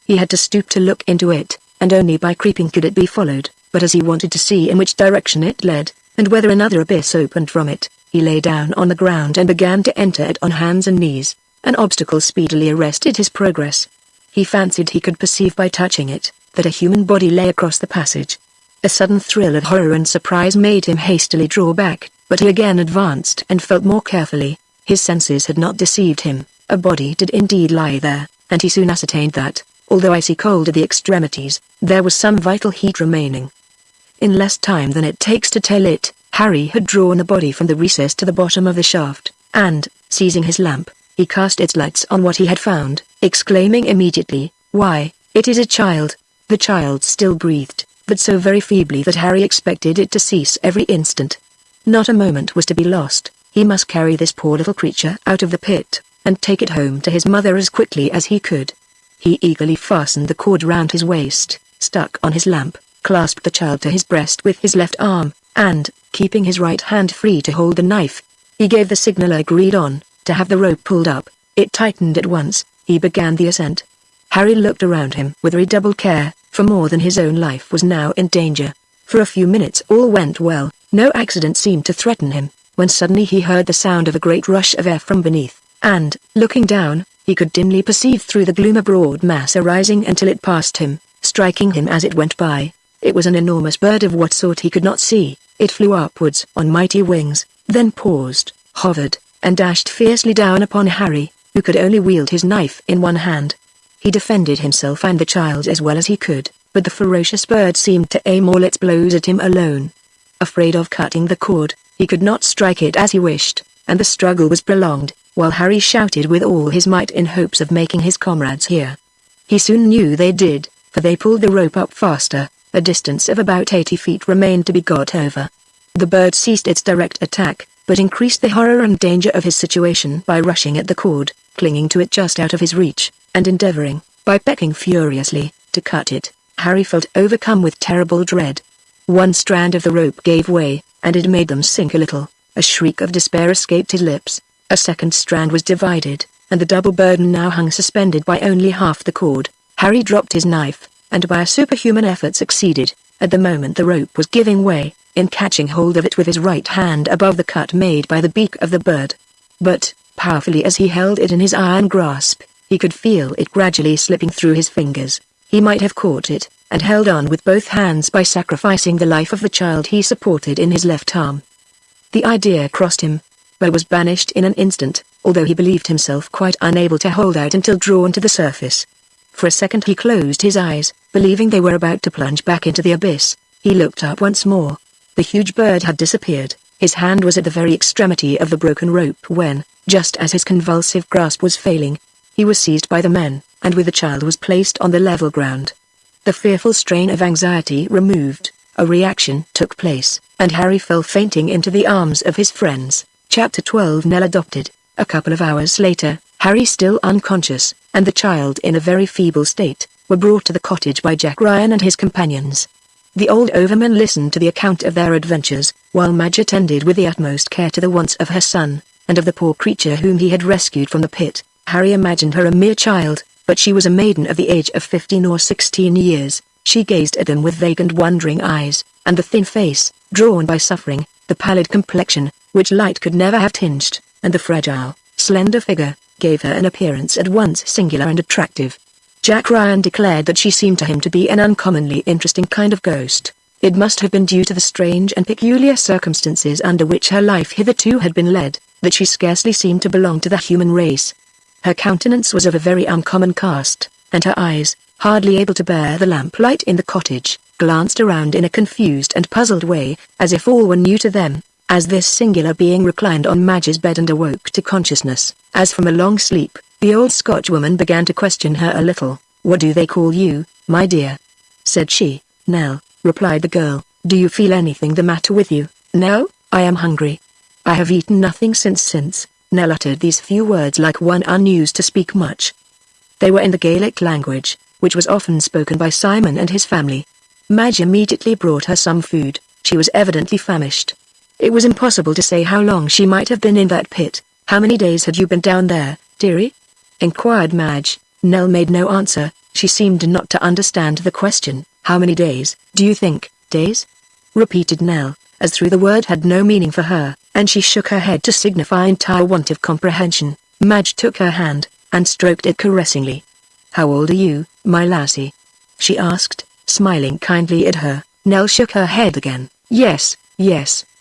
He had to stoop to look into it, and only by creeping could it be followed, but as he wanted to see in which direction it led, and whether another abyss opened from it, he lay down on the ground and began to enter it on hands and knees. An obstacle speedily arrested his progress. He fancied he could perceive by touching it, that a human body lay across the passage. A sudden thrill of horror and surprise made him hastily draw back, but he again advanced and felt more carefully. His senses had not deceived him. A body did indeed lie there, and he soon ascertained that, although icy cold at the extremities, there was some vital heat remaining. In less time than it takes to tell it, Harry had drawn the body from the recess to the bottom of the shaft, and, seizing his lamp, he cast its lights on what he had found, exclaiming immediately, "Why, it is a child!" The child still breathed, but so very feebly that Harry expected it to cease every instant. Not a moment was to be lost. He must carry this poor little creature out of the pit, and take it home to his mother as quickly as he could. He eagerly fastened the cord round his waist, stuck on his lamp, clasped the child to his breast with his left arm, and, keeping his right hand free to hold the knife, he gave the signal agreed on, to have the rope pulled up. It tightened at once. He began the ascent. Harry looked around him with redoubled care, for more than his own life was now in danger. For a few minutes all went well, no accident seemed to threaten him, when suddenly he heard the sound of a great rush of air from beneath, and, looking down, he could dimly perceive through the gloom a broad mass arising until it passed him, striking him as it went by. It was an enormous bird of what sort he could not see. It flew upwards on mighty wings, then paused, hovered, and dashed fiercely down upon Harry, who could only wield his knife in one hand. He defended himself and the child as well as he could, but the ferocious bird seemed to aim all its blows at him alone. Afraid of cutting the cord, he could not strike it as he wished, and the struggle was prolonged, while Harry shouted with all his might in hopes of making his comrades hear. He soon knew they did, for they pulled the rope up faster. A distance of about 80 feet remained to be got over. The bird ceased its direct attack, but increased the horror and danger of his situation by rushing at the cord, clinging to it just out of his reach, and endeavoring, by pecking furiously, to cut it. Harry felt overcome with terrible dread. One strand of the rope gave way, and it made them sink a little. A shriek of despair escaped his lips. A second strand was divided, and the double burden now hung suspended by only half the cord. Harry dropped his knife, and by a superhuman effort succeeded, at the moment the rope was giving way, in catching hold of it with his right hand above the cut made by the beak of the bird. But, powerfully as he held it in his iron grasp, he could feel it gradually slipping through his fingers. He might have caught it, and held on with both hands by sacrificing the life of the child he supported in his left arm. The idea crossed him, but was banished in an instant, although he believed himself quite unable to hold out until drawn to the surface. For a second he closed his eyes, believing they were about to plunge back into the abyss. He looked up once more. The huge bird had disappeared. His hand was at the very extremity of the broken rope when, just as his convulsive grasp was failing, he was seized by the men, and with the child was placed on the level ground. The fearful strain of anxiety removed, a reaction took place, and Harry fell fainting into the arms of his friends. Chapter 12 Nell adopted. A couple of hours later, Harry still unconscious, and the child in a very feeble state, were brought to the cottage by Jack Ryan and his companions. The old overman listened to the account of their adventures, while Madge attended with the utmost care to the wants of her son, and of the poor creature whom he had rescued from the pit. Harry imagined her a mere child, but she was a maiden of the age of 15 or 16 years. She gazed at him with vague and wondering eyes, and the thin face, drawn by suffering, the pallid complexion, which light could never have tinged, and the fragile, slender figure, gave her an appearance at once singular and attractive. Jack Ryan declared that she seemed to him to be an uncommonly interesting kind of ghost. It must have been due to the strange and peculiar circumstances under which her life hitherto had been led, that she scarcely seemed to belong to the human race. Her countenance was of a very uncommon cast, and her eyes, hardly able to bear the lamplight in the cottage, glanced around in a confused and puzzled way, as if all were new to them. As this singular being reclined on Madge's bed and awoke to consciousness, as from a long sleep, the old Scotchwoman began to question her a little. "What do they call you, my dear?" said she. "Nell," replied the girl. "Do you feel anything the matter with you?" "No, I am hungry. I have eaten nothing since." Nell uttered these few words like one unused to speak much. They were in the Gaelic language, which was often spoken by Simon and his family. Madge immediately brought her some food. She was evidently famished. It was impossible to say how long she might have been in that pit. "How many days had you been down there, dearie?" inquired Madge. Nell made no answer. She seemed not to understand the question. "How many days, do you think?" "Days?" repeated Nell, as though the word had no meaning for her, and she shook her head to signify entire want of comprehension. Madge took her hand, and stroked it caressingly. "How old are you, my lassie?" she asked, smiling kindly at her. Nell shook her head again. Yes,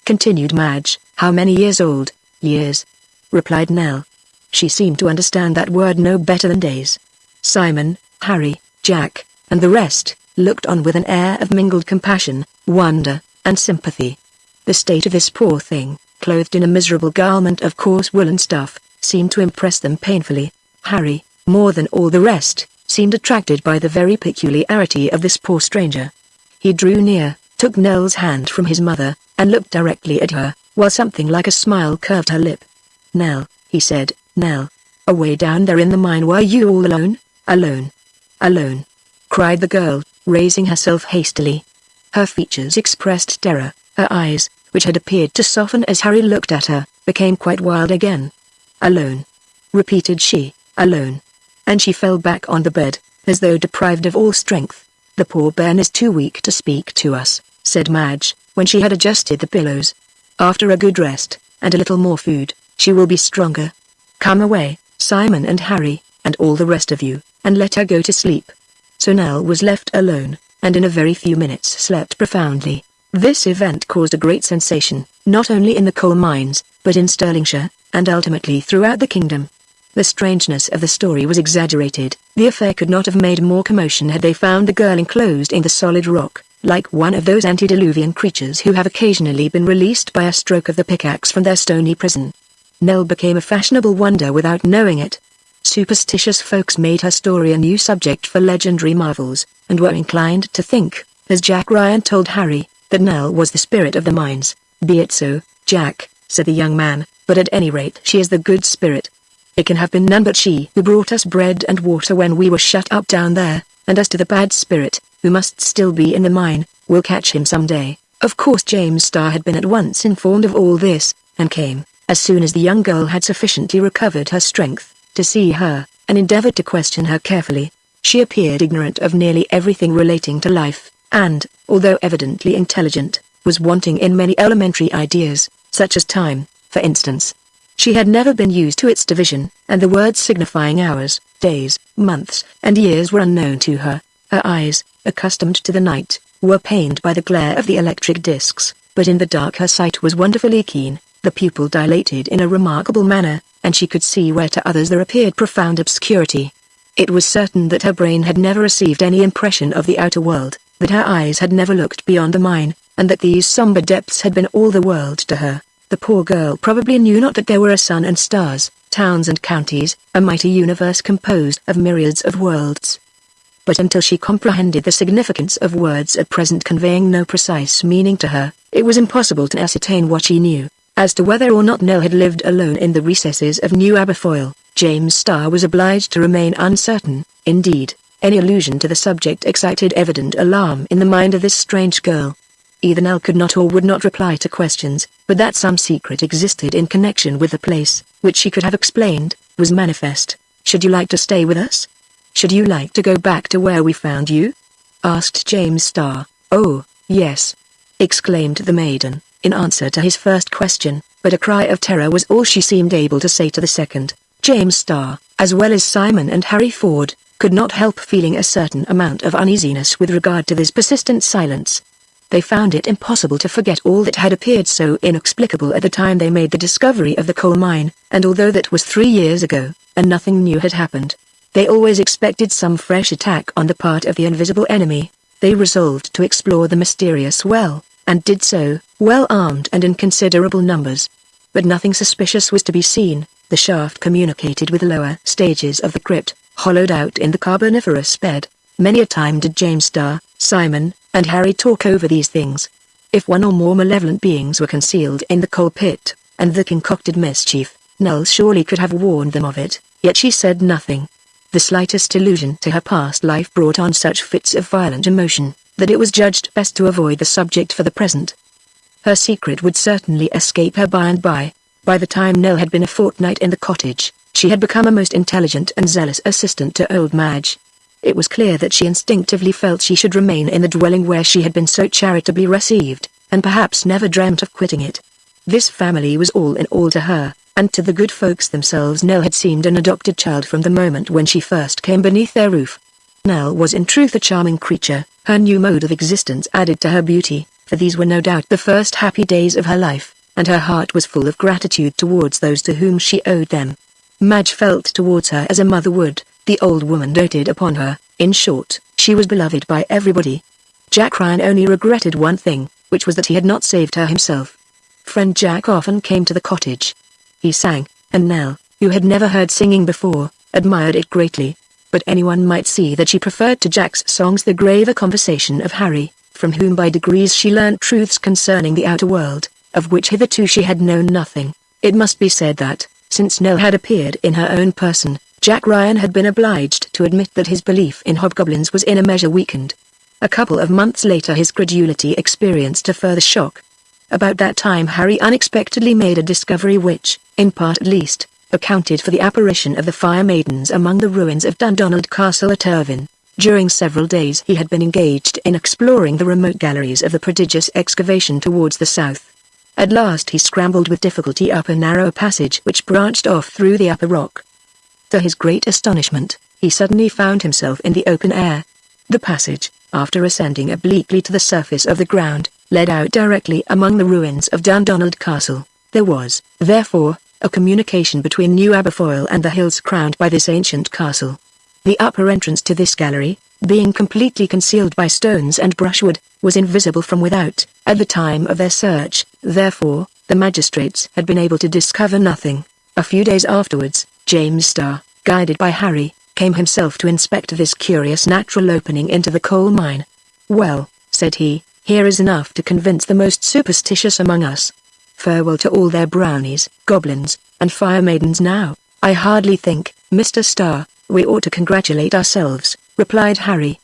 continued Madge. "How many years old?" "Years," replied Nell. She seemed to understand that word no better than days. Simon, Harry, Jack, and the rest, looked on with an air of mingled compassion, wonder, and sympathy. The state of this poor thing, clothed in a miserable garment of coarse woolen stuff, seemed to impress them painfully. Harry, more than all the rest, seemed attracted by the very peculiarity of this poor stranger. He drew near, took Nell's hand from his mother, and looked directly at her, while something like a smile curved her lip. "Nell," he said, "Nell. Away down there in the mine were you all alone?" "Alone. Alone," cried the girl, raising herself hastily. Her features expressed terror. Her eyes, which had appeared to soften as Harry looked at her, became quite wild again. "Alone," repeated she, "alone." And she fell back on the bed, as though deprived of all strength. "The poor bairn is too weak to speak to us," said Madge, when she had adjusted the pillows. "After a good rest, and a little more food, she will be stronger. Come away, Simon and Harry, and all the rest of you, and let her go to sleep." So Nell was left alone, and in a very few minutes slept profoundly. This event caused a great sensation, not only in the coal mines, but in Stirlingshire, and ultimately throughout the kingdom. The strangeness of the story was exaggerated. The affair could not have made more commotion had they found the girl enclosed in the solid rock, like one of those antediluvian creatures who have occasionally been released by a stroke of the pickaxe from their stony prison. Nell became a fashionable wonder without knowing it. Superstitious folks made her story a new subject for legendary marvels, and were inclined to think, as Jack Ryan told Harry, that Nell was the spirit of the mines. "Be it so, Jack," said the young man, "but at any rate she is the good spirit. It can have been none but she who brought us bread and water when we were shut up down there, and as to the bad spirit, who must still be in the mine, we'll catch him some day." Of course James Starr had been at once informed of all this, and came, as soon as the young girl had sufficiently recovered her strength, to see her, and endeavored to question her carefully. She appeared ignorant of nearly everything relating to life, and, although evidently intelligent, was wanting in many elementary ideas, such as time, for instance. She had never been used to its division, and the words signifying hours, days, months, and years were unknown to her. Her eyes, accustomed to the night, were pained by the glare of the electric discs, but in the dark her sight was wonderfully keen, the pupil dilated in a remarkable manner, and she could see where to others there appeared profound obscurity. It was certain that her brain had never received any impression of the outer world, that her eyes had never looked beyond the mine, and that these somber depths had been all the world to her. The poor girl probably knew not that there were a sun and stars, towns and counties, a mighty universe composed of myriads of worlds. But until she comprehended the significance of words at present conveying no precise meaning to her, it was impossible to ascertain what she knew. As to whether or not Nell had lived alone in the recesses of New Aberfoyle, James Starr was obliged to remain uncertain. Indeed, any allusion to the subject excited evident alarm in the mind of this strange girl. Either Nell could not or would not reply to questions, but that some secret existed in connection with the place, which she could have explained, was manifest. "Should you like to stay with us? Should you like to go back to where we found you?" asked James Starr. "Oh, yes," exclaimed the maiden, in answer to his first question, but a cry of terror was all she seemed able to say to the second. James Starr, as well as Simon and Harry Ford, could not help feeling a certain amount of uneasiness with regard to this persistent silence. They found it impossible to forget all that had appeared so inexplicable at the time they made the discovery of the coal mine, and although that was 3 years ago, and nothing new had happened, they always expected some fresh attack on the part of the invisible enemy. They resolved to explore the mysterious well, and did so, well armed and in considerable numbers. But nothing suspicious was to be seen. The shaft communicated with the lower stages of the crypt, hollowed out in the carboniferous bed. Many a time did James Starr, Simon, and Harry talk over these things. If one or more malevolent beings were concealed in the coal pit, and the concocted mischief, Nell surely could have warned them of it, yet she said nothing. The slightest allusion to her past life brought on such fits of violent emotion, that it was judged best to avoid the subject for the present. Her secret would certainly escape her by and by. By the time Nell had been a fortnight in the cottage, she had become a most intelligent and zealous assistant to old Madge. It was clear that she instinctively felt she should remain in the dwelling where she had been so charitably received, and perhaps never dreamt of quitting it. This family was all in all to her, and to the good folks themselves Nell had seemed an adopted child from the moment when she first came beneath their roof. Nell was in truth a charming creature. Her new mode of existence added to her beauty, for these were no doubt the first happy days of her life, and her heart was full of gratitude towards those to whom she owed them. Madge felt towards her as a mother would. The old woman doted upon her. In short, she was beloved by everybody. Jack Ryan only regretted one thing, which was that he had not saved her himself. Friend Jack often came to the cottage. He sang, and Nell, who had never heard singing before, admired it greatly. But anyone might see that she preferred to Jack's songs the graver conversation of Harry, from whom by degrees she learnt truths concerning the outer world, of which hitherto she had known nothing. It must be said that, since Nell had appeared in her own person, Jack Ryan had been obliged to admit that his belief in hobgoblins was in a measure weakened. A couple of months later his credulity experienced a further shock. About that time Harry unexpectedly made a discovery which, in part at least, accounted for the apparition of the fire maidens among the ruins of Dundonald Castle at Irvine. During several days he had been engaged in exploring the remote galleries of the prodigious excavation towards the south. At last he scrambled with difficulty up a narrow passage which branched off through the upper rock. To his great astonishment, he suddenly found himself in the open air. The passage, after ascending obliquely to the surface of the ground, led out directly among the ruins of Dundonald Castle. There was, therefore, a communication between New Aberfoyle and the hills crowned by this ancient castle. The upper entrance to this gallery, being completely concealed by stones and brushwood, was invisible from without, at the time of their search. Therefore, the magistrates had been able to discover nothing. A few days afterwards, James Starr, guided by Harry, came himself to inspect this curious natural opening into the coal mine. "Well," said he, "here is enough to convince the most superstitious among us. Farewell to all their brownies, goblins, and fire maidens now." "I hardly think, Mr. Starr, we ought to congratulate ourselves," replied Harry.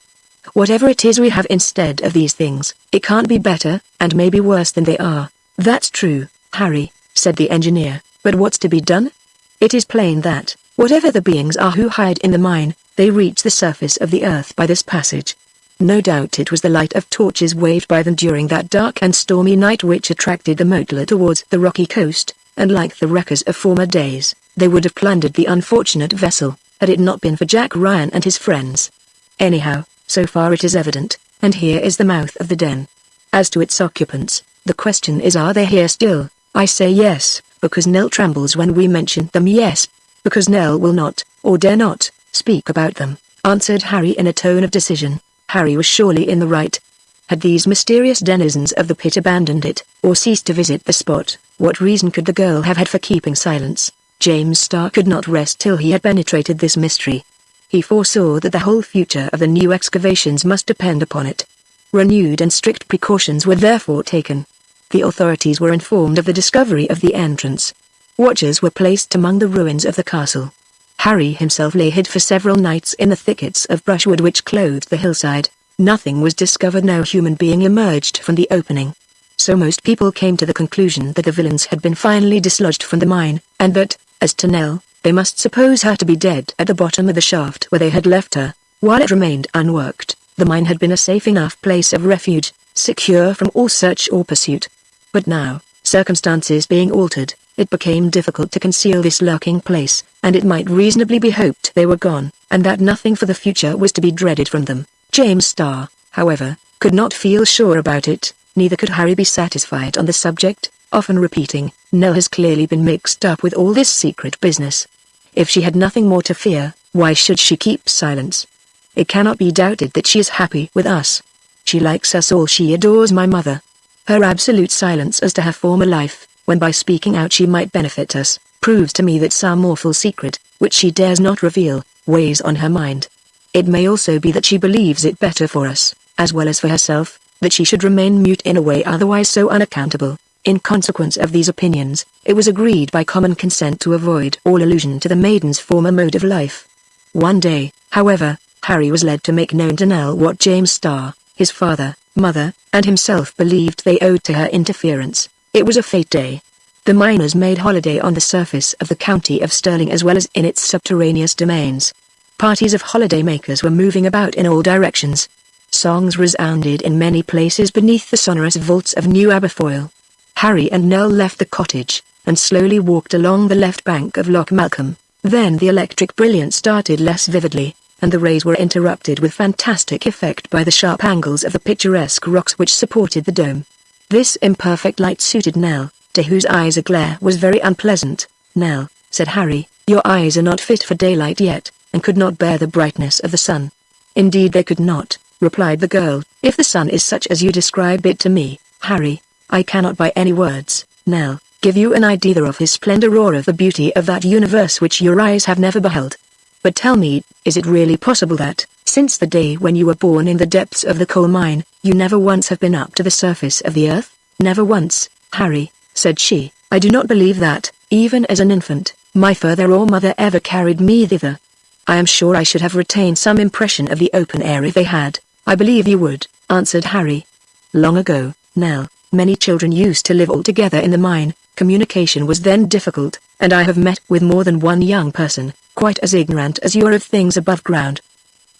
"Whatever it is we have instead of these things, it can't be better, and maybe worse than they are." "That's true, Harry," said the engineer, "but what's to be done? It is plain that, whatever the beings are who hide in the mine, they reach the surface of the earth by this passage. No doubt it was the light of torches waved by them during that dark and stormy night which attracted the moteler towards the rocky coast, and like the wreckers of former days, they would have plundered the unfortunate vessel, had it not been for Jack Ryan and his friends. Anyhow, so far it is evident, and here is the mouth of the den. As to its occupants, the question is, are they here still? I say yes, because Nell trembles when we mention them. Yes, because Nell will not, or dare not, speak about them," answered Harry in a tone of decision. Harry was surely in the right. Had these mysterious denizens of the pit abandoned it, or ceased to visit the spot, what reason could the girl have had for keeping silence? James Starr could not rest till he had penetrated this mystery. He foresaw that the whole future of the new excavations must depend upon it. Renewed and strict precautions were therefore taken. The authorities were informed of the discovery of the entrance. Watchers were placed among the ruins of the castle. Harry himself lay hid for several nights in the thickets of brushwood which clothed the hillside. Nothing was discovered. No human being emerged from the opening. So most people came to the conclusion that the villains had been finally dislodged from the mine, and that, as to Nell, they must suppose her to be dead at the bottom of the shaft where they had left her. While it remained unworked, the mine had been a safe enough place of refuge, secure from all search or pursuit. But now, circumstances being altered, it became difficult to conceal this lurking place, and it might reasonably be hoped they were gone, and that nothing for the future was to be dreaded from them. James Starr, however, could not feel sure about it, neither could Harry be satisfied on the subject, often repeating, "Nell has clearly been mixed up with all this secret business. If she had nothing more to fear, why should she keep silence? It cannot be doubted that she is happy with us. She likes us all. She adores my mother. Her absolute silence as to her former life, when by speaking out she might benefit us, proves to me that some awful secret, which she dares not reveal, weighs on her mind. It may also be that she believes it better for us, as well as for herself, that she should remain mute in a way otherwise so unaccountable." In consequence of these opinions, it was agreed by common consent to avoid all allusion to the maiden's former mode of life. One day, however, Harry was led to make known to Nell what James Starr, his father, mother, and himself believed they owed to her interference. It was a fete day. The miners made holiday on the surface of the county of Stirling as well as in its subterraneous domains. Parties of holiday-makers were moving about in all directions. Songs resounded in many places beneath the sonorous vaults of New Aberfoyle. Harry and Nell left the cottage, and slowly walked along the left bank of Loch Malcolm. Then the electric brilliance started less vividly, and the rays were interrupted with fantastic effect by the sharp angles of the picturesque rocks which supported the dome. This imperfect light suited Nell, to whose eyes a glare was very unpleasant. "Nell," said Harry, "your eyes are not fit for daylight yet, and could not bear the brightness of the sun." "Indeed they could not," replied the girl, "if the sun is such as you describe it to me, Harry. I cannot by any words, Nell, give you an idea of his splendor or of the beauty of that universe which your eyes have never beheld. But tell me, is it really possible that, since the day when you were born in the depths of the coal mine, you never once have been up to the surface of the earth?" "Never once, Harry," said she. "I do not believe that, even as an infant, my father or mother ever carried me thither. I am sure I should have retained some impression of the open air if they had." "I believe you would," answered Harry. "Long ago, Nell, many children used to live all together in the mine. Communication was then difficult, and I have met with more than one young person, quite as ignorant as you are of things above ground.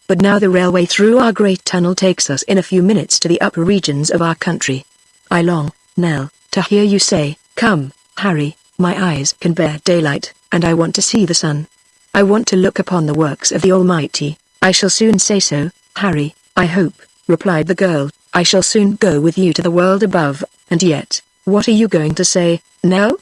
But now the railway through our great tunnel takes us in a few minutes to the upper regions of our country. I long, Nell, to hear you say, 'Come, Harry, my eyes can bear daylight, and I want to see the sun. I want to look upon the works of the Almighty.' I shall soon say so, Harry, I hope," replied the girl. "I shall soon go with you to the world above, and yet, what are you going to say, Nell?"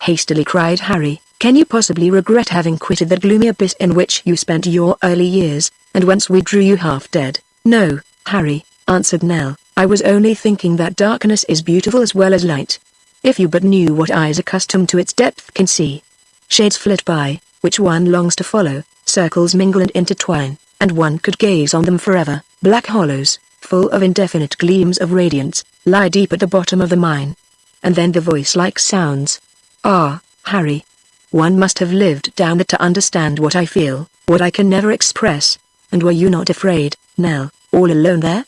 hastily cried Harry. "Can you possibly regret having quitted that gloomy abyss in which you spent your early years, and whence we drew you half dead?" "No, Harry," answered Nell, "I was only thinking that darkness is beautiful as well as light. If you but knew what eyes accustomed to its depth can see. Shades flit by, which one longs to follow, circles mingle and intertwine, and one could gaze on them forever. Black hollows, full of indefinite gleams of radiance, lie deep at the bottom of the mine." And then the voice-like sounds. "Ah, Harry. One must have lived down there to understand what I feel, what I can never express. And were you not afraid, Nell, all alone there?"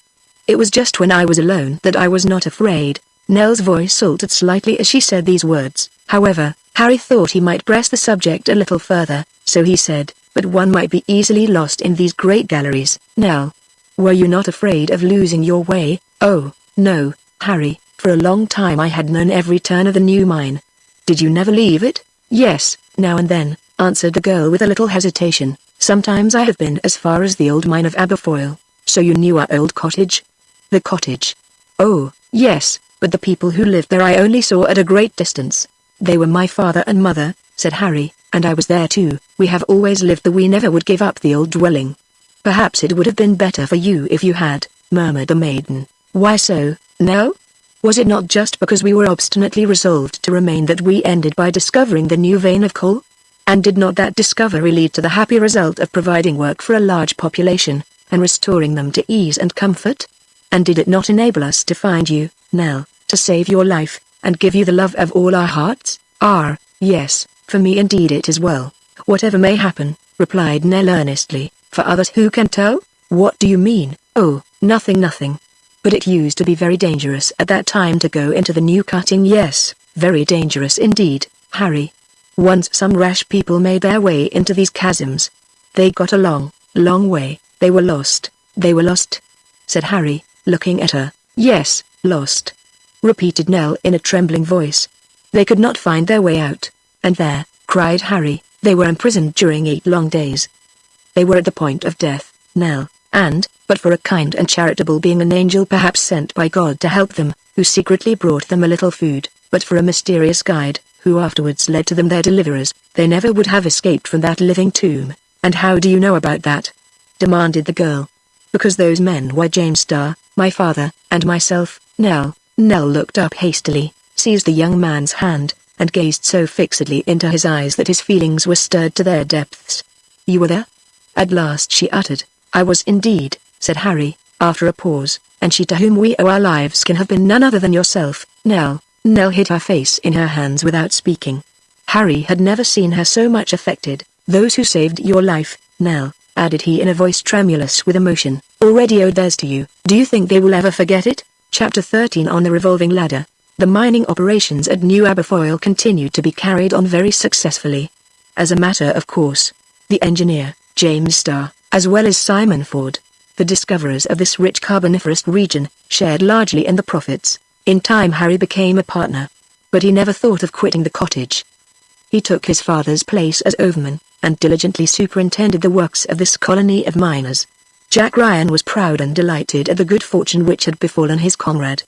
"It was just when I was alone that I was not afraid." Nell's voice altered slightly as she said these words. However, Harry thought he might press the subject a little further, so he said, "But one might be easily lost in these great galleries." "Nell, were you not afraid of losing your way?" "Oh, no, Harry, for a long time I had known every turn of the new mine." "Did you never leave it?" "Yes, now and then," answered the girl with a little hesitation. "Sometimes I have been as far as the old mine of Aberfoyle." "So you knew our old cottage?" "The cottage? Oh, yes, but the people who lived there I only saw at a great distance." "They were my father and mother," said Harry, "and I was there too. We have always lived there. We never would give up the old dwelling." "Perhaps it would have been better for you if you had," murmured the maiden. "Why so, Nell? Was it not just because we were obstinately resolved to remain that we ended by discovering the new vein of coal? And did not that discovery lead to the happy result of providing work for a large population, and restoring them to ease and comfort? And did it not enable us to find you, Nell, to save your life, and give you the love of all our hearts?" "Ah, yes, for me indeed it is well. Whatever may happen," replied Nell earnestly. "For others who can tell?" "What do you mean?" "Oh, nothing. But it used to be very dangerous at that time to go into the new cutting." "Yes, very dangerous indeed, Harry. Once some rash people made their way into these chasms. They got a long way. They were lost," said Harry, looking at her. "Yes, lost," repeated Nell in a trembling voice. "They could not find their way out, and there," cried Harry, "they were imprisoned during 8 long days. They were at the point of death, Nell, and, but for a kind and charitable being, an angel perhaps sent by God to help them, who secretly brought them a little food, but for a mysterious guide, who afterwards led to them their deliverers, they never would have escaped from that living tomb." "And how do you know about that?" demanded the girl. "Because those men were James Starr, my father, and myself." Nell looked up hastily, seized the young man's hand, and gazed so fixedly into his eyes that his feelings were stirred to their depths. "You were there?" at last she uttered. "I was indeed," said Harry, after a pause, "and she to whom we owe our lives can have been none other than yourself." Nell hid her face in her hands without speaking. Harry had never seen her so much affected. "Those who saved your life, Nell," added he in a voice tremulous with emotion, "already owed theirs to you. Do you think they will ever forget it?" Chapter 13 On the Revolving Ladder. The mining operations at New Aberfoyle continued to be carried on very successfully. As a matter of course, the engineer, James Starr, as well as Simon Ford, the discoverers of this rich carboniferous region, shared largely in the profits. In time Harry became a partner. But he never thought of quitting the cottage. He took his father's place as overman, and diligently superintended the works of this colony of miners. Jack Ryan was proud and delighted at the good fortune which had befallen his comrade.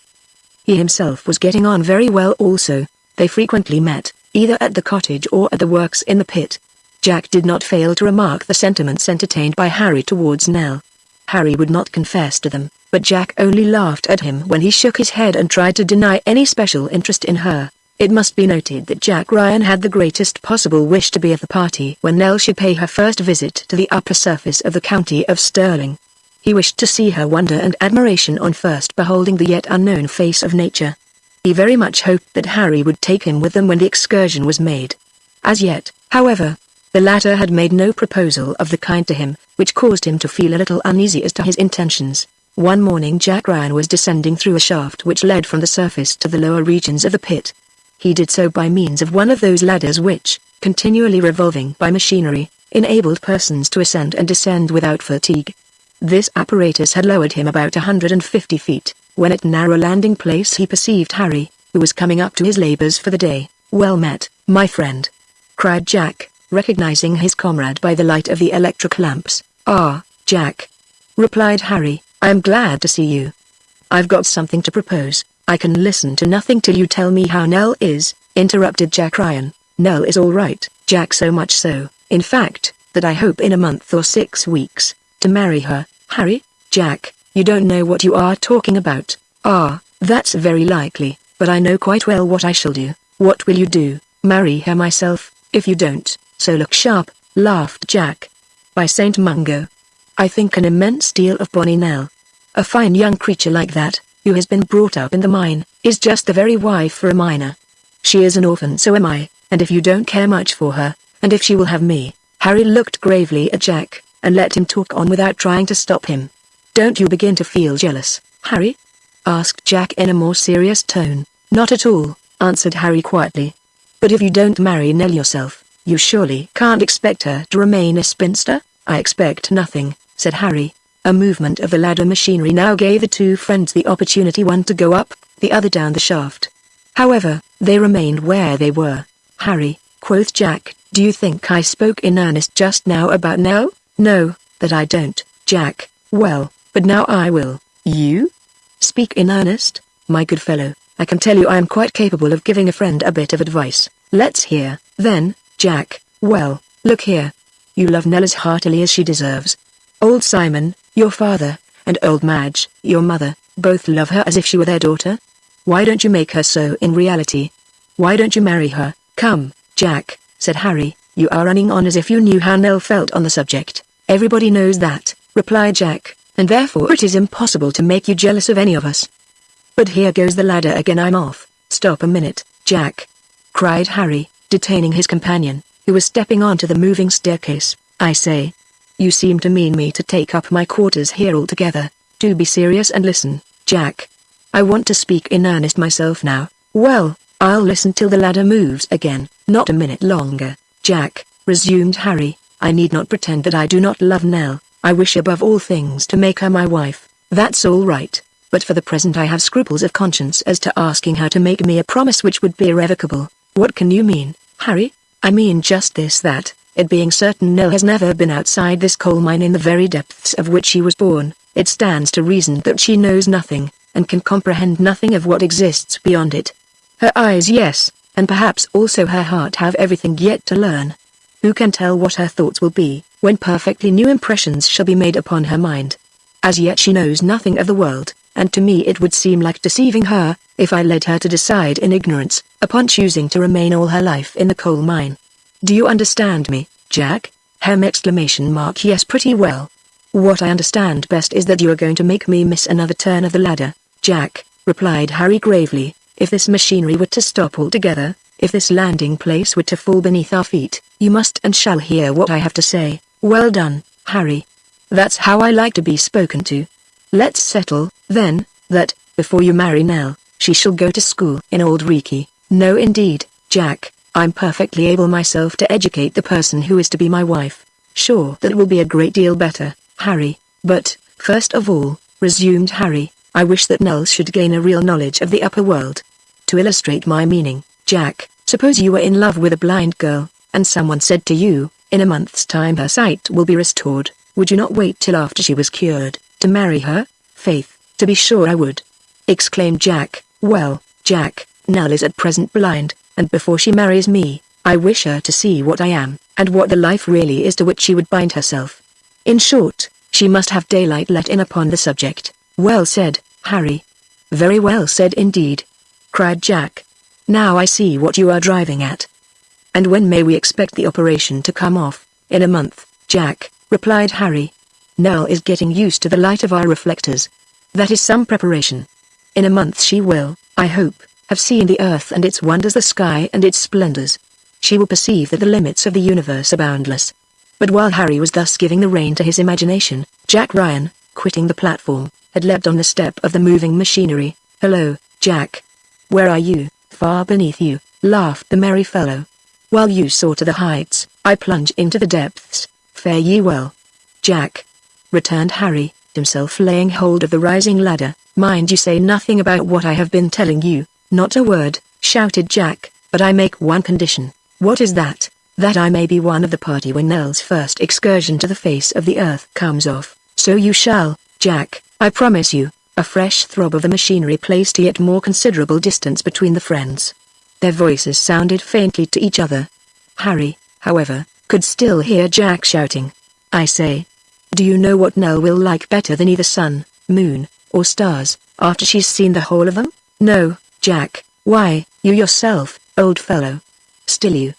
He himself was getting on very well also. They frequently met, either at the cottage or at the works in the pit. Jack did not fail to remark the sentiments entertained by Harry towards Nell. Harry would not confess to them, but Jack only laughed at him when he shook his head and tried to deny any special interest in her. It must be noted that Jack Ryan had the greatest possible wish to be at the party when Nell should pay her first visit to the upper surface of the county of Stirling. He wished to see her wonder and admiration on first beholding the yet unknown face of nature. He very much hoped that Harry would take him with them when the excursion was made. As yet, however, the latter had made no proposal of the kind to him, which caused him to feel a little uneasy as to his intentions. One morning Jack Ryan was descending through a shaft which led from the surface to the lower regions of the pit. He did so by means of one of those ladders which, continually revolving by machinery, enabled persons to ascend and descend without fatigue. This apparatus had lowered him about 150 feet, when at a narrow landing place he perceived Harry, who was coming up to his labors for the day. "Well met, my friend," cried Jack, recognizing his comrade by the light of the electric lamps. "Ah, Jack," replied Harry, "I am glad to see you. I've got something to propose. I can listen to nothing till you tell me how Nell is." interrupted Jack Ryan. Nell is all right, Jack, so much so, in fact, that I hope in a month or 6 weeks, to marry her. Harry? Jack, you don't know what you are talking about. Ah, that's very likely, but I know quite well what I shall do. What will you do? Marry her myself, if you don't, so look sharp, laughed Jack. By Saint Mungo, I think an immense deal of Bonnie Nell. A fine young creature like that, who has been brought up in the mine, is just the very wife for a miner. She is an orphan, so am I, and if you don't care much for her, and if she will have me. Harry looked gravely at Jack, and let him talk on without trying to stop him. Don't you begin to feel jealous, Harry? Asked Jack in a more serious tone. Not at all, answered Harry quietly. But if you don't marry Nell yourself, you surely can't expect her to remain a spinster? I expect nothing, said Harry. A movement of the ladder machinery now gave the two friends the opportunity, one to go up, the other down the shaft. However, they remained where they were. Harry, quoth Jack, do you think I spoke in earnest just now about Nell? No, that I don't, Jack. Well, but now I will. You? Speak in earnest? My good fellow, I can tell you I am quite capable of giving a friend a bit of advice. Let's hear, then, Jack. Well, look here. You love Nell as heartily as she deserves. Old Simon, your father, and old Madge, your mother, both love her as if she were their daughter. Why don't you make her so in reality? Why don't you marry her? Come, Jack, said Harry, you are running on as if you knew how Nell felt on the subject. Everybody knows that, replied Jack, and therefore it is impossible to make you jealous of any of us. But here goes the ladder again, I'm off. Stop a minute, Jack, cried Harry, detaining his companion, who was stepping onto the moving staircase. I say, you seem to mean me to take up my quarters here altogether. Do be serious and listen, Jack. I want to speak in earnest myself now. Well, I'll listen till the ladder moves again. Not a minute longer, Jack, resumed Harry. I need not pretend that I do not love Nell. I wish above all things to make her my wife. That's all right. But for the present I have scruples of conscience as to asking her to make me a promise which would be irrevocable. What can you mean, Harry? I mean just this, that, it being certain Nell has never been outside this coal mine in the very depths of which she was born, it stands to reason that she knows nothing, and can comprehend nothing of what exists beyond it. Her eyes, yes, and perhaps also her heart have everything yet to learn. Who can tell what her thoughts will be, when perfectly new impressions shall be made upon her mind? As yet she knows nothing of the world, and to me it would seem like deceiving her, if I led her to decide in ignorance, upon choosing to remain all her life in the coal mine. Do you understand me, Jack? Yes, pretty well. What I understand best is that you are going to make me miss another turn of the ladder, Jack, replied Harry gravely. If this machinery were to stop altogether, if this landing place were to fall beneath our feet, you must and shall hear what I have to say. Well done, Harry. That's how I like to be spoken to. Let's settle, then, that, before you marry Nell, she shall go to school in Old Reekie. No indeed, Jack, I'm perfectly able myself to educate the person who is to be my wife. Sure, that will be a great deal better, Harry, but, first of all, resumed Harry, I wish that Nell should gain a real knowledge of the upper world. To illustrate my meaning, Jack, suppose you were in love with a blind girl, and someone said to you, in a month's time her sight will be restored. Would you not wait till after she was cured, to marry her? Faith, to be sure I would, exclaimed Jack. Well, Jack, Nell is at present blind, and before she marries me, I wish her to see what I am, and what the life really is to which she would bind herself. In short, she must have daylight let in upon the subject. Well said, Harry. Very well said indeed, cried Jack. Now I see what you are driving at. And when may we expect the operation to come off? In a month, Jack, replied Harry. Nell is getting used to the light of our reflectors. That is some preparation. In a month she will, I hope, have seen the earth and its wonders, the sky and its splendors. She will perceive that the limits of the universe are boundless. But while Harry was thus giving the rein to his imagination, Jack Ryan, quitting the platform, had leapt on the step of the moving machinery. Hello, Jack. Where are you? Far beneath you, laughed the merry fellow. While you soar to the heights, I plunge into the depths. Fare ye well, Jack, returned Harry, himself laying hold of the rising ladder. Mind you say nothing about what I have been telling you. Not a word, shouted Jack, but I make one condition. What is that? That I may be one of the party when Nell's first excursion to the face of the earth comes off. So you shall, Jack, I promise you. A fresh throb of the machinery placed a yet more considerable distance between the friends. Their voices sounded faintly to each other. Harry, however, could still hear Jack shouting, "I say, do you know what Nell will like better than either sun, moon, or stars, after she's seen the whole of them?" "No, Jack, why, you yourself, old fellow. Still you.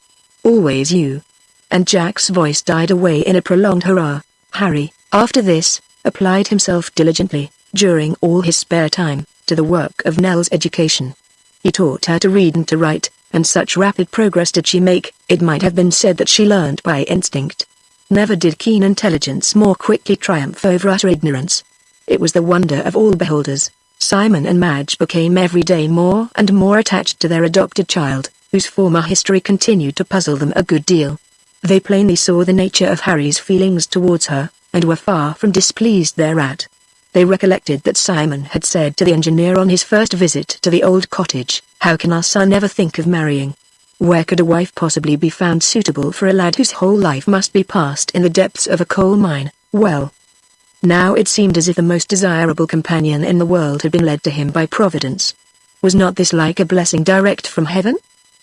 Always you." And Jack's voice died away in a prolonged hurrah. Harry, after this, applied himself diligently, during all his spare time, to the work of Nell's education. He taught her to read and to write, and such rapid progress did she make, it might have been said that she learned by instinct. Never did keen intelligence more quickly triumph over utter ignorance. It was the wonder of all beholders. Simon and Madge became every day more and more attached to their adopted child, whose former history continued to puzzle them a good deal. They plainly saw the nature of Harry's feelings towards her, and were far from displeased thereat. They recollected that Simon had said to the engineer on his first visit to the old cottage, "How can our son ever think of marrying? Where could a wife possibly be found suitable for a lad whose whole life must be passed in the depths of a coal mine?" Well, now it seemed as if the most desirable companion in the world had been led to him by Providence. Was not this like a blessing direct from heaven?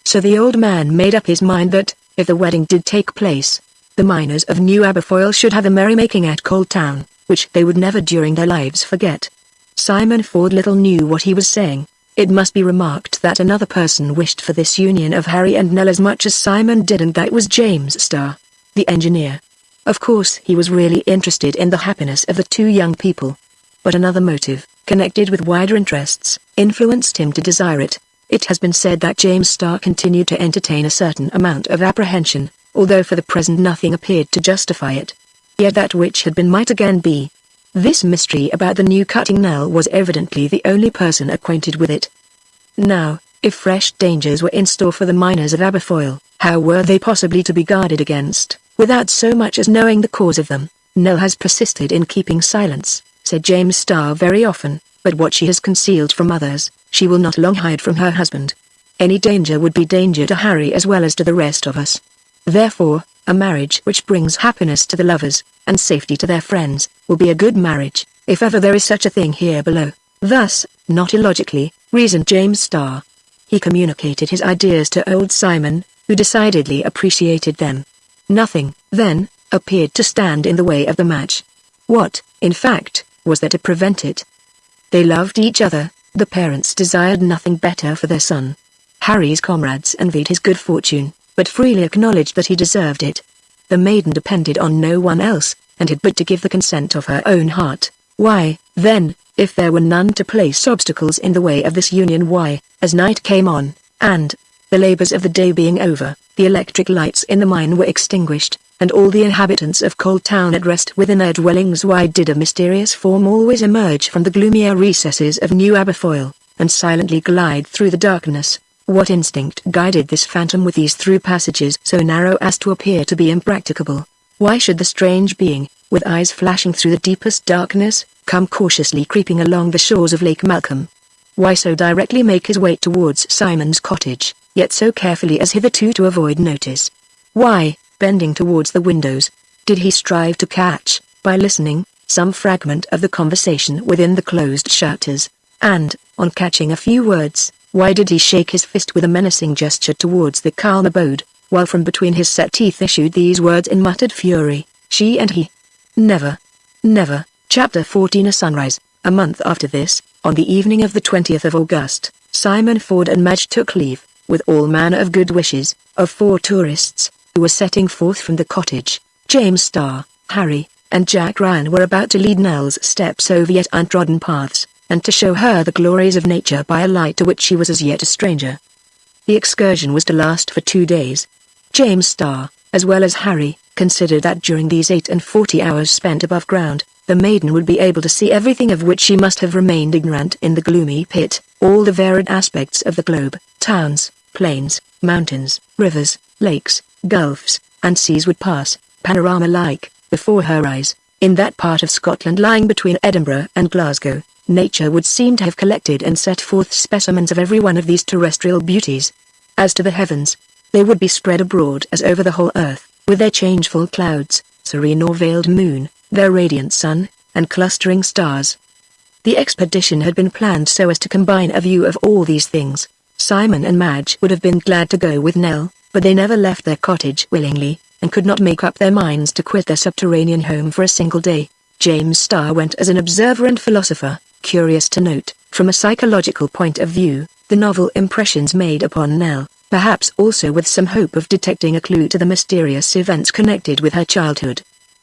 So the old man made up his mind that, if the wedding did take place, the miners of New Aberfoyle should have a merrymaking at Coal Town, which they would never during their lives forget. Simon Ford little knew what he was saying. It must be remarked that another person wished for this union of Harry and Nell as much as Simon did, and that was James Starr, the engineer. Of course he was really interested in the happiness of the two young people. But another motive, connected with wider interests, influenced him to desire it. It has been said that James Starr continued to entertain a certain amount of apprehension, although for the present nothing appeared to justify it. Yet that which had been might again be. This mystery about the new cutting Nell was evidently the only person acquainted with it. Now, if fresh dangers were in store for the miners of Aberfoyle, how were they possibly to be guarded against, without so much as knowing the cause of them? "Nell has persisted in keeping silence," said James Starr very often, "but what she has concealed from others, she will not long hide from her husband. Any danger would be danger to Harry as well as to the rest of us. Therefore, a marriage which brings happiness to the lovers, and safety to their friends, will be a good marriage, if ever there is such a thing here below." Thus, not illogically, reasoned James Starr. He communicated his ideas to old Simon, who decidedly appreciated them. Nothing, then, appeared to stand in the way of the match. What, in fact, was there to prevent it? They loved each other, the parents desired nothing better for their son. Harry's comrades envied his good fortune, but freely acknowledged that he deserved it. The maiden depended on no one else, and had but to give the consent of her own heart. Why, then, if there were none to place obstacles in the way of this union, why, as night came on, and, the labors of the day being over, the electric lights in the mine were extinguished, and all the inhabitants of Coal Town at rest within their dwellings, why did a mysterious form always emerge from the gloomier recesses of New Aberfoyle, and silently glide through the darkness? What instinct guided this phantom with these through passages so narrow as to appear to be impracticable? Why should the strange being, with eyes flashing through the deepest darkness, come cautiously creeping along the shores of Lake Malcolm? Why so directly make his way towards Simon's cottage, yet so carefully as hitherto to avoid notice? Why, bending towards the windows, did he strive to catch, by listening, some fragment of the conversation within the closed shutters? And, on catching a few words, why did he shake his fist with a menacing gesture towards the calm abode, while from between his set teeth issued these words in muttered fury, "She and he. Never. Never." Chapter 14. A sunrise. A month after this, on the evening of the 20th of August, Simon Ford and Madge took leave, with all manner of good wishes, of 4 tourists, who were setting forth from the cottage. James Starr, Harry, and Jack Ryan were about to lead Nell's steps over yet untrodden paths, and to show her the glories of nature by a light to which she was as yet a stranger. The excursion was to last for 2 days. James Starr, as well as Harry, considered that during these 48 hours spent above ground, the maiden would be able to see everything of which she must have remained ignorant in the gloomy pit, all the varied aspects of the globe, towns, plains, mountains, rivers, lakes, gulfs, and seas would pass, panorama-like, before her eyes. In that part of Scotland lying between Edinburgh and Glasgow, nature would seem to have collected and set forth specimens of every one of these terrestrial beauties. As to the heavens, they would be spread abroad as over the whole earth, with their changeful clouds, serene or veiled moon, their radiant sun, and clustering stars. The expedition had been planned so as to combine a view of all these things. Simon and Madge would have been glad to go with Nell, but they never left their cottage willingly, and could not make up their minds to quit their subterranean home for a single day. James Starr went as an observer and philosopher, curious to note, from a psychological point of view, the novel impressions made upon Nell, perhaps also with some hope of detecting a clue to the mysterious events connected with her childhood.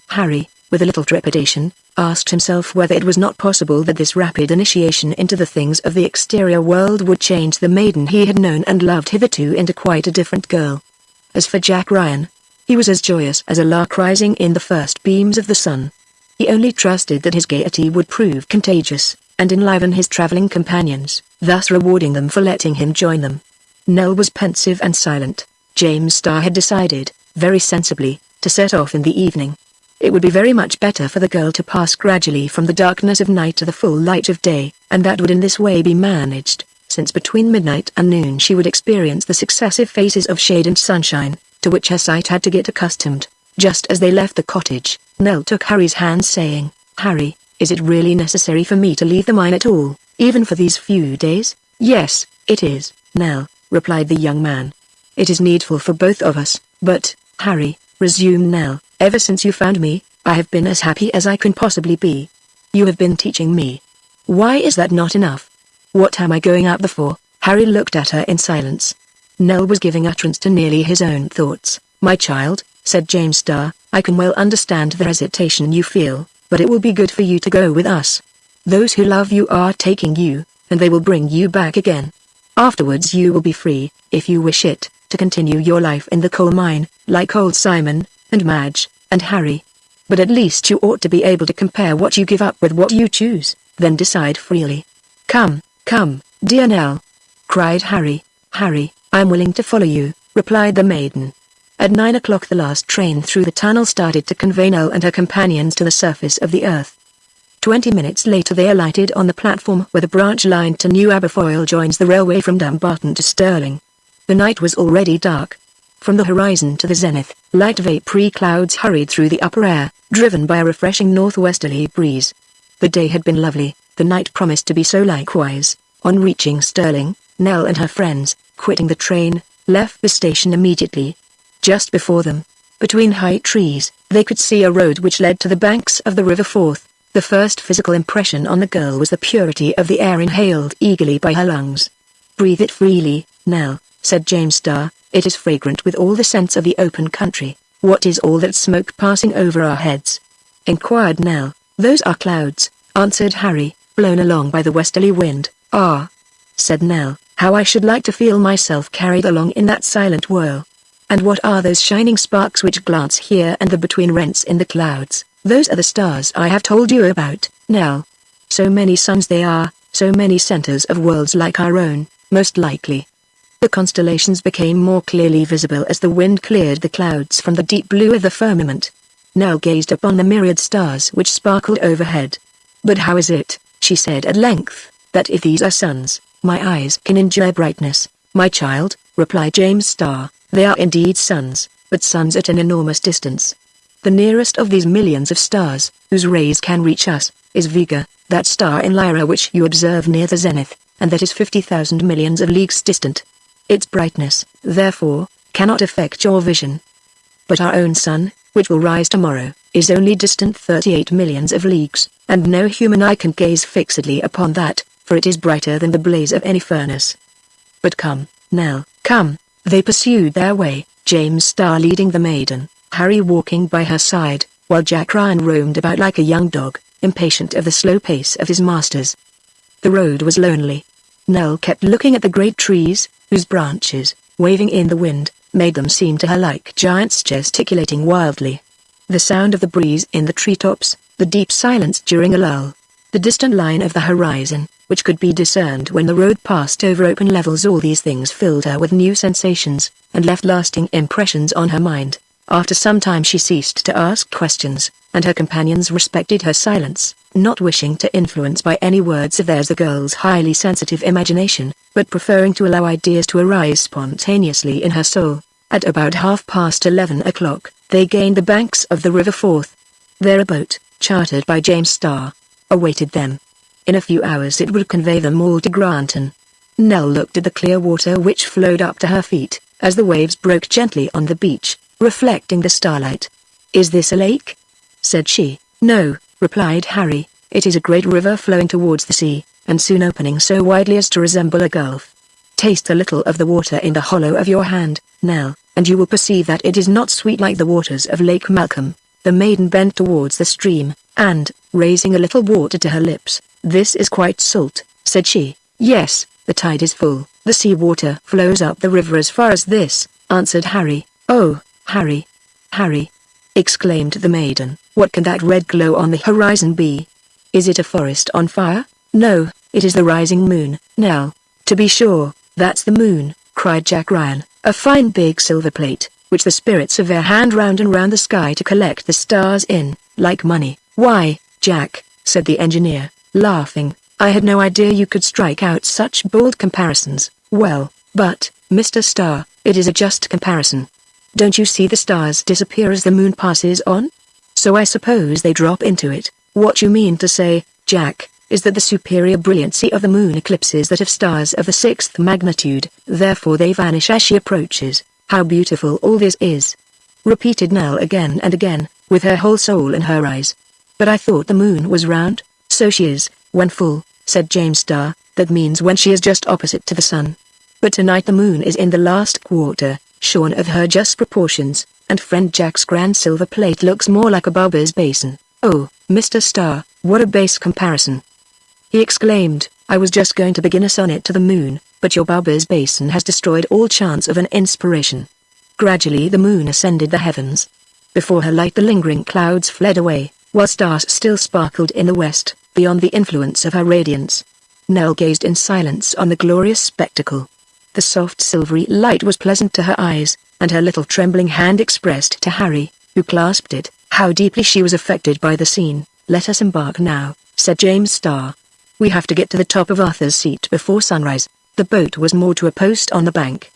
Harry, with a little trepidation, asked himself whether it was not possible that this rapid initiation into the things of the exterior world would change the maiden he had known and loved hitherto into quite a different girl. As for Jack Ryan, he was as joyous as a lark rising in the first beams of the sun. He only trusted that his gaiety would prove contagious, and enliven his traveling companions, thus rewarding them for letting him join them. Nell was pensive and silent. James Starr had decided, very sensibly, to set off in the evening. It would be very much better for the girl to pass gradually from the darkness of night to the full light of day, and that would in this way be managed, since between midnight and noon she would experience the successive phases of shade and sunshine, to which her sight had to get accustomed. Just as they left the cottage, Nell took Harry's hand saying, "Harry, is it really necessary for me to leave the mine at all, even for these few days?" "Yes, it is, Nell," replied the young man. "It is needful for both of us, but, Harry," resumed Nell, "ever since you found me, I have been as happy as I can possibly be. You have been teaching me. Why is that not enough? What am I going out there for?" Harry looked at her in silence. Nell was giving utterance to nearly his own thoughts. "My child," said James Starr, "I can well understand the hesitation you feel, but it will be good for you to go with us. Those who love you are taking you, and they will bring you back again. Afterwards you will be free, if you wish it, to continue your life in the coal mine, like old Simon, and Madge, and Harry. But at least you ought to be able to compare what you give up with what you choose, then decide freely." "Come, come, dear Nell," cried Harry. "Harry, I am willing to follow you," replied the maiden. At 9 o'clock the last train through the tunnel started to convey Nell and her companions to the surface of the earth. 20 minutes later they alighted on the platform where the branch line to New Aberfoyle joins the railway from Dumbarton to Stirling. The night was already dark. From the horizon to the zenith, light vapory clouds hurried through the upper air, driven by a refreshing northwesterly breeze. The day had been lovely, the night promised to be so likewise. On reaching Stirling, Nell and her friends, quitting the train, left the station immediately. Just before them, between high trees, they could see a road which led to the banks of the River Forth. The first physical impression on the girl was the purity of the air inhaled eagerly by her lungs. "Breathe it freely, Nell," said James Starr, "it is fragrant with all the scents of the open country." "What is all that smoke passing over our heads?" inquired Nell. "Those are clouds," answered Harry, "blown along by the westerly wind." "Ah," said Nell, "how I should like to feel myself carried along in that silent whirl. And what are those shining sparks which glance here and there between rents in the clouds?" "Those are the stars I have told you about, Nell. So many suns they are, so many centers of worlds like our own, most likely." The constellations became more clearly visible as the wind cleared the clouds from the deep blue of the firmament. Nell gazed upon the myriad stars which sparkled overhead. "But how is it," she said at length, "that if these are suns, my eyes can endure brightness?" "My child," replied James Starr, "they are indeed suns, but suns at an enormous distance. The nearest of these millions of stars, whose rays can reach us, is Vega, that star in Lyra which you observe near the zenith, and that is 50,000 millions of leagues distant. Its brightness, therefore, cannot affect your vision. But our own sun, which will rise tomorrow, is only distant 38 millions of leagues, and no human eye can gaze fixedly upon that, for it is brighter than the blaze of any furnace. But come, Nell, come." They pursued their way, James Starr leading the maiden, Harry walking by her side, while Jack Ryan roamed about like a young dog, impatient of the slow pace of his masters. The road was lonely. Nell kept looking at the great trees, whose branches, waving in the wind, made them seem to her like giants gesticulating wildly. The sound of the breeze in the treetops, the deep silence during a lull, the distant line of the horizon, which could be discerned when the road passed over open levels, all these things filled her with new sensations, and left lasting impressions on her mind. After some time she ceased to ask questions, and her companions respected her silence, not wishing to influence by any words of theirs the girl's highly sensitive imagination, but preferring to allow ideas to arise spontaneously in her soul. At about 11:30 o'clock, they gained the banks of the River Forth. There a boat, chartered by James Starr, awaited them. In a few hours it would convey them all to Granton. Nell looked at the clear water which flowed up to her feet, as the waves broke gently on the beach, reflecting the starlight. "Is this a lake?" said she. "No," replied Harry, "it is a great river flowing towards the sea, and soon opening so widely as to resemble a gulf. Taste a little of the water in the hollow of your hand, Nell, and you will perceive that it is not sweet like the waters of Lake Malcolm." The maiden bent towards the stream, and, raising a little water to her lips, "This is quite salt," said she. "Yes, the tide is full, the sea water flows up the river as far as this," answered Harry. "Oh, Harry! Harry!" exclaimed the maiden, "what can that red glow on the horizon be? Is it a forest on fire?" "No, it is the rising moon, Nell." "To be sure, that's the moon," cried Jack Ryan, "a fine big silver plate, which the spirits of air hand round and round the sky to collect the stars in, like money." "Why, Jack," said the engineer, laughing, "I had no idea you could strike out such bold comparisons." "Well, but, Mr. Star, it is a just comparison. Don't you see the stars disappear as the moon passes on? So I suppose they drop into it." "What you mean to say, Jack, is that the superior brilliancy of the moon eclipses that of stars of the 6th magnitude, therefore they vanish as she approaches. How beautiful all this is!" repeated Nell again and again, with her whole soul in her eyes. "But I thought the moon was round." "So she is, when full," said James Starr, "that means when she is just opposite to the sun. But tonight the moon is in the last quarter, shorn of her just proportions, and friend Jack's grand silver plate looks more like a barber's basin." "Oh, Mr. Starr, what a base comparison!" he exclaimed. "I was just going to begin a sonnet to the moon, but your barber's basin has destroyed all chance of an inspiration." Gradually the moon ascended the heavens. Before her light the lingering clouds fled away, while stars still sparkled in the west, beyond the influence of her radiance. Nell gazed in silence on the glorious spectacle. The soft silvery light was pleasant to her eyes, and her little trembling hand expressed to Harry, who clasped it, how deeply she was affected by the scene. "Let us embark now," said James Starr. "We have to get to the top of Arthur's Seat before sunrise." The boat was moored to a post on the bank.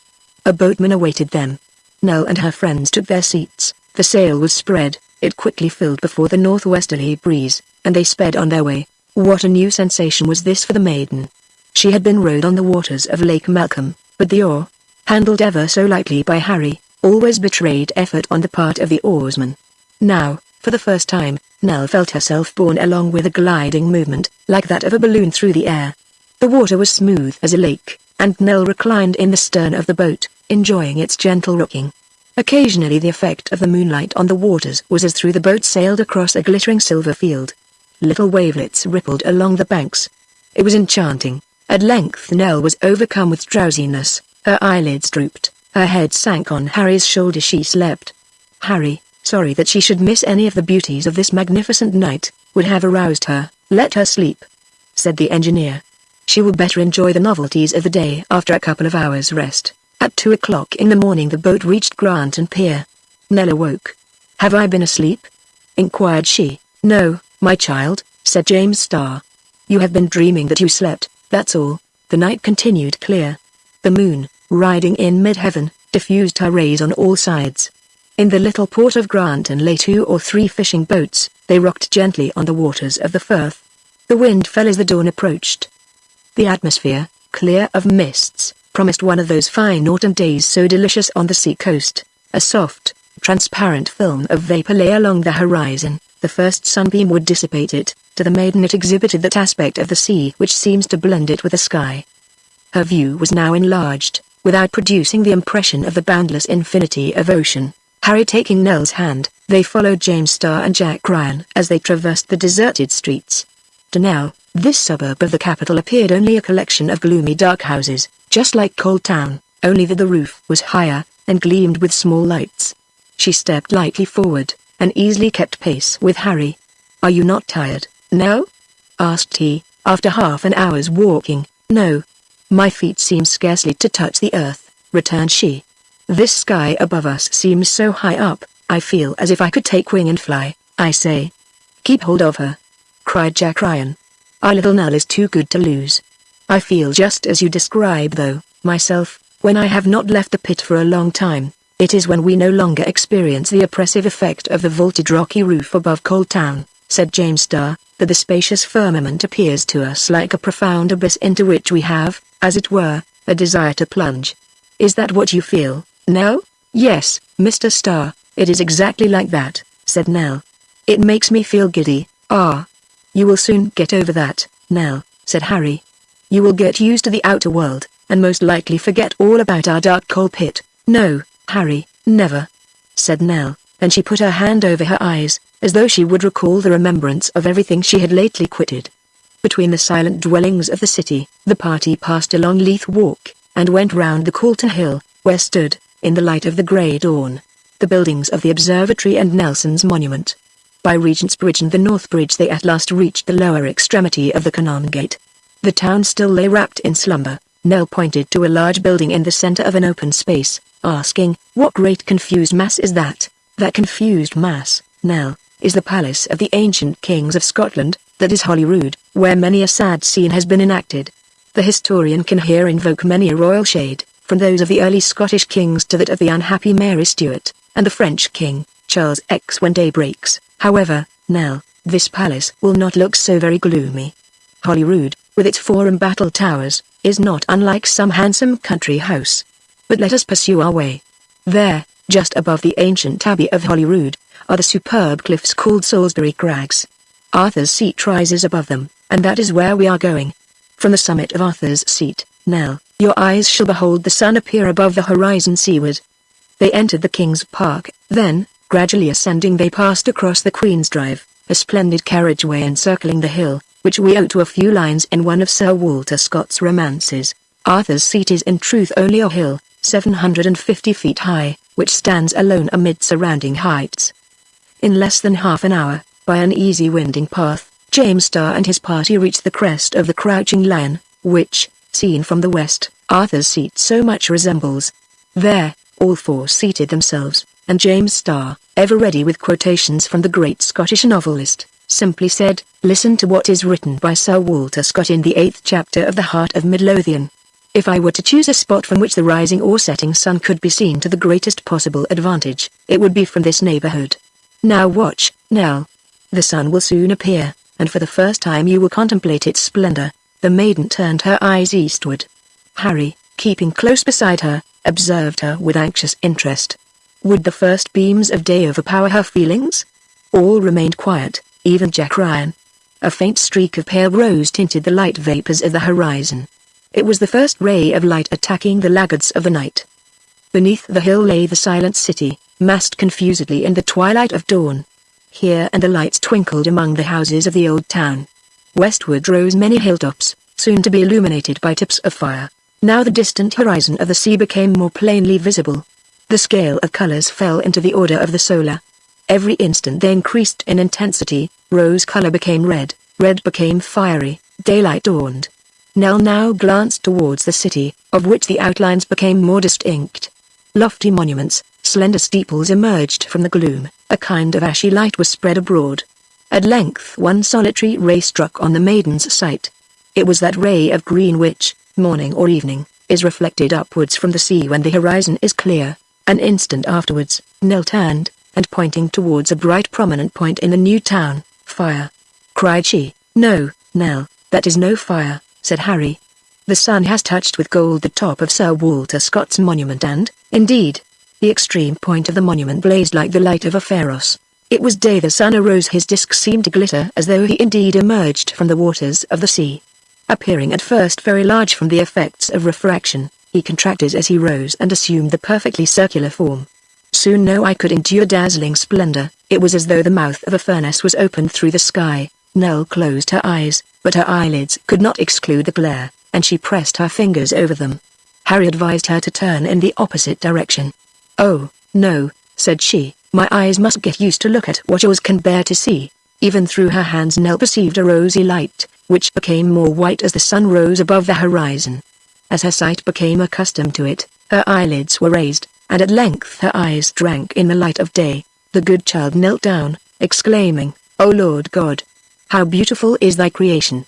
A boatman awaited them. Nell and her friends took their seats, the sail was spread, it quickly filled before the northwesterly breeze, and they sped on their way. What a new sensation was this for the maiden. She had been rowed on the waters of Lake Malcolm, but the oar, handled ever so lightly by Harry, always betrayed effort on the part of the oarsman. Now, for the first time, Nell felt herself borne along with a gliding movement, like that of a balloon through the air. The water was smooth as a lake, and Nell reclined in the stern of the boat, enjoying its gentle rocking. Occasionally the effect of the moonlight on the waters was as through the boat sailed across a glittering silver field. Little wavelets rippled along the banks. It was enchanting. At length Nell was overcome with drowsiness, her eyelids drooped, her head sank on Harry's shoulder. She slept. Harry, sorry that she should miss any of the beauties of this magnificent night, would have aroused her. "Let her sleep," said the engineer. "She will better enjoy the novelties of the day after a couple of hours' rest." At 2 o'clock in the morning the boat reached Granton Pier. Nell awoke. "Have I been asleep?" inquired she. "No, my child," said James Starr. "You have been dreaming that you slept, that's all." The night continued clear. The moon, riding in mid-heaven, diffused her rays on all sides. In the little port of Granton lay 2 or 3 fishing boats. They rocked gently on the waters of the Firth. The wind fell as the dawn approached. The atmosphere, clear of mists, promised one of those fine autumn days so delicious on the sea-coast. A soft, transparent film of vapor lay along the horizon. The first sunbeam would dissipate it. To the maiden it exhibited that aspect of the sea which seems to blend it with the sky. Her view was now enlarged, without producing the impression of the boundless infinity of ocean. Harry taking Nell's hand, they followed James Starr and Jack Ryan as they traversed the deserted streets. To Nell, this suburb of the capital appeared only a collection of gloomy dark houses, just like Cold Town, only that the roof was higher, and gleamed with small lights. She stepped lightly forward, and easily kept pace with Harry. "Are you not tired, Nell?" asked he, after half an hour's walking. "No. My feet seem scarcely to touch the earth," returned she. "This sky above us seems so high up, I feel as if I could take wing and fly." "I say, keep hold of her," cried Jack Ryan. "Our little Nell is too good to lose." "I feel just as you describe though, myself, when I have not left the pit for a long time. It is when we no longer experience the oppressive effect of the vaulted rocky roof above Cold Town," said James Starr, that the spacious firmament appears to us like a profound abyss into which we have, as it were, a desire to plunge. Is that what you feel, Nell? Yes, Mr. Star, it is exactly like that, said Nell. It makes me feel giddy. Ah. You will soon get over that, Nell, said Harry. You will get used to the outer world, and most likely forget all about our dark coal pit. No, Harry, never, said Nell, and she put her hand over her eyes, as though she would recall the remembrance of everything she had lately quitted. Between the silent dwellings of the city, the party passed along Leith Walk, and went round the Calton Hill, where stood, in the light of the grey dawn, the buildings of the observatory and Nelson's monument. By Regent's Bridge and the North Bridge they at last reached the lower extremity of the Canongate. The town still lay wrapped in slumber. Nell pointed to a large building in the centre of an open space, asking, "What great confused mass is that?" "That confused mass, Nell, is the palace of the ancient kings of Scotland, that is Holyrood, where many a sad scene has been enacted. The historian can here invoke many a royal shade, from those of the early Scottish kings to that of the unhappy Mary Stuart, and the French king, Charles X. When day breaks, however, Nell, this palace will not look so very gloomy. Holyrood, with its 4 embattled towers, is not unlike some handsome country house. But let us pursue our way. There, just above the ancient abbey of Holyrood, are the superb cliffs called Salisbury Crags. Arthur's Seat rises above them, and that is where we are going. From the summit of Arthur's Seat, Nell, your eyes shall behold the sun appear above the horizon seaward." They entered the King's Park, then, gradually ascending they passed across the Queen's Drive, a splendid carriageway encircling the hill, which we owe to a few lines in one of Sir Walter Scott's romances. Arthur's Seat is in truth only a hill, 750 feet high, which stands alone amid surrounding heights. In less than half an hour, by an easy winding path, James Starr and his party reached the crest of the Crouching Lion, which, seen from the west, Arthur's Seat so much resembles. There, all 4 seated themselves, and James Starr, ever ready with quotations from the great Scottish novelist, simply said, "Listen to what is written by Sir Walter Scott in the 8th chapter of The Heart of Midlothian. If I were to choose a spot from which the rising or setting sun could be seen to the greatest possible advantage, it would be from this neighborhood. Now watch, Nell. The sun will soon appear, and for the first time you will contemplate its splendor." The maiden turned her eyes eastward. Harry, keeping close beside her, observed her with anxious interest. Would the first beams of day overpower her feelings? All remained quiet, even Jack Ryan. A faint streak of pale rose tinted the light vapors of the horizon. It was the first ray of light attacking the laggards of the night. Beneath the hill lay the silent city, massed confusedly in the twilight of dawn. Here and the lights twinkled among the houses of the old town. Westward rose many hilltops, soon to be illuminated by tips of fire. Now the distant horizon of the sea became more plainly visible. The scale of colors fell into the order of the solar. Every instant they increased in intensity. Rose color became red, red became fiery, daylight dawned. Nell now glanced towards the city, of which the outlines became more distinct. Lofty monuments, slender steeples emerged from the gloom, a kind of ashy light was spread abroad. At length one solitary ray struck on the maiden's sight. It was that ray of green which, morning or evening, is reflected upwards from the sea when the horizon is clear. An instant afterwards, Nell turned, and pointing towards a bright prominent point in the new town, "Fire!" cried she. "No, Nell, that is no fire," said Harry. "The sun has touched with gold the top of Sir Walter Scott's monument and, indeed, the extreme point of the monument blazed like the light of a pharos. It was day the sun arose, his disk seemed to glitter as though he indeed emerged from the waters of the sea. Appearing at first very large from the effects of refraction, he contracted as he rose and assumed the perfectly circular form. Soon no eye could endure dazzling splendor. It was as though the mouth of a furnace was opened through the sky. Nell closed her eyes, but her eyelids could not exclude the glare, and she pressed her fingers over them. Harry advised her to turn in the opposite direction. "Oh, no," said she, "my eyes must get used to look at what yours can bear to see." Even through her hands Nell perceived a rosy light, which became more white as the sun rose above the horizon. As her sight became accustomed to it, her eyelids were raised, and at length her eyes drank in the light of day. The good child knelt down, exclaiming, "O Lord God! How beautiful is thy creation!"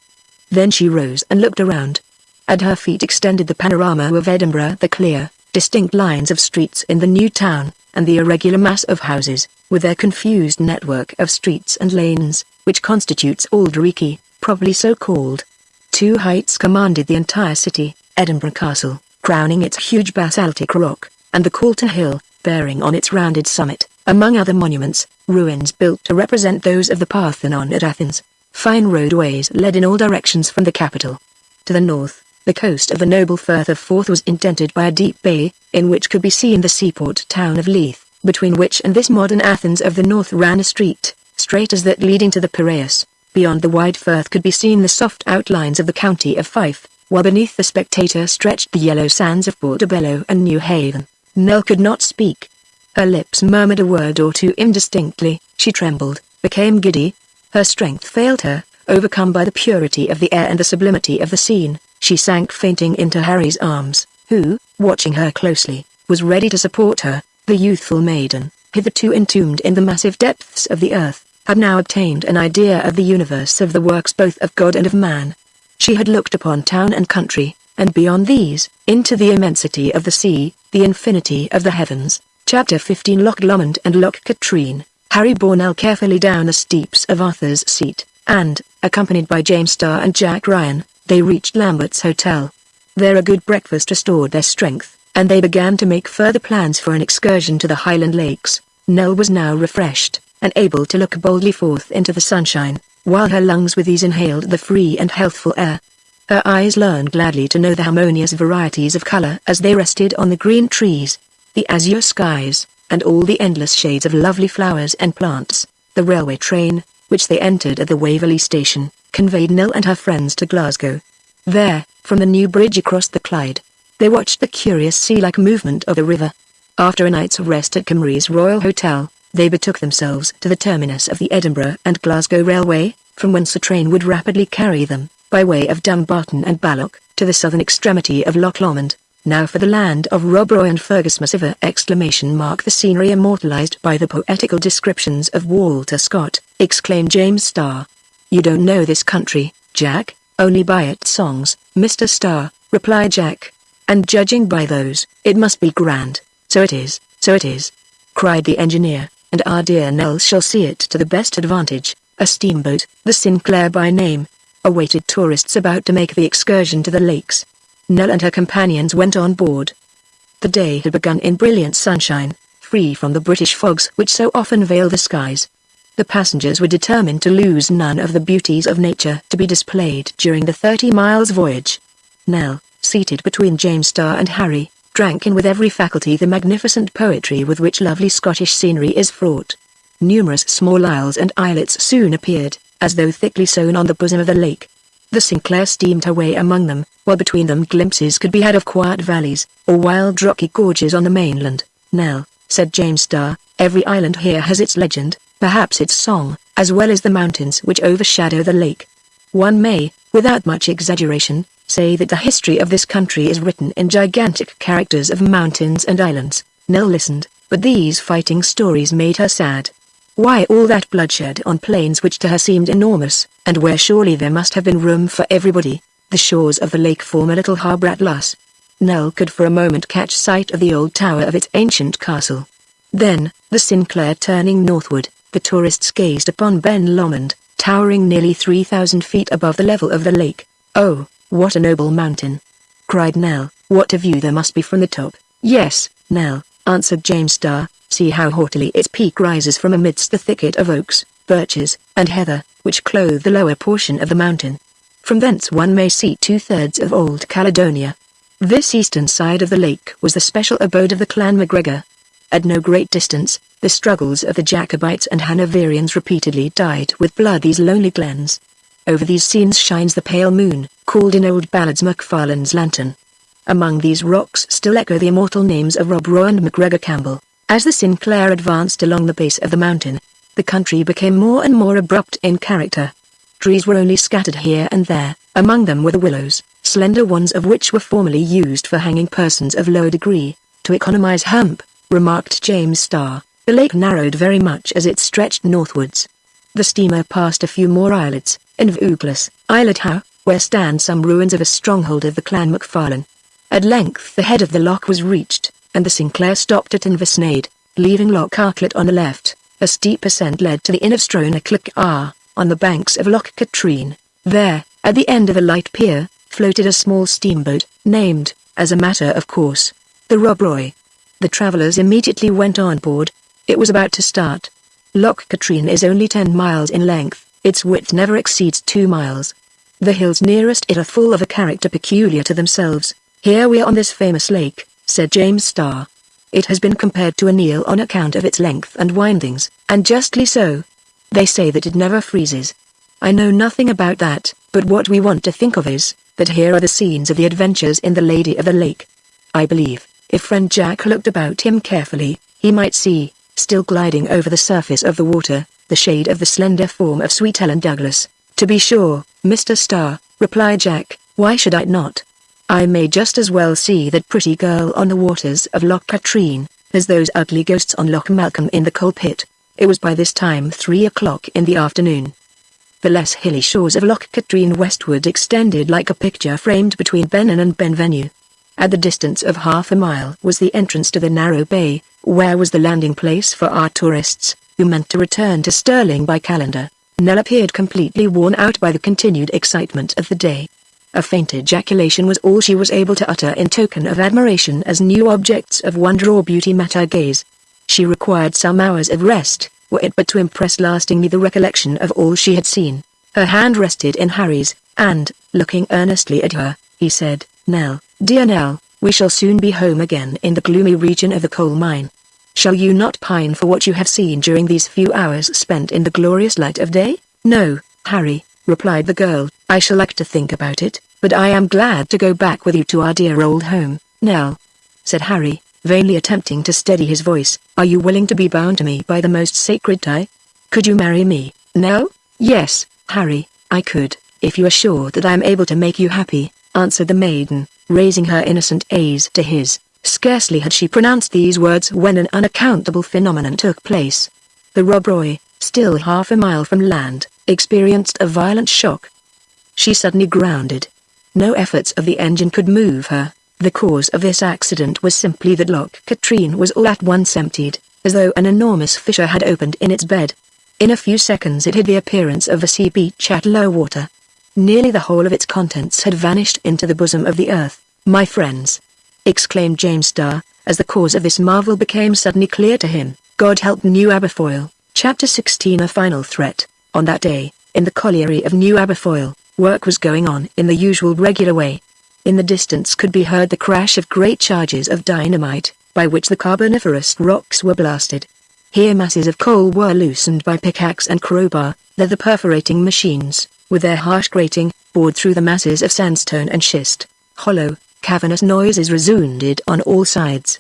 Then she rose and looked around. At her feet extended the panorama of Edinburgh, the clear, distinct lines of streets in the new town, and the irregular mass of houses, with their confused network of streets and lanes, which constitutes Aldreich, probably so called. Two heights commanded the entire city: Edinburgh Castle, crowning its huge basaltic rock, and the Calton Hill, bearing on its rounded summit, among other monuments, ruins built to represent those of the Parthenon at Athens. Fine roadways led in all directions from the capital. To the north, the coast of the noble Firth of Forth was indented by a deep bay, in which could be seen the seaport town of Leith, between which and this modern Athens of the north ran a street, straight as that leading to the Piraeus. Beyond the wide firth could be seen the soft outlines of the county of Fife, while beneath the spectator stretched the yellow sands of Portobello and New Haven. Nell could not speak. Her lips murmured a word or two indistinctly, she trembled, became giddy. Her strength failed her, overcome by the purity of the air and the sublimity of the scene. She sank fainting into Harry's arms, who, watching her closely, was ready to support her. The youthful maiden, hitherto entombed in the massive depths of the earth, had now obtained an idea of the universe, of the works both of God and of man. She had looked upon town and country, and beyond these, into the immensity of the sea, the infinity of the heavens. Chapter 15. Loch Lomond and Loch Katrine. Harry bore Nell carefully down the steeps of Arthur's Seat, and, accompanied by James Starr and Jack Ryan, they reached Lambert's Hotel. There a good breakfast restored their strength, and they began to make further plans for an excursion to the Highland Lakes. Nell was now refreshed, and able to look boldly forth into the sunshine, while her lungs with ease inhaled the free and healthful air. Her eyes learned gladly to know the harmonious varieties of color as they rested on the green trees, the azure skies, and all the endless shades of lovely flowers and plants. The railway train, which they entered at the Waverley station, conveyed Nell and her friends to Glasgow. There, from the new bridge across the Clyde, they watched the curious sea-like movement of the river. After a night's rest at Cymru's Royal Hotel, they betook themselves to the terminus of the Edinburgh and Glasgow Railway, from whence a train would rapidly carry them, by way of Dumbarton and Balloch, to the southern extremity of Loch Lomond. Now for the land of Rob Roy and Fergus Massiver! The scenery immortalized by the poetical descriptions of Walter Scott, exclaimed James Starr. You don't know this country, Jack, only by its songs, Mr. Starr, replied Jack. And judging by those, it must be grand. So it is, cried the engineer, and our dear Nell shall see it to the best advantage. A steamboat, the Sinclair by name, awaited tourists about to make the excursion to the lakes. Nell and her companions went on board. The day had begun in brilliant sunshine, free from the British fogs which so often veil the skies. The passengers were determined to lose none of the beauties of nature to be displayed during the 30 miles voyage. Nell, seated between James Starr and Harry, drank in with every faculty the magnificent poetry with which lovely Scottish scenery is fraught. Numerous small isles and islets soon appeared, as though thickly sown on the bosom of the lake. The Sinclair steamed her way among them, while between them glimpses could be had of quiet valleys, or wild rocky gorges on the mainland. Nell, said James Starr, every island here has its legend, perhaps its song, as well as the mountains which overshadow the lake. One may, without much exaggeration, say that the history of this country is written in gigantic characters of mountains and islands. Nell listened, but these fighting stories made her sad. Why all that bloodshed on plains which to her seemed enormous, and where surely there must have been room for everybody? The shores of the lake form a little harbour at Luss. Nell could for a moment catch sight of the old tower of its ancient castle. Then, the Sinclair turning northward, the tourists gazed upon Ben Lomond, towering nearly 3,000 feet above the level of the lake. Oh, what a noble mountain! Cried Nell. What a view there must be from the top. Yes, Nell, answered James Starr, see how haughtily its peak rises from amidst the thicket of oaks, birches, and heather, which clothe the lower portion of the mountain. From thence one may see 2/3 of Old Caledonia. This eastern side of the lake was the special abode of the clan MacGregor. At no great distance, the struggles of the Jacobites and Hanoverians repeatedly dyed with blood these lonely glens. Over these scenes shines the pale moon, called in old ballads Macfarlane's lantern. Among these rocks still echo the immortal names of Rob Roy and MacGregor Campbell. As the Sinclair advanced along the base of the mountain, the country became more and more abrupt in character. Trees were only scattered here and there, among them were the willows, slender ones of which were formerly used for hanging persons of low degree. To economize hump, remarked James Starr, the lake narrowed very much as it stretched northwards. The steamer passed a few more islets, in Vuglas, Islet Howe, where stand some ruins of a stronghold of the clan Macfarlane. At length the head of the loch was reached, and the Sinclair stopped at Inversnaid, leaving Loch Arklet on the left. A steep ascent led to the inn of Stronaclick on the banks of Loch Katrine. There, at the end of a light pier, floated a small steamboat, named, as a matter of course, the Rob Roy. The travellers immediately went on board. It was about to start. Loch Katrine is only 10 miles in length, its width never exceeds 2 miles. The hills nearest it are full of a character peculiar to themselves. "Here we are on this famous lake," said James Starr. "It has been compared to a Nile on account of its length and windings, and justly so. They say that it never freezes. I know nothing about that, but what we want to think of is, that here are the scenes of the adventures in the Lady of the Lake. I believe, if friend Jack looked about him carefully, he might see, still gliding over the surface of the water, the shade of the slender form of sweet Ellen Douglas." "To be sure, Mr. Starr," replied Jack, "why should I not? I may just as well see that pretty girl on the waters of Loch Katrine, as those ugly ghosts on Loch Malcolm in the coal pit." It was by this time 3 o'clock in the afternoon. The less hilly shores of Loch Katrine westward extended like a picture framed between Bennan and Benvenue. At the distance of half a mile was the entrance to the narrow bay, where was the landing place for our tourists, who meant to return to Stirling by calendar. Nell appeared completely worn out by the continued excitement of the day. A faint ejaculation was all she was able to utter in token of admiration as new objects of wonder or beauty met her gaze. She required some hours of rest, were it but to impress lastingly the recollection of all she had seen. Her hand rested in Harry's, and, looking earnestly at her, he said, "Nell, dear Nell, we shall soon be home again in the gloomy region of the coal mine. Shall you not pine for what you have seen during these few hours spent in the glorious light of day?" "No, Harry," replied the girl, "I shall like to think about it, but I am glad to go back with you to our dear old home." "Nell," said Harry, vainly attempting to steady his voice, "are you willing to be bound to me by the most sacred tie? Could you marry me, Nell?" "Yes, Harry, I could, if you are sure that I am able to make you happy," answered the maiden, raising her innocent gaze to his. Scarcely had she pronounced these words when an unaccountable phenomenon took place. The Rob Roy, still half a mile from land, experienced a violent shock. She suddenly grounded. No efforts of the engine could move her. The cause of this accident was simply that Loch Katrine was all at once emptied, as though an enormous fissure had opened in its bed. In a few seconds it had the appearance of a sea beach at low water. Nearly the whole of its contents had vanished into the bosom of the earth. "My friends," exclaimed James Starr, as the cause of this marvel became suddenly clear to him, "God help New Aberfoyle." Chapter 16. A final threat. On that day, in the colliery of New Aberfoyle, work was going on in the usual regular way. In the distance could be heard the crash of great charges of dynamite, by which the carboniferous rocks were blasted. Here masses of coal were loosened by pickaxe and crowbar, there the perforating machines, with their harsh grating, bored through the masses of sandstone and schist. Hollow, cavernous noises resounded on all sides.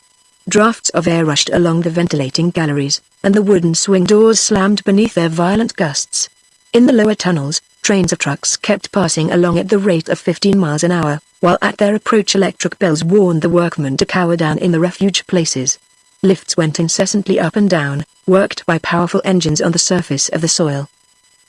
Drafts of air rushed along the ventilating galleries, and the wooden swing doors slammed beneath their violent gusts. In the lower tunnels, trains of trucks kept passing along at the rate of 15 miles an hour, while at their approach electric bells warned the workmen to cower down in the refuge places. Lifts went incessantly up and down, worked by powerful engines on the surface of the soil.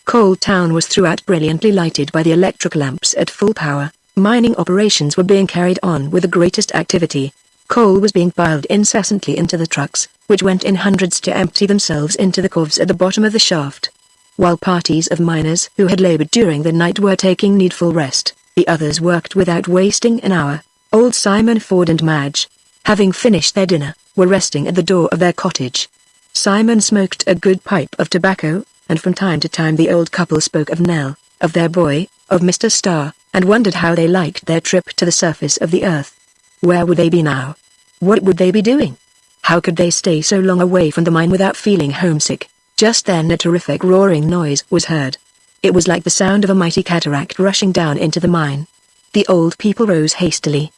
Coal Town was throughout brilliantly lighted by the electric lamps at full power. Mining operations were being carried on with the greatest activity. Coal was being piled incessantly into the trucks, which went in hundreds to empty themselves into the coves at the bottom of the shaft. While parties of miners who had labored during the night were taking needful rest, the others worked without wasting an hour. Old Simon Ford and Madge, having finished their dinner, were resting at the door of their cottage. Simon smoked a good pipe of tobacco, and from time to time the old couple spoke of Nell, of their boy, of Mr. Starr, and wondered how they liked their trip to the surface of the earth. Where would they be now? What would they be doing? How could they stay so long away from the mine without feeling homesick? Just then a terrific roaring noise was heard. It was like the sound of a mighty cataract rushing down into the mine. The old people rose hastily.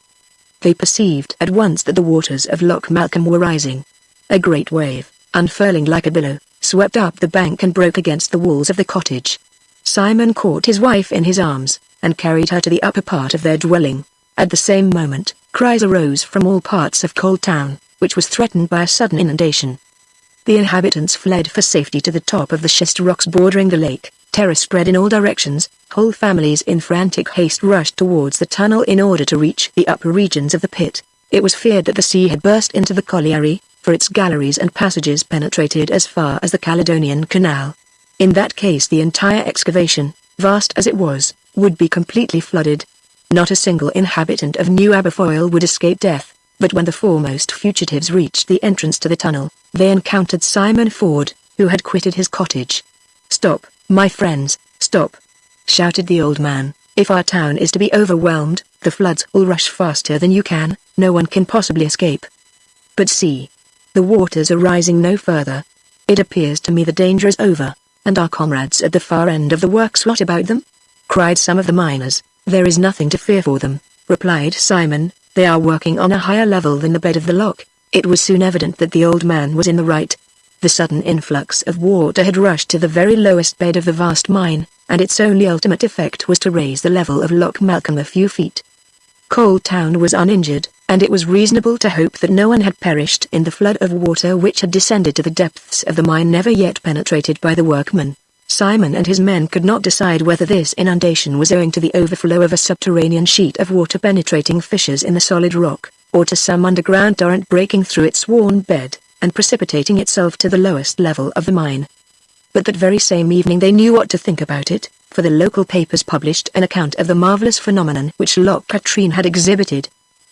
They perceived at once that the waters of Loch Malcolm were rising. A great wave, unfurling like a billow, swept up the bank and broke against the walls of the cottage. Simon caught his wife in his arms, and carried her to the upper part of their dwelling. At the same moment, cries arose from all parts of Coal Town, which was threatened by a sudden inundation. The inhabitants fled for safety to the top of the schist rocks bordering the lake, Terror spread in all directions. Whole families in frantic haste rushed towards the tunnel in order to reach the upper regions of the pit. It was feared that the sea had burst into the colliery, for its galleries and passages penetrated as far as the Caledonian Canal. In that case the entire excavation, vast as it was, would be completely flooded. Not a single inhabitant of New Aberfoyle would escape death, but when the foremost fugitives reached the entrance to the tunnel, they encountered Simon Ford, who had quitted his cottage. "Stop, my friends, stop!" shouted the old man. "If our town is to be overwhelmed, the floods will rush faster than you can. No one can possibly escape. But see, the waters are rising no further. It appears to me the danger is over, and our comrades at the far end of the works. What about them?" cried some of the miners. "There is nothing to fear for them," replied Simon. "They are working on a higher level than the bed of the lock." It was soon evident that the old man was in the right. The sudden influx of water had rushed to the very lowest bed of the vast mine, and its only ultimate effect was to raise the level of Loch Malcolm a few feet. Coal Town was uninjured, and it was reasonable to hope that no one had perished in the flood of water which had descended to the depths of the mine never yet penetrated by the workmen. Simon and his men could not decide whether this inundation was owing to the overflow of a subterranean sheet of water penetrating fissures in the solid rock, or to some underground torrent breaking through its worn bed, and precipitating itself to the lowest level of the mine. But that very same evening they knew what to think about it, for the local papers published an account of the marvelous phenomenon which Loch Katrine had exhibited.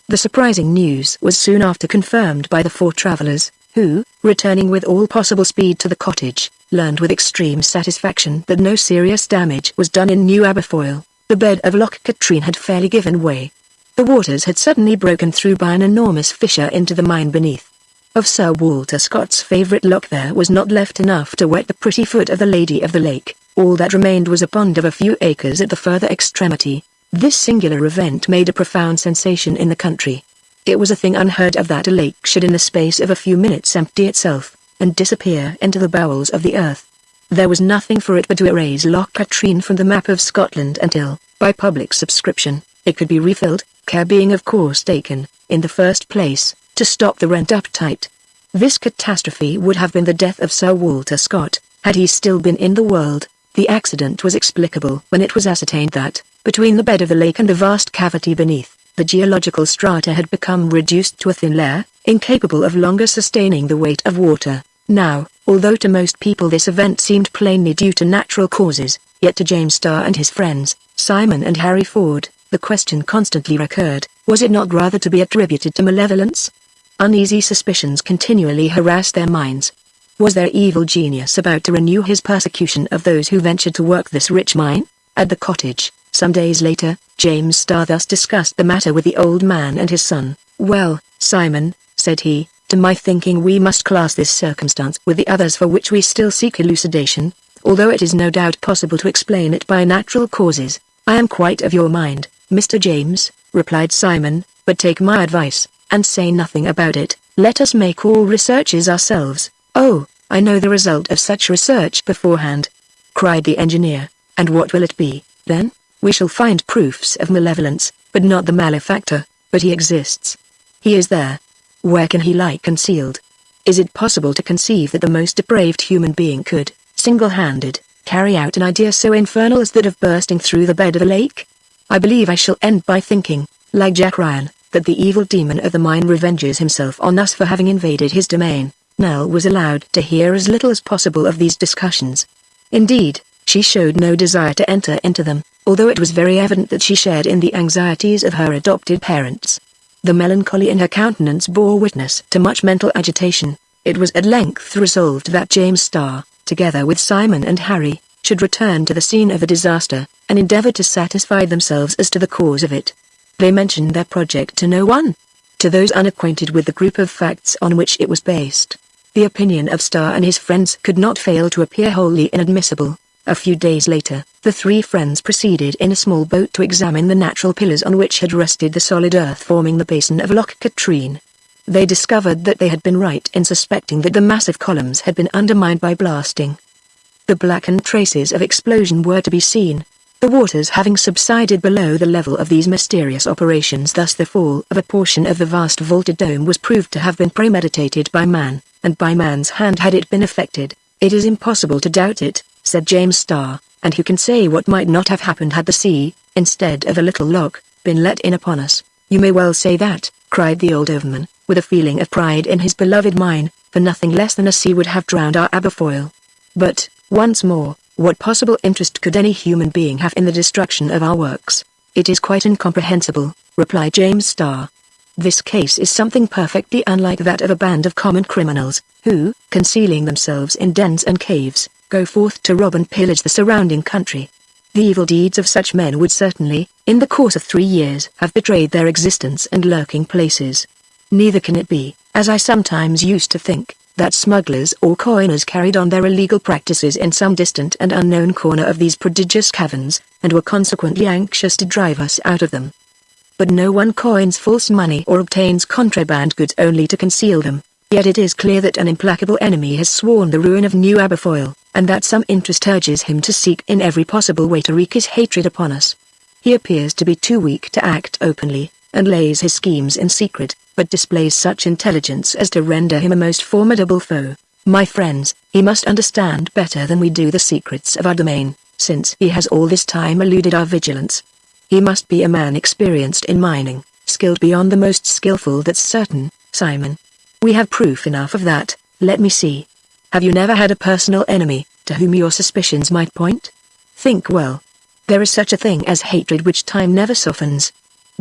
The surprising news was soon after confirmed by the four travelers, who, returning with all possible speed to the cottage, learned with extreme satisfaction that no serious damage was done in New Aberfoyle. The bed of Loch Katrine had fairly given way. The waters had suddenly broken through by an enormous fissure into the mine beneath. Of Sir Walter Scott's favourite loch there was not left enough to wet the pretty foot of the Lady of the Lake. All that remained was a pond of a few acres at the further extremity. This singular event made a profound sensation in the country. It was a thing unheard of that a lake should in the space of a few minutes empty itself, and disappear into the bowels of the earth. There was nothing for it but to erase Loch Katrine from the map of Scotland until, by public subscription, it could be refilled, care being of course taken, in the first place, to stop the rent appetite. This catastrophe would have been the death of Sir Walter Scott, had he still been in the world. The accident was explicable when it was ascertained that, between the bed of the lake and the vast cavity beneath, the geological strata had become reduced to a thin layer, incapable of longer sustaining the weight of water. Now, although to most people this event seemed plainly due to natural causes, yet to James Starr and his friends, Simon and Harry Ford, the question constantly recurred, was it not rather to be attributed to malevolence? Uneasy suspicions continually harassed their minds. Was their evil genius about to renew his persecution of those who ventured to work this rich mine? At the cottage, some days later, James Starr thus discussed the matter with the old man and his son. "Well, Simon," said he, "to my thinking we must class this circumstance with the others for which we still seek elucidation, although it is no doubt possible to explain it by natural causes." "I am quite of your mind, Mr. James," replied Simon, "but take my advice, and say nothing about it. Let us make all researches ourselves." "Oh, I know the result of such research beforehand," cried the engineer. "And what will it be, then?" "We shall find proofs of malevolence, but not the malefactor. But he exists. He is there. Where can he lie concealed? Is it possible to conceive that the most depraved human being could, single-handed, carry out an idea so infernal as that of bursting through the bed of the lake? I believe I shall end by thinking, like Jack Ryan, that the evil demon of the mine revenges himself on us for having invaded his domain." Nell was allowed to hear as little as possible of these discussions. Indeed, she showed no desire to enter into them, although it was very evident that she shared in the anxieties of her adopted parents. The melancholy in her countenance bore witness to much mental agitation. It was at length resolved that James Starr, together with Simon and Harry, should return to the scene of the disaster, and endeavour to satisfy themselves as to the cause of it. They mentioned their project to no one. To those unacquainted with the group of facts on which it was based, the opinion of Starr and his friends could not fail to appear wholly inadmissible. A few days later, the three friends proceeded in a small boat to examine the natural pillars on which had rested the solid earth forming the basin of Loch Katrine. They discovered that they had been right in suspecting that the massive columns had been undermined by blasting. The blackened traces of explosion were to be seen, the waters having subsided below the level of these mysterious operations. Thus the fall of a portion of the vast vaulted dome was proved to have been premeditated by man, and by man's hand had it been effected. "It is impossible to doubt it," said James Starr, "and who can say what might not have happened had the sea, instead of a little lock, been let in upon us?" "You may well say that," cried the old overman, with a feeling of pride in his beloved mine, "for nothing less than a sea would have drowned our Aberfoyle. But, once more, what possible interest could any human being have in the destruction of our works?" "It is quite incomprehensible," replied James Starr. "This case is something perfectly unlike that of a band of common criminals, who, concealing themselves in dens and caves, go forth to rob and pillage the surrounding country. The evil deeds of such men would certainly, in the course of 3 years, have betrayed their existence and lurking places. Neither can it be, as I sometimes used to think, that smugglers or coiners carried on their illegal practices in some distant and unknown corner of these prodigious caverns, and were consequently anxious to drive us out of them. But no one coins false money or obtains contraband goods only to conceal them. Yet it is clear that an implacable enemy has sworn the ruin of New Aberfoyle, and that some interest urges him to seek in every possible way to wreak his hatred upon us. He appears to be too weak to act openly, and lays his schemes in secret, but displays such intelligence as to render him a most formidable foe. My friends, he must understand better than we do the secrets of our domain, since he has all this time eluded our vigilance. He must be a man experienced in mining, skilled beyond the most skillful, that's certain, Simon. We have proof enough of that. Let me see. Have you never had a personal enemy, to whom your suspicions might point? Think well. There is such a thing as hatred which time never softens.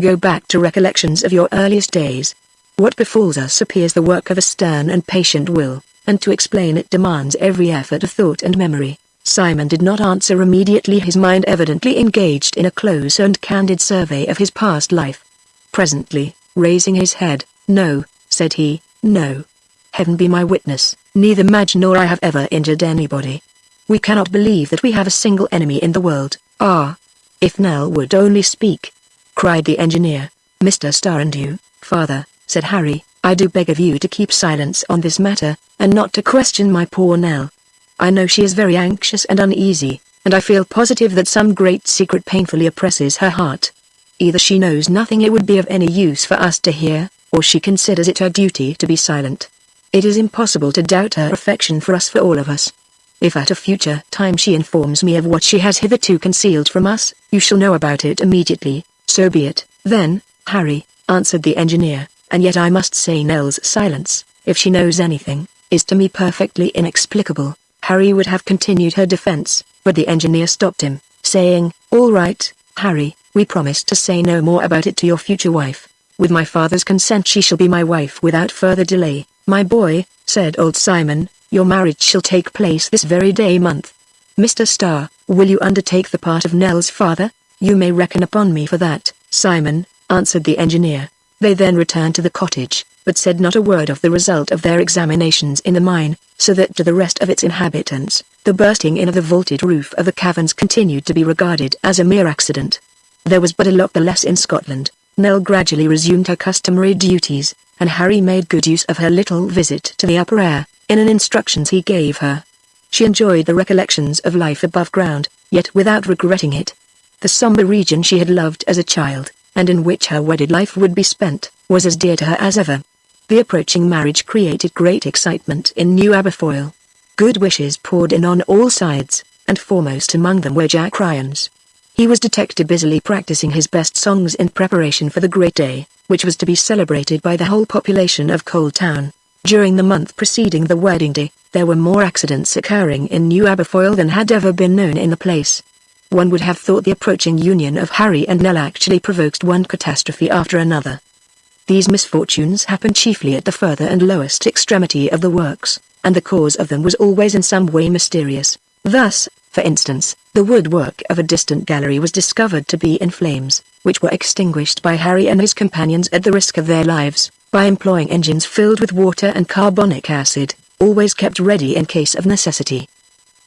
Go back to recollections of your earliest days. What befalls us appears the work of a stern and patient will, and to explain it demands every effort of thought and memory. Simon did not answer immediately, his mind evidently engaged in a close and candid survey of his past life. Presently, raising his head, "No," said he, "no. Heaven be my witness, neither Madge nor I have ever injured anybody. We cannot believe that we have a single enemy in the world." "Ah! If Nell would only speak!" cried the engineer. "Mr. Starr and you, father," said Harry, "I do beg of you to keep silence on this matter, and not to question my poor Nell. I know she is very anxious and uneasy, and I feel positive that some great secret painfully oppresses her heart. Either she knows nothing it would be of any use for us to hear, or she considers it her duty to be silent. It is impossible to doubt her affection for us, for all of us. If at a future time she informs me of what she has hitherto concealed from us, you shall know about it immediately." "So be it, then, Harry," answered the engineer, "and yet I must say Nell's silence, if she knows anything, is to me perfectly inexplicable." Harry would have continued her defense, but the engineer stopped him, saying, "All right, Harry, we promise to say no more about it to your future wife. With my father's consent she shall be my wife without further delay." "My boy," said old Simon, "your marriage shall take place this very day month. Mr. Starr, will you undertake the part of Nell's father?" "You may reckon upon me for that, Simon," answered the engineer. They then returned to the cottage, but said not a word of the result of their examinations in the mine, so that to the rest of its inhabitants, the bursting in of the vaulted roof of the caverns continued to be regarded as a mere accident. There was but a lock the less in Scotland. Nell gradually resumed her customary duties, and Harry made good use of her little visit to the upper air, in an instructions he gave her. She enjoyed the recollections of life above ground, yet without regretting it. The sombre region she had loved as a child, and in which her wedded life would be spent, was as dear to her as ever. The approaching marriage created great excitement in New Aberfoyle. Good wishes poured in on all sides, and foremost among them were Jack Ryan's. He was detected busily practicing his best songs in preparation for the great day, which was to be celebrated by the whole population of Coal Town. During the month preceding the wedding day, there were more accidents occurring in New Aberfoyle than had ever been known in the place. One would have thought the approaching union of Harry and Nell actually provoked one catastrophe after another. These misfortunes happened chiefly at the further and lowest extremity of the works, and the cause of them was always in some way mysterious. Thus, for instance, the woodwork of a distant gallery was discovered to be in flames, which were extinguished by Harry and his companions at the risk of their lives, by employing engines filled with water and carbonic acid, always kept ready in case of necessity.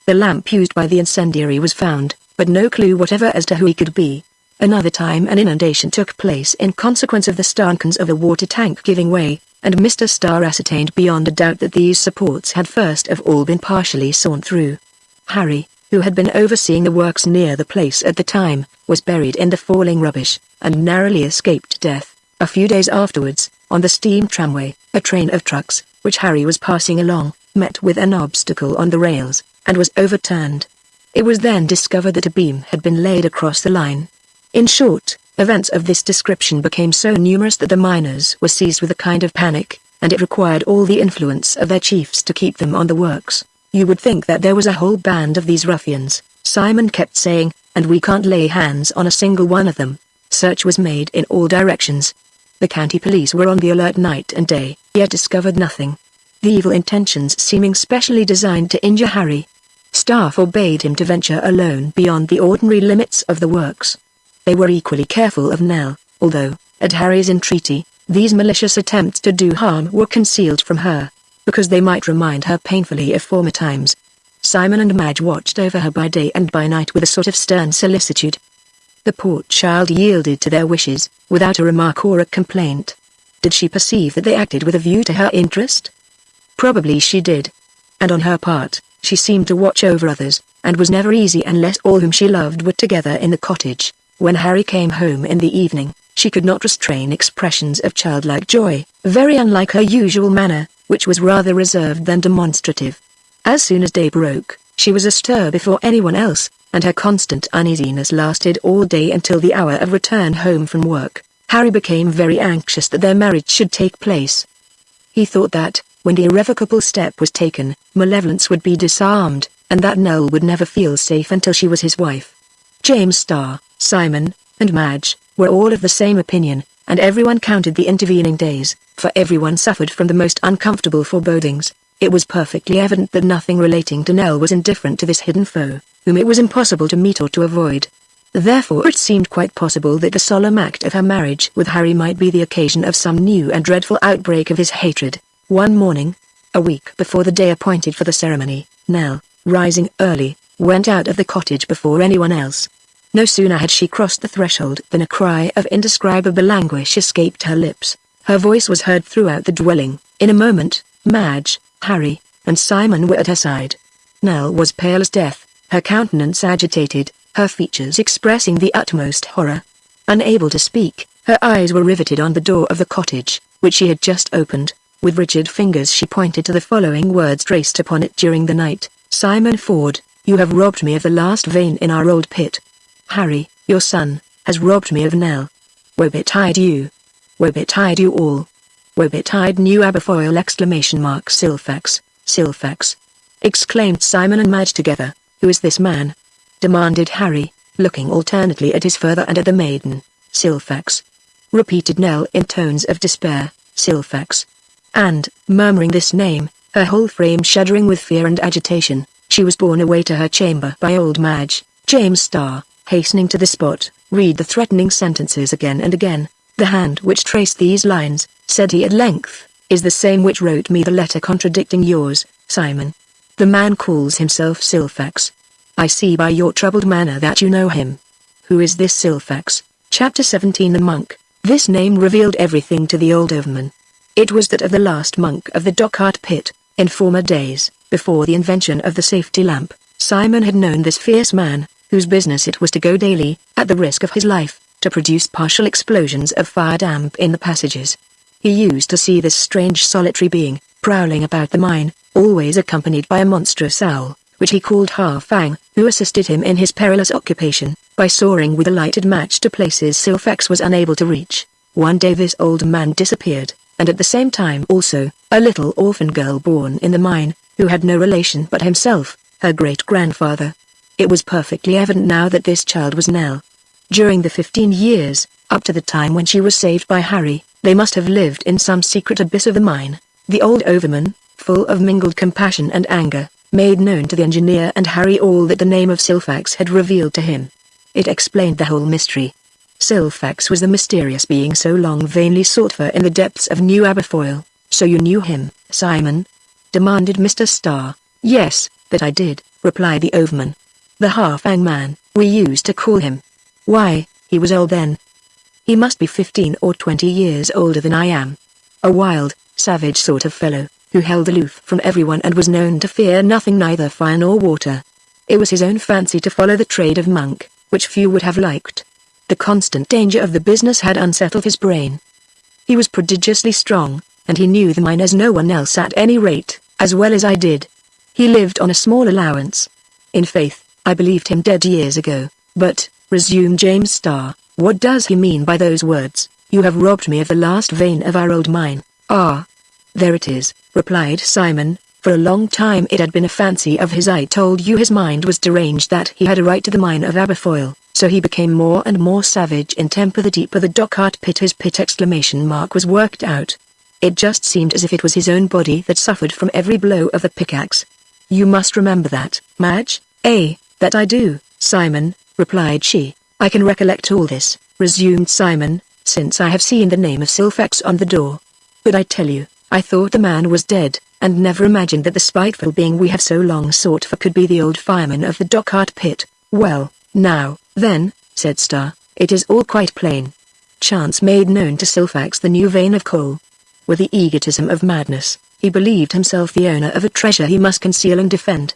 The lamp used by the incendiary was found, but no clue whatever as to who he could be. Another time an inundation took place in consequence of the stanchions of a water tank giving way, and Mr. Starr ascertained beyond a doubt that these supports had first of all been partially sawn through. Harry, who had been overseeing the works near the place at the time, was buried in the falling rubbish, and narrowly escaped death. A few days afterwards, on the steam tramway, a train of trucks, which Harry was passing along, met with an obstacle on the rails, and was overturned. It was then discovered that a beam had been laid across the line. In short, events of this description became so numerous that the miners were seized with a kind of panic, and it required all the influence of their chiefs to keep them on the works. "You would think that there was a whole band of these ruffians," Simon kept saying, "and we can't lay hands on a single one of them." Search was made in all directions. The county police were on the alert night and day, yet discovered nothing. The evil intentions seeming specially designed to injure Harry. Starr forbade him to venture alone beyond the ordinary limits of the works. They were equally careful of Nell, although, at Harry's entreaty, these malicious attempts to do harm were concealed from her, because they might remind her painfully of former times. Simon and Madge watched over her by day and by night with a sort of stern solicitude. The poor child yielded to their wishes, without a remark or a complaint. Did she perceive that they acted with a view to her interest? Probably she did. And on her part, she seemed to watch over others, and was never easy unless all whom she loved were together in the cottage. When Harry came home in the evening, she could not restrain expressions of childlike joy, very unlike her usual manner, which was rather reserved than demonstrative. As soon as day broke, she was astir before anyone else, and her constant uneasiness lasted all day until the hour of return home from work. Harry became very anxious that their marriage should take place. He thought that, when the irrevocable step was taken, malevolence would be disarmed, and that Nell would never feel safe until she was his wife. James Starr, Simon, and Madge were all of the same opinion, and everyone counted the intervening days, for everyone suffered from the most uncomfortable forebodings. It was perfectly evident that nothing relating to Nell was indifferent to this hidden foe, whom it was impossible to meet or to avoid. Therefore it seemed quite possible that the solemn act of her marriage with Harry might be the occasion of some new and dreadful outbreak of his hatred. One morning, a week before the day appointed for the ceremony, Nell, rising early, went out of the cottage before anyone else. No sooner had she crossed the threshold than a cry of indescribable anguish escaped her lips. Her voice was heard throughout the dwelling. In a moment, Madge, Harry, and Simon were at her side. Nell was pale as death, her countenance agitated, her features expressing the utmost horror. Unable to speak, her eyes were riveted on the door of the cottage, which she had just opened. With rigid fingers she pointed to the following words traced upon it during the night: "Simon Ford, you have robbed me of the last vein in our old pit. Harry, your son, has robbed me of Nell. Woe betide you. Woe betide you all. Woe betide New Aberfoyle!" Silfax, Silfax, exclaimed Simon and Madge together. "Who is this man?" demanded Harry, looking alternately at his father and at the maiden. "Silfax," repeated Nell in tones of despair, "Silfax." And, murmuring this name, her whole frame shuddering with fear and agitation, she was borne away to her chamber by old Madge. James Starr, hastening to the spot, read the threatening sentences again and again. "The hand which traced these lines," said he at length, "is the same which wrote me the letter contradicting yours, Simon. The man calls himself Silfax. I see by your troubled manner that you know him. Who is this Silfax?" Chapter 17. The monk. This name revealed everything to the old overman. It was that of the last monk of the Dochart pit. In former days, before the invention of the safety lamp, Simon had known this fierce man, whose business it was to go daily, at the risk of his life, to produce partial explosions of fire damp in the passages. He used to see this strange solitary being, prowling about the mine, always accompanied by a monstrous owl, which he called Harfang, who assisted him in his perilous occupation, by soaring with a lighted match to places Silfax was unable to reach. One day this old man disappeared, and at the same time also, a little orphan girl born in the mine, who had no relation but himself, her great-grandfather. It was perfectly evident now that this child was Nell. During the 15 years, up to the time when she was saved by Harry, they must have lived in some secret abyss of the mine. The old overman, full of mingled compassion and anger, made known to the engineer and Harry all that the name of Silfax had revealed to him. It explained the whole mystery. Silfax was the mysterious being so long vainly sought for in the depths of New Aberfoyle. "So you knew him, Simon?" demanded Mr. Starr. "Yes, that I did," replied the overman. "The Harfang man, we used to call him. Why, he was old then. He must be 15 or 20 years older than I am. A wild, savage sort of fellow, who held aloof from everyone and was known to fear nothing, neither fire nor water. It was his own fancy to follow the trade of monk, which few would have liked. The constant danger of the business had unsettled his brain. He was prodigiously strong, and he knew the mine as no one else, at any rate, as well as I did. He lived on a small allowance. In faith, I believed him dead years ago, but, resumed James Starr, what does he mean by those words? You have robbed me of the last vein of our old mine. Ah. There it is, replied Simon. For a long time it had been a fancy of his. I told you his mind was deranged, that he had a right to the mine of Aberfoyle, so he became more and more savage in temper the deeper the Dochart pit his pit exclamation mark was worked out. It just seemed as if it was his own body that suffered from every blow of the pickaxe. You must remember that, Madge. That I do, Simon, replied she. I can recollect all this, resumed Simon, since I have seen the name of Silfax on the door. But I tell you, I thought the man was dead, and never imagined that the spiteful being we have so long sought for could be the old fireman of the Dochart pit. Well, now, then, said Starr, it is all quite plain. Chance made known to Silfax the new vein of coal. With the egotism of madness, he believed himself the owner of a treasure he must conceal and defend.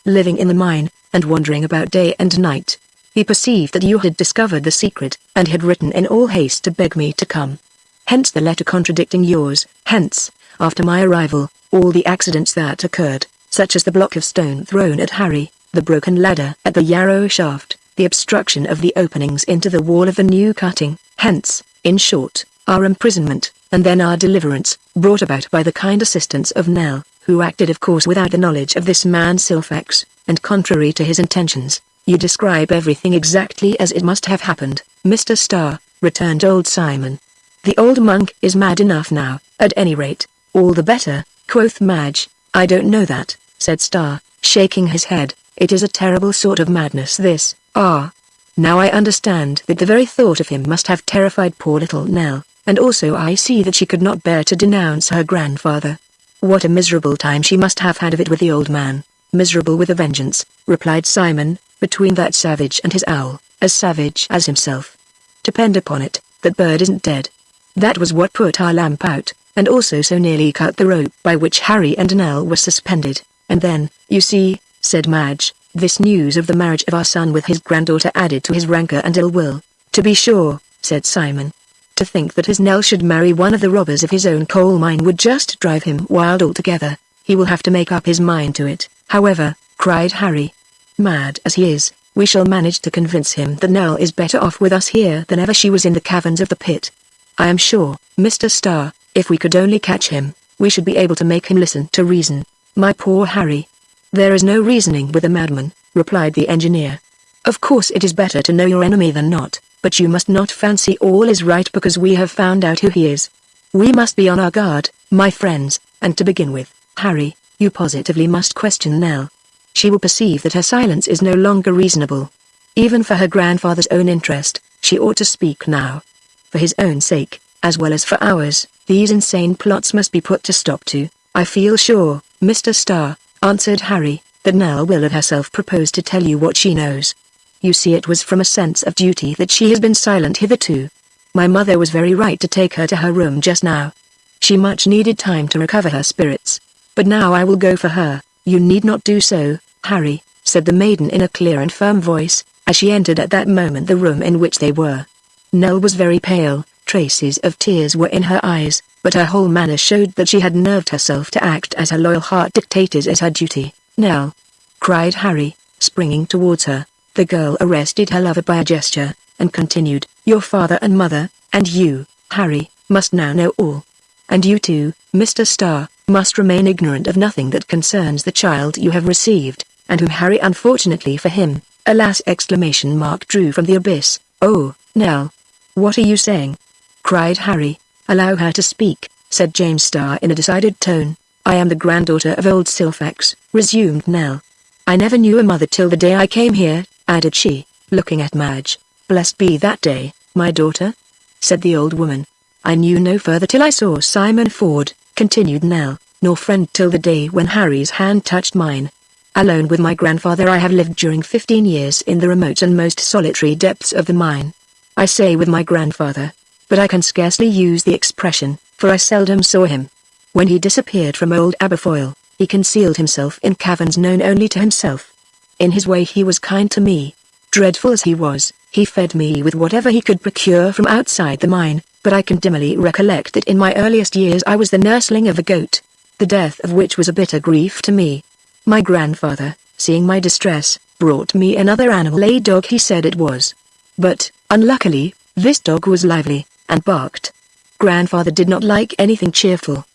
Living in the mine, and wandering about day and night, he perceived that you had discovered the secret, and had written in all haste to beg me to come. Hence the letter contradicting yours, hence, after my arrival, all the accidents that occurred, such as the block of stone thrown at Harry, the broken ladder at the Yarrow shaft, the obstruction of the openings into the wall of the new cutting, hence, in short, our imprisonment, and then our deliverance, brought about by the kind assistance of Nell, who acted of course without the knowledge of this man Silfax, and contrary to his intentions. You describe everything exactly as it must have happened, Mr. Starr, returned old Simon. The old monk is mad enough now, at any rate. All the better, quoth Madge. I don't know that, said Starr, shaking his head. It is a terrible sort of madness this. Ah. Now I understand that the very thought of him must have terrified poor little Nell, and also I see that she could not bear to denounce her grandfather. What a miserable time she must have had of it with the old man. Miserable with a vengeance, replied Simon, between that savage and his owl, as savage as himself. Depend upon it, that bird isn't dead. That was what put our lamp out, and also so nearly cut the rope by which Harry and Nell were suspended. And then, you see, said Madge, this news of the marriage of our son with his granddaughter added to his rancor and ill will. To be sure, said Simon. To think that his Nell should marry one of the robbers of his own coal mine would just drive him wild altogether. He will have to make up his mind to it, however, cried Harry. Mad as he is, we shall manage to convince him that Nell is better off with us here than ever she was in the caverns of the pit. I am sure, Mr. Starr, if we could only catch him, we should be able to make him listen to reason. My poor Harry. There is no reasoning with a madman, replied the engineer. Of course it is better to know your enemy than not, but you must not fancy all is right because we have found out who he is. We must be on our guard, my friends, and to begin with, Harry, you positively must question Nell. She will perceive that her silence is no longer reasonable. Even for her grandfather's own interest, she ought to speak now. For his own sake, as well as for ours, these insane plots must be put to stop to. I feel sure, Mr. Starr, answered Harry, that Nell will of herself propose to tell you what she knows. You see, it was from a sense of duty that she has been silent hitherto. My mother was very right to take her to her room just now. She much needed time to recover her spirits. But now I will go for her. You need not do so, Harry, said the maiden in a clear and firm voice, as she entered at that moment the room in which they were. Nell was very pale, traces of tears were in her eyes, but her whole manner showed that she had nerved herself to act as her loyal heart dictated as her duty. Nell! Cried Harry, springing towards her. The girl arrested her lover by a gesture, and continued, Your father and mother, and you, Harry, must now know all. And you too, Mr. Starr, must remain ignorant of nothing that concerns the child you have received, and whom Harry unfortunately for him, alas exclamation mark drew from the abyss. Oh, Nell! What are you saying? Cried Harry. Allow her to speak, said James Starr in a decided tone. I am the granddaughter of old Silfax, resumed Nell. I never knew a mother till the day I came here, added she, looking at Madge. Blessed be that day, my daughter, said the old woman. I knew no further till I saw Simon Ford, continued Nell, nor friend till the day when Harry's hand touched mine. Alone with my grandfather I have lived during 15 years in the remote and most solitary depths of the mine. I say with my grandfather, but I can scarcely use the expression, for I seldom saw him. When he disappeared from old Aberfoyle, he concealed himself in caverns known only to himself. In his way he was kind to me. Dreadful as he was, he fed me with whatever he could procure from outside the mine, but I can dimly recollect that in my earliest years I was the nursling of a goat, the death of which was a bitter grief to me. My grandfather, seeing my distress, brought me another animal. A dog, he said it was. But, unluckily, this dog was lively, and barked. Grandfather did not like anything cheerful.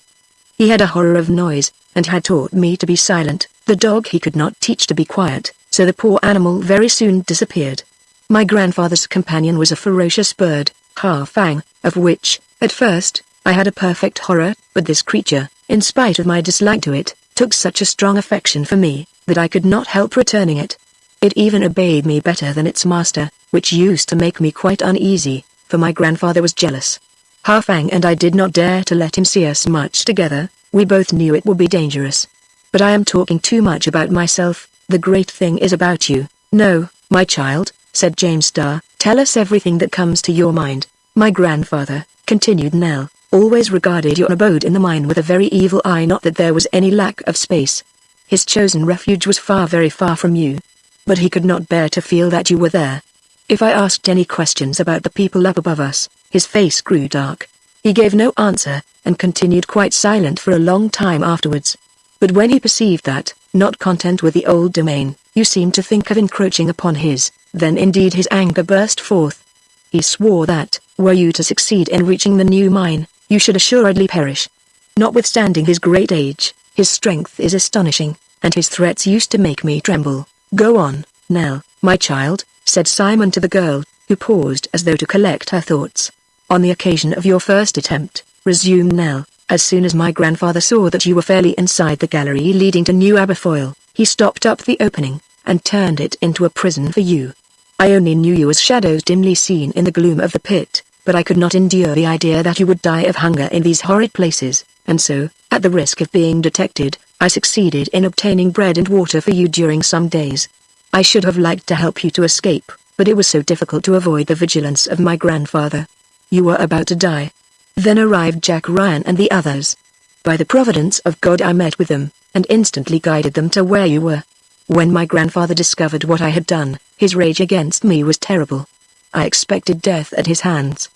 He had a horror of noise, and had taught me to be silent. The dog he could not teach to be quiet, so the poor animal very soon disappeared. My grandfather's companion was a ferocious bird, Harfang, of which, at first, I had a perfect horror, but this creature, in spite of my dislike to it, took such a strong affection for me, that I could not help returning it. It even obeyed me better than its master, which used to make me quite uneasy, for my grandfather was jealous. Harfang and I did not dare to let him see us much together, we both knew it would be dangerous. But I am talking too much about myself, the great thing is about you. No, my child, said James Starr, tell us everything that comes to your mind. My grandfather, continued Nell, always regarded your abode in the mine with a very evil eye, not that there was any lack of space. His chosen refuge was far, very far from you. But he could not bear to feel that you were there. If I asked any questions about the people up above us, his face grew dark. He gave no answer, and continued quite silent for a long time afterwards. But when he perceived that, not content with the old domain, you seemed to think of encroaching upon his, then indeed his anger burst forth. He swore that, were you to succeed in reaching the new mine, you should assuredly perish. Notwithstanding his great age, his strength is astonishing, and his threats used to make me tremble. Go on, Nell, my child, said Simon to the girl, who paused as though to collect her thoughts. On the occasion of your first attempt, resumed Nell, as soon as my grandfather saw that you were fairly inside the gallery leading to New Aberfoyle, he stopped up the opening, and turned it into a prison for you. I only knew you as shadows dimly seen in the gloom of the pit, but I could not endure the idea that you would die of hunger in these horrid places, and so, at the risk of being detected, I succeeded in obtaining bread and water for you during some days. I should have liked to help you to escape, but it was so difficult to avoid the vigilance of my grandfather. You were about to die. Then arrived Jack Ryan and the others. By the providence of God I met with them, and instantly guided them to where you were. When my grandfather discovered what I had done, his rage against me was terrible. I expected death at his hands.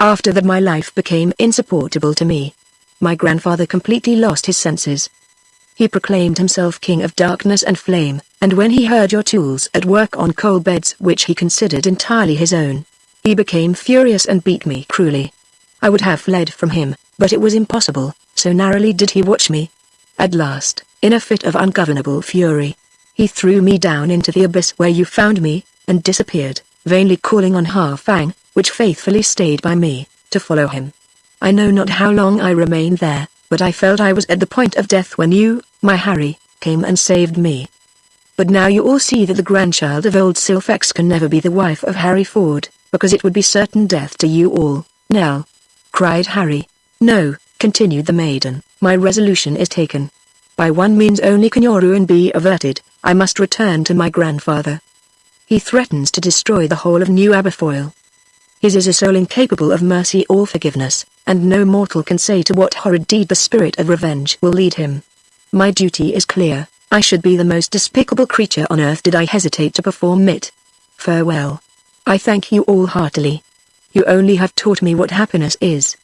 After that my life became insupportable to me. My grandfather completely lost his senses. He proclaimed himself king of darkness and flame, and when he heard your tools at work on coal beds which he considered entirely his own, he became furious and beat me cruelly. I would have fled from him, but it was impossible, so narrowly did he watch me. At last, in a fit of ungovernable fury, he threw me down into the abyss where you found me, and disappeared, vainly calling on Harfang, which faithfully stayed by me, to follow him. I know not how long I remained there, but I felt I was at the point of death when you, my Harry, came and saved me. But now you all see that the grandchild of old Silfax can never be the wife of Harry Ford, because it would be certain death to you all. Nell, cried Harry. No, continued the maiden, my resolution is taken. By one means only can your ruin be averted. I must return to my grandfather. He threatens to destroy the whole of New Aberfoyle. His is a soul incapable of mercy or forgiveness, and no mortal can say to what horrid deed the spirit of revenge will lead him. My duty is clear. I should be the most despicable creature on earth did I hesitate to perform it. Farewell. I thank you all heartily. You only have taught me what happiness is.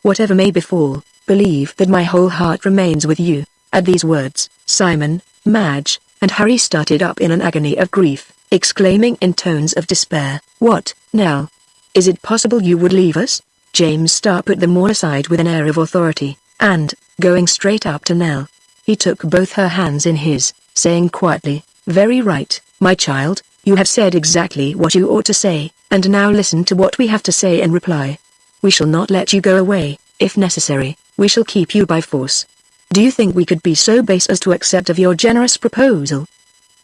Whatever may befall, believe that my whole heart remains with you. At these words, Simon, Madge, and Harry started up in an agony of grief, exclaiming in tones of despair, "What, Nell? Is it possible you would leave us?" James Starr put them all aside with an air of authority, and, going straight up to Nell, he took both her hands in his, saying quietly, "Very right, my child, you have said exactly what you ought to say, and now listen to what we have to say in reply. We shall not let you go away. If necessary, we shall keep you by force. Do you think we could be so base as to accept of your generous proposal?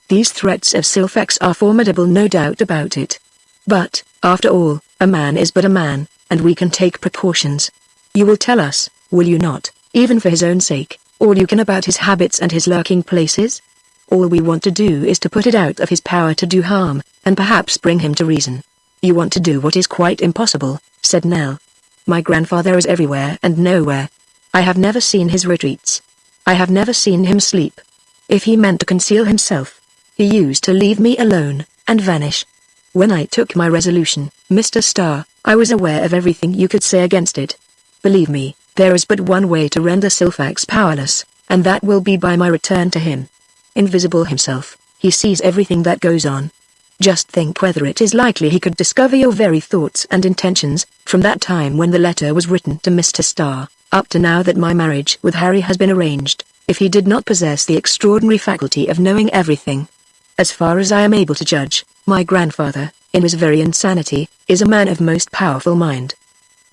These threats of Silfax are formidable, no doubt about it. But, after all, a man is but a man, and we can take precautions. You will tell us, will you not, even for his own sake, all you can about his habits and his lurking places? All we want to do is to put it out of his power to do harm, and perhaps bring him to reason." "You want to do what is quite impossible," said Nell. "My grandfather is everywhere and nowhere. I have never seen his retreats. I have never seen him sleep. If he meant to conceal himself, he used to leave me alone, and vanish. When I took my resolution, Mr. Starr, I was aware of everything you could say against it. Believe me, there is but one way to render Silfax powerless, and that will be by my return to him. Invisible himself, He sees everything that goes on. Just think whether it is likely he could discover your very thoughts and intentions, from that time when the letter was written to Mr. Starr, up to now that my marriage with Harry has been arranged, if he did not possess the extraordinary faculty of knowing everything. As far as I am able to judge, my grandfather, in his very insanity, is a man of most powerful mind.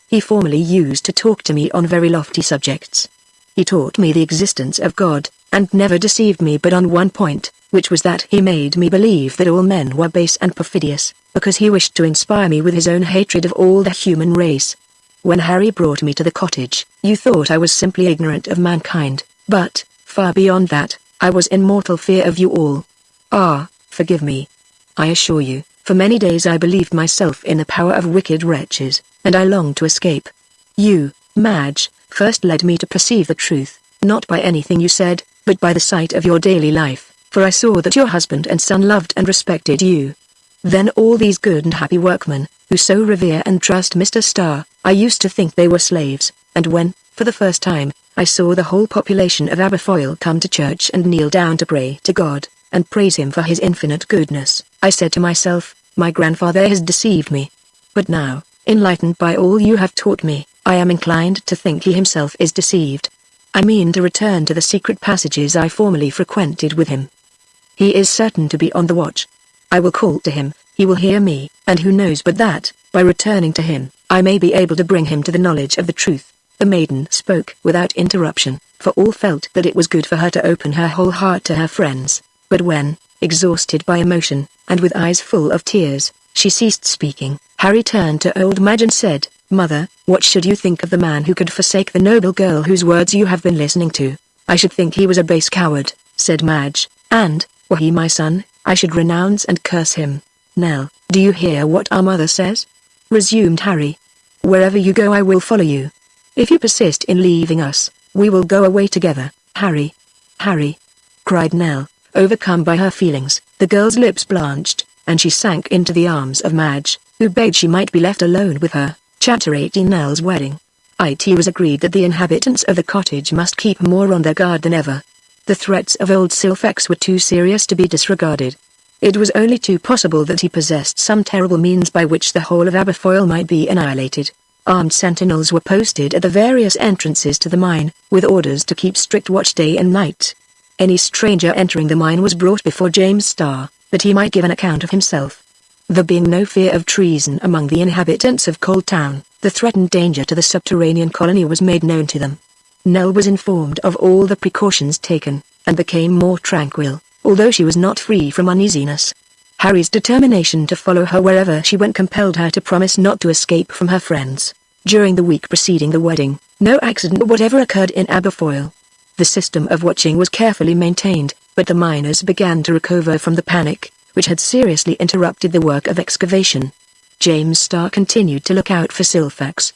He formerly used to talk to me on very lofty subjects. He taught me the existence of God, and never deceived me but on one point, which was that he made me believe that all men were base and perfidious, because he wished to inspire me with his own hatred of all the human race. When Harry brought me to the cottage, you thought I was simply ignorant of mankind, but, far beyond that, I was in mortal fear of you all. Ah, forgive me. I assure you, for many days I believed myself in the power of wicked wretches, and I longed to escape. You, Madge, first led me to perceive the truth, not by anything you said, but by the sight of your daily life, for I saw that your husband and son loved and respected you. Then all these good and happy workmen, who so revere and trust Mr. Starr, I used to think they were slaves, and when, for the first time, I saw the whole population of Aberfoyle come to church and kneel down to pray to God, and praise him for his infinite goodness, I said to myself, my grandfather has deceived me. But now, enlightened by all you have taught me, I am inclined to think he himself is deceived. I mean to return to the secret passages I formerly frequented with him. He is certain to be on the watch. I will call to him, he will hear me, and who knows but that, by returning to him, I may be able to bring him to the knowledge of the truth. The maiden spoke without interruption, for all felt that it was good for her to open her whole heart to her friends, but when, exhausted by emotion, and with eyes full of tears, she ceased speaking, Harry turned to old Madge and said, Mother, what should you think of the man who could forsake the noble girl whose words you have been listening to? I should think he was a base coward, said Madge, and, were he my son, I should renounce and curse him. Nell, do you hear what our mother says? Resumed Harry. Wherever you go I will follow you. If you persist in leaving us, we will go away together, Harry. Harry! Cried Nell, overcome by her feelings. The girl's lips blanched, and she sank into the arms of Madge, who begged she might be left alone with her. Chapter 18 Nell's Wedding. It was agreed that the inhabitants of the cottage must keep more on their guard than ever. The threats of old Silfax were too serious to be disregarded. It was only too possible that he possessed some terrible means by which the whole of Aberfoyle might be annihilated. Armed sentinels were posted at the various entrances to the mine, with orders to keep strict watch day and night. Any stranger entering the mine was brought before James Starr, that he might give an account of himself. There being no fear of treason among the inhabitants of Cold Town, the threatened danger to the subterranean colony was made known to them. Nell was informed of all the precautions taken, and became more tranquil, although she was not free from uneasiness. Harry's determination to follow her wherever she went compelled her to promise not to escape from her friends. During the week preceding the wedding, no accident whatever occurred in Aberfoyle. The system of watching was carefully maintained, but the miners began to recover from the panic, which had seriously interrupted the work of excavation. James Starr continued to look out for Silfax.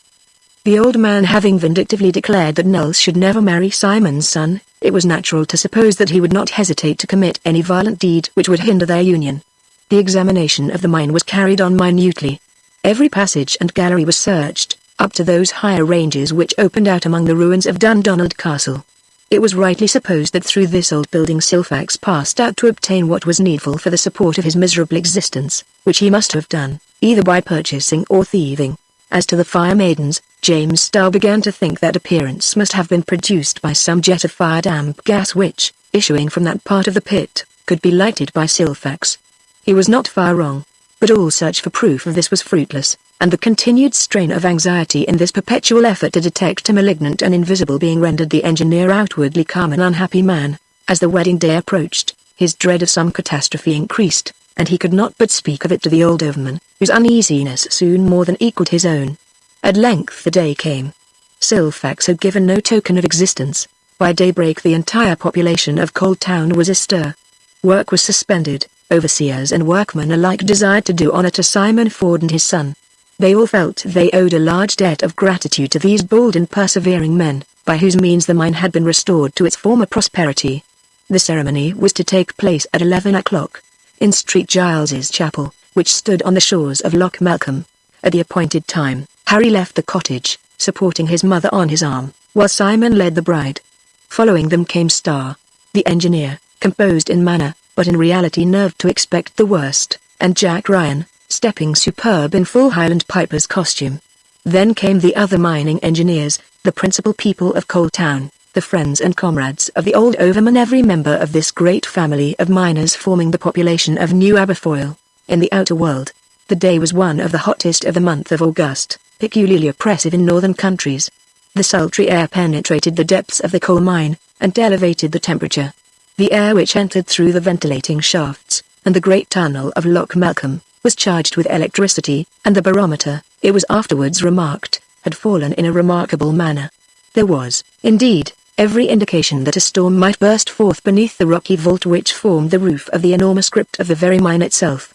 The old man having vindictively declared that Nell should never marry Simon's son, it was natural to suppose that he would not hesitate to commit any violent deed which would hinder their union. The examination of the mine was carried on minutely. Every passage and gallery was searched, up to those higher ranges which opened out among the ruins of Dundonald Castle. It was rightly supposed that through this old building Silfax passed out to obtain what was needful for the support of his miserable existence, which he must have done, either by purchasing or thieving. As to the fire maidens, James Starr began to think that appearance must have been produced by some jet of fire damp gas which, issuing from that part of the pit, could be lighted by Silfax. He was not far wrong, but all search for proof of this was fruitless, and the continued strain of anxiety in this perpetual effort to detect a malignant and invisible being rendered the engineer outwardly calm and unhappy man. As the wedding day approached, his dread of some catastrophe increased, and he could not but speak of it to the old overman, whose uneasiness soon more than equalled his own. At length the day came. Silfax had given no token of existence. By daybreak the entire population of Cold Town was astir. Work was suspended. Overseers and workmen alike desired to do honor to Simon Ford and his son. They all felt they owed a large debt of gratitude to these bold and persevering men, by whose means the mine had been restored to its former prosperity. The ceremony was to take place at 11 o'clock, in St. Giles's Chapel, which stood on the shores of Loch Malcolm. At the appointed time, Harry left the cottage, supporting his mother on his arm, while Simon led the bride. Following them came Starr, the engineer, composed in manner, but in reality nerved to expect the worst, and Jack Ryan, stepping superb in full Highland Piper's costume. Then came the other mining engineers, the principal people of Coal Town, the friends and comrades of the old overman, every member of this great family of miners forming the population of New Aberfoyle. In the outer world, the day was one of the hottest of the month of August, peculiarly oppressive in northern countries. The sultry air penetrated the depths of the coal mine, and elevated the temperature. The air which entered through the ventilating shafts, and the great tunnel of Loch Malcolm, was charged with electricity, and the barometer, it was afterwards remarked, had fallen in a remarkable manner. There was, indeed, every indication that a storm might burst forth beneath the rocky vault which formed the roof of the enormous crypt of the very mine itself.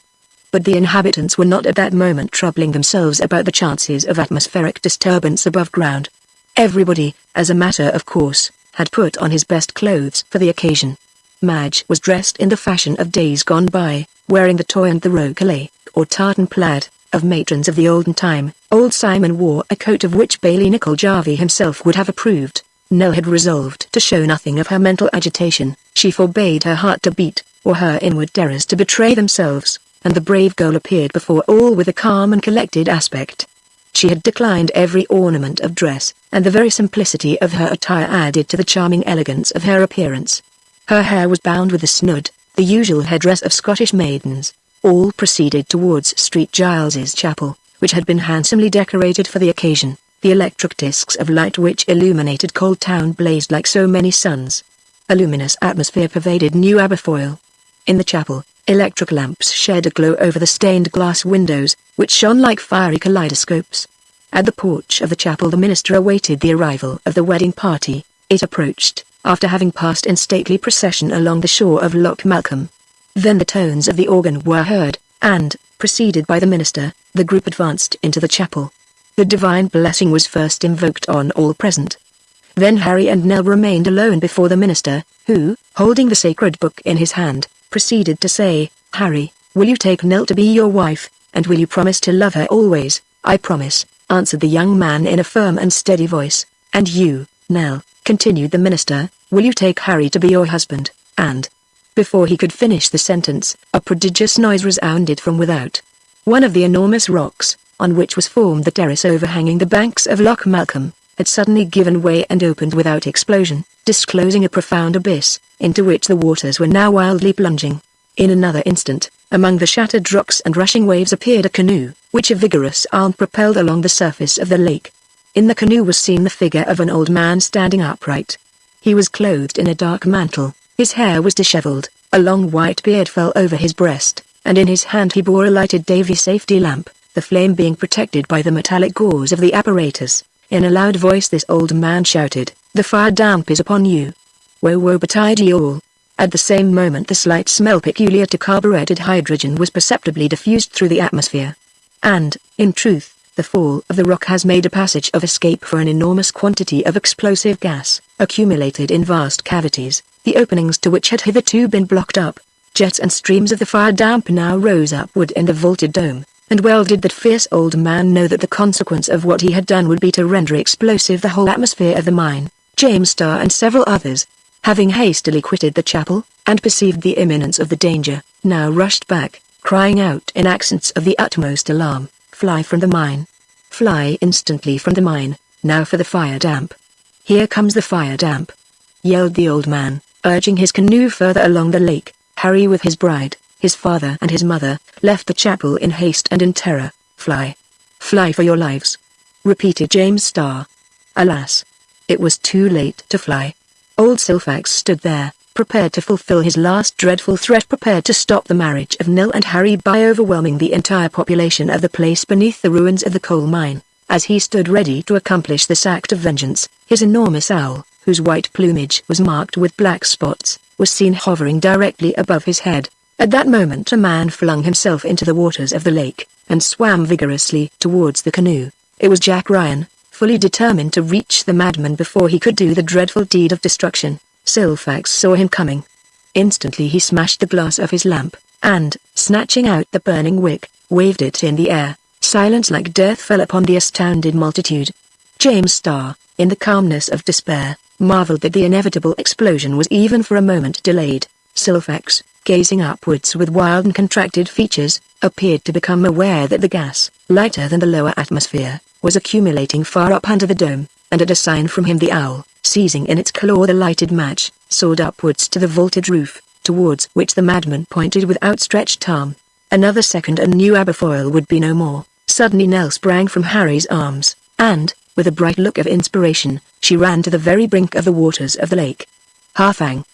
But the inhabitants were not at that moment troubling themselves about the chances of atmospheric disturbance above ground. Everybody, as a matter of course, had put on his best clothes for the occasion. Madge was dressed in the fashion of days gone by, wearing the toy and the rokelay, or tartan plaid, of matrons of the olden time. Old Simon wore a coat of which Bailey Nicol Jarvie himself would have approved. Nell had resolved to show nothing of her mental agitation. She forbade her heart to beat, or her inward terrors to betray themselves, and the brave girl appeared before all with a calm and collected aspect. She had declined every ornament of dress, and the very simplicity of her attire added to the charming elegance of her appearance. Her hair was bound with a snood, the usual headdress of Scottish maidens. All proceeded towards St. Giles's Chapel, which had been handsomely decorated for the occasion. The electric discs of light which illuminated Coal Town blazed like so many suns. A luminous atmosphere pervaded New Aberfoyle. In the chapel, electric lamps shed a glow over the stained glass windows, which shone like fiery kaleidoscopes. At the porch of the chapel the minister awaited the arrival of the wedding party. It approached, after having passed in stately procession along the shore of Loch Malcolm. Then the tones of the organ were heard, and, preceded by the minister, the group advanced into the chapel. The divine blessing was first invoked on all present. Then Harry and Nell remained alone before the minister, who, holding the sacred book in his hand, proceeded to say, "Harry, will you take Nell to be your wife, and will you promise to love her always?" "I promise," answered the young man in a firm and steady voice. "And you, Nell," continued the minister, "will you take Harry to be your husband?" And, before he could finish the sentence, a prodigious noise resounded from without. One of the enormous rocks, on which was formed the terrace overhanging the banks of Loch Malcolm, had suddenly given way and opened without explosion, disclosing a profound abyss, into which the waters were now wildly plunging. In another instant, among the shattered rocks and rushing waves appeared a canoe, which a vigorous arm propelled along the surface of the lake. In the canoe was seen the figure of an old man standing upright. He was clothed in a dark mantle, his hair was dishevelled, a long white beard fell over his breast, and in his hand he bore a lighted Davy safety lamp, the flame being protected by the metallic gauze of the apparatus. In a loud voice this old man shouted, "The fire damp is upon you. Woe woe betide ye all." At the same moment the slight smell peculiar to carburetted hydrogen was perceptibly diffused through the atmosphere. And, in truth, the fall of the rock has made a passage of escape for an enormous quantity of explosive gas, accumulated in vast cavities, the openings to which had hitherto been blocked up. Jets and streams of the fire damp now rose upward in the vaulted dome, and well did that fierce old man know that the consequence of what he had done would be to render explosive the whole atmosphere of the mine. James Starr and several others, having hastily quitted the chapel, and perceived the imminence of the danger, now rushed back, crying out in accents of the utmost alarm, "Fly from the mine! Fly instantly from the mine, now for the fire damp! Here comes the fire damp!" yelled the old man, urging his canoe further along the lake. Harry with his bride, his father and his mother, left the chapel in haste and in terror. "Fly! Fly for your lives!" repeated James Starr. Alas! It was too late to fly. Old Silfax stood there, prepared to fulfill his last dreadful threat, prepared to stop the marriage of Nell and Harry by overwhelming the entire population of the place beneath the ruins of the coal mine. As he stood ready to accomplish this act of vengeance, his enormous owl, whose white plumage was marked with black spots, was seen hovering directly above his head. At that moment a man flung himself into the waters of the lake, and swam vigorously towards the canoe. It was Jack Ryan, fully determined to reach the madman before he could do the dreadful deed of destruction. Silfax saw him coming. Instantly he smashed the glass of his lamp, and, snatching out the burning wick, waved it in the air. Silence like death fell upon the astounded multitude. James Starr, in the calmness of despair, marveled that the inevitable explosion was even for a moment delayed. Silfax, gazing upwards with wild and contracted features, appeared to become aware that the gas, lighter than the lower atmosphere, was accumulating far up under the dome, and at a sign from him the owl, seizing in its claw the lighted match, soared upwards to the vaulted roof, towards which the madman pointed with outstretched arm. Another second and New Aberfoyle would be no more. Suddenly Nell sprang from Harry's arms, and, with a bright look of inspiration, she ran to the very brink of the waters of the lake. "Harfang!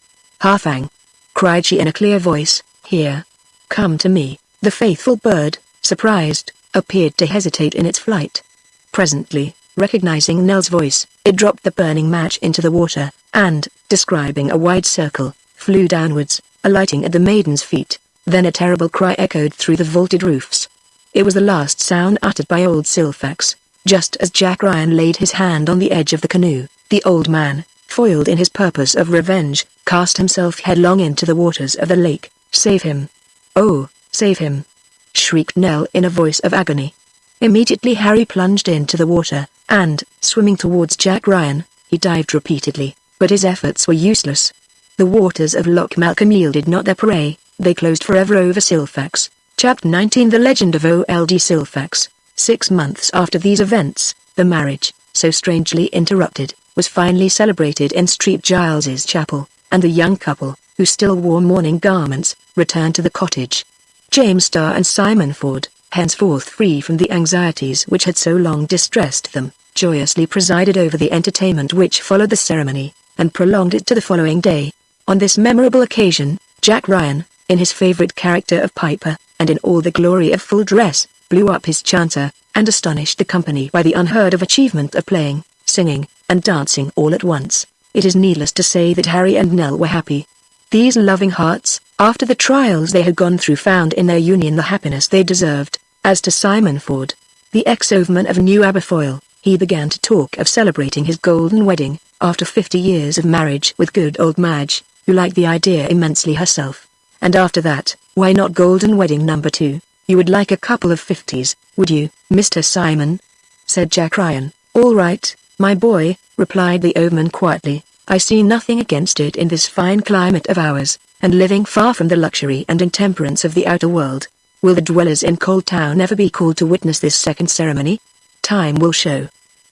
Harfang!" cried she in a clear voice, "here! Come to me." The faithful bird, surprised, appeared to hesitate in its flight. Presently, recognizing Nell's voice, it dropped the burning match into the water, and, describing a wide circle, flew downwards, alighting at the maiden's feet. Then a terrible cry echoed through the vaulted roofs. It was the last sound uttered by old Silfax. Just as Jack Ryan laid his hand on the edge of the canoe, the old man, foiled in his purpose of revenge, cast himself headlong into the waters of the lake. "Save him! Oh, save him!" shrieked Nell in a voice of agony. Immediately Harry plunged into the water, and, swimming towards Jack Ryan, he dived repeatedly, but his efforts were useless. The waters of Loch Malcolm yielded not their prey, they closed forever over Silfax. Chapter 19 The Legend of Old Silfax. 6 months after these events, the marriage, so strangely interrupted, was finally celebrated in St. Giles's Chapel, and the young couple, who still wore mourning garments, returned to the cottage. James Starr and Simon Ford, henceforth free from the anxieties which had so long distressed them, joyously presided over the entertainment which followed the ceremony, and prolonged it to the following day. On this memorable occasion, Jack Ryan, in his favorite character of Piper, and in all the glory of full dress, blew up his chanter, and astonished the company by the unheard-of achievement of playing, singing, and dancing all at once. It is needless to say that Harry and Nell were happy. These loving hearts, after the trials they had gone through, found in their union the happiness they deserved. As to Simon Ford, the ex-overman of New Aberfoyle, he began to talk of celebrating his golden wedding, after 50 years of marriage with good old Madge, who liked the idea immensely herself. And after that, why not golden wedding number 2? You would like a couple of 50s, would you, Mr. Simon? Said Jack Ryan. "All right, my boy," replied the overman quietly. "I see nothing against it in this fine climate of ours, and living far from the luxury and intemperance of the outer world. Will the dwellers in Cold Town ever be called to witness this second ceremony? Time will show."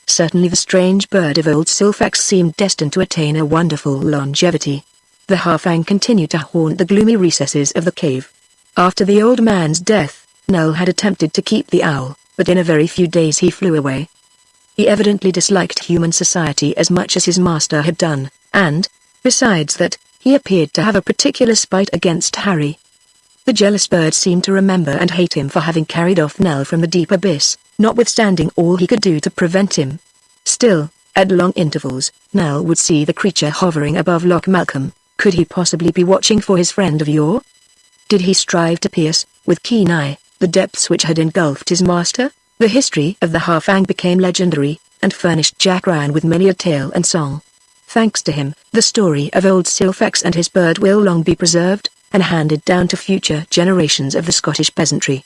Certainly the strange bird of old Silfax seemed destined to attain a wonderful longevity. The Harfang continued to haunt the gloomy recesses of the cave. After the old man's death, Nell had attempted to keep the owl, but in a very few days he flew away. He evidently disliked human society as much as his master had done, and, besides that, he appeared to have a particular spite against Harry. The jealous bird seemed to remember and hate him for having carried off Nell from the deep abyss, notwithstanding all he could do to prevent him. Still, at long intervals, Nell would see the creature hovering above Loch Malcolm. Could he possibly be watching for his friend of yore? Did he strive to pierce, with keen eye, the depths which had engulfed his master? The history of the Harfang became legendary, and furnished Jack Ryan with many a tale and song. Thanks to him, the story of old Silfax and his bird will long be preserved, and handed down to future generations of the Scottish peasantry.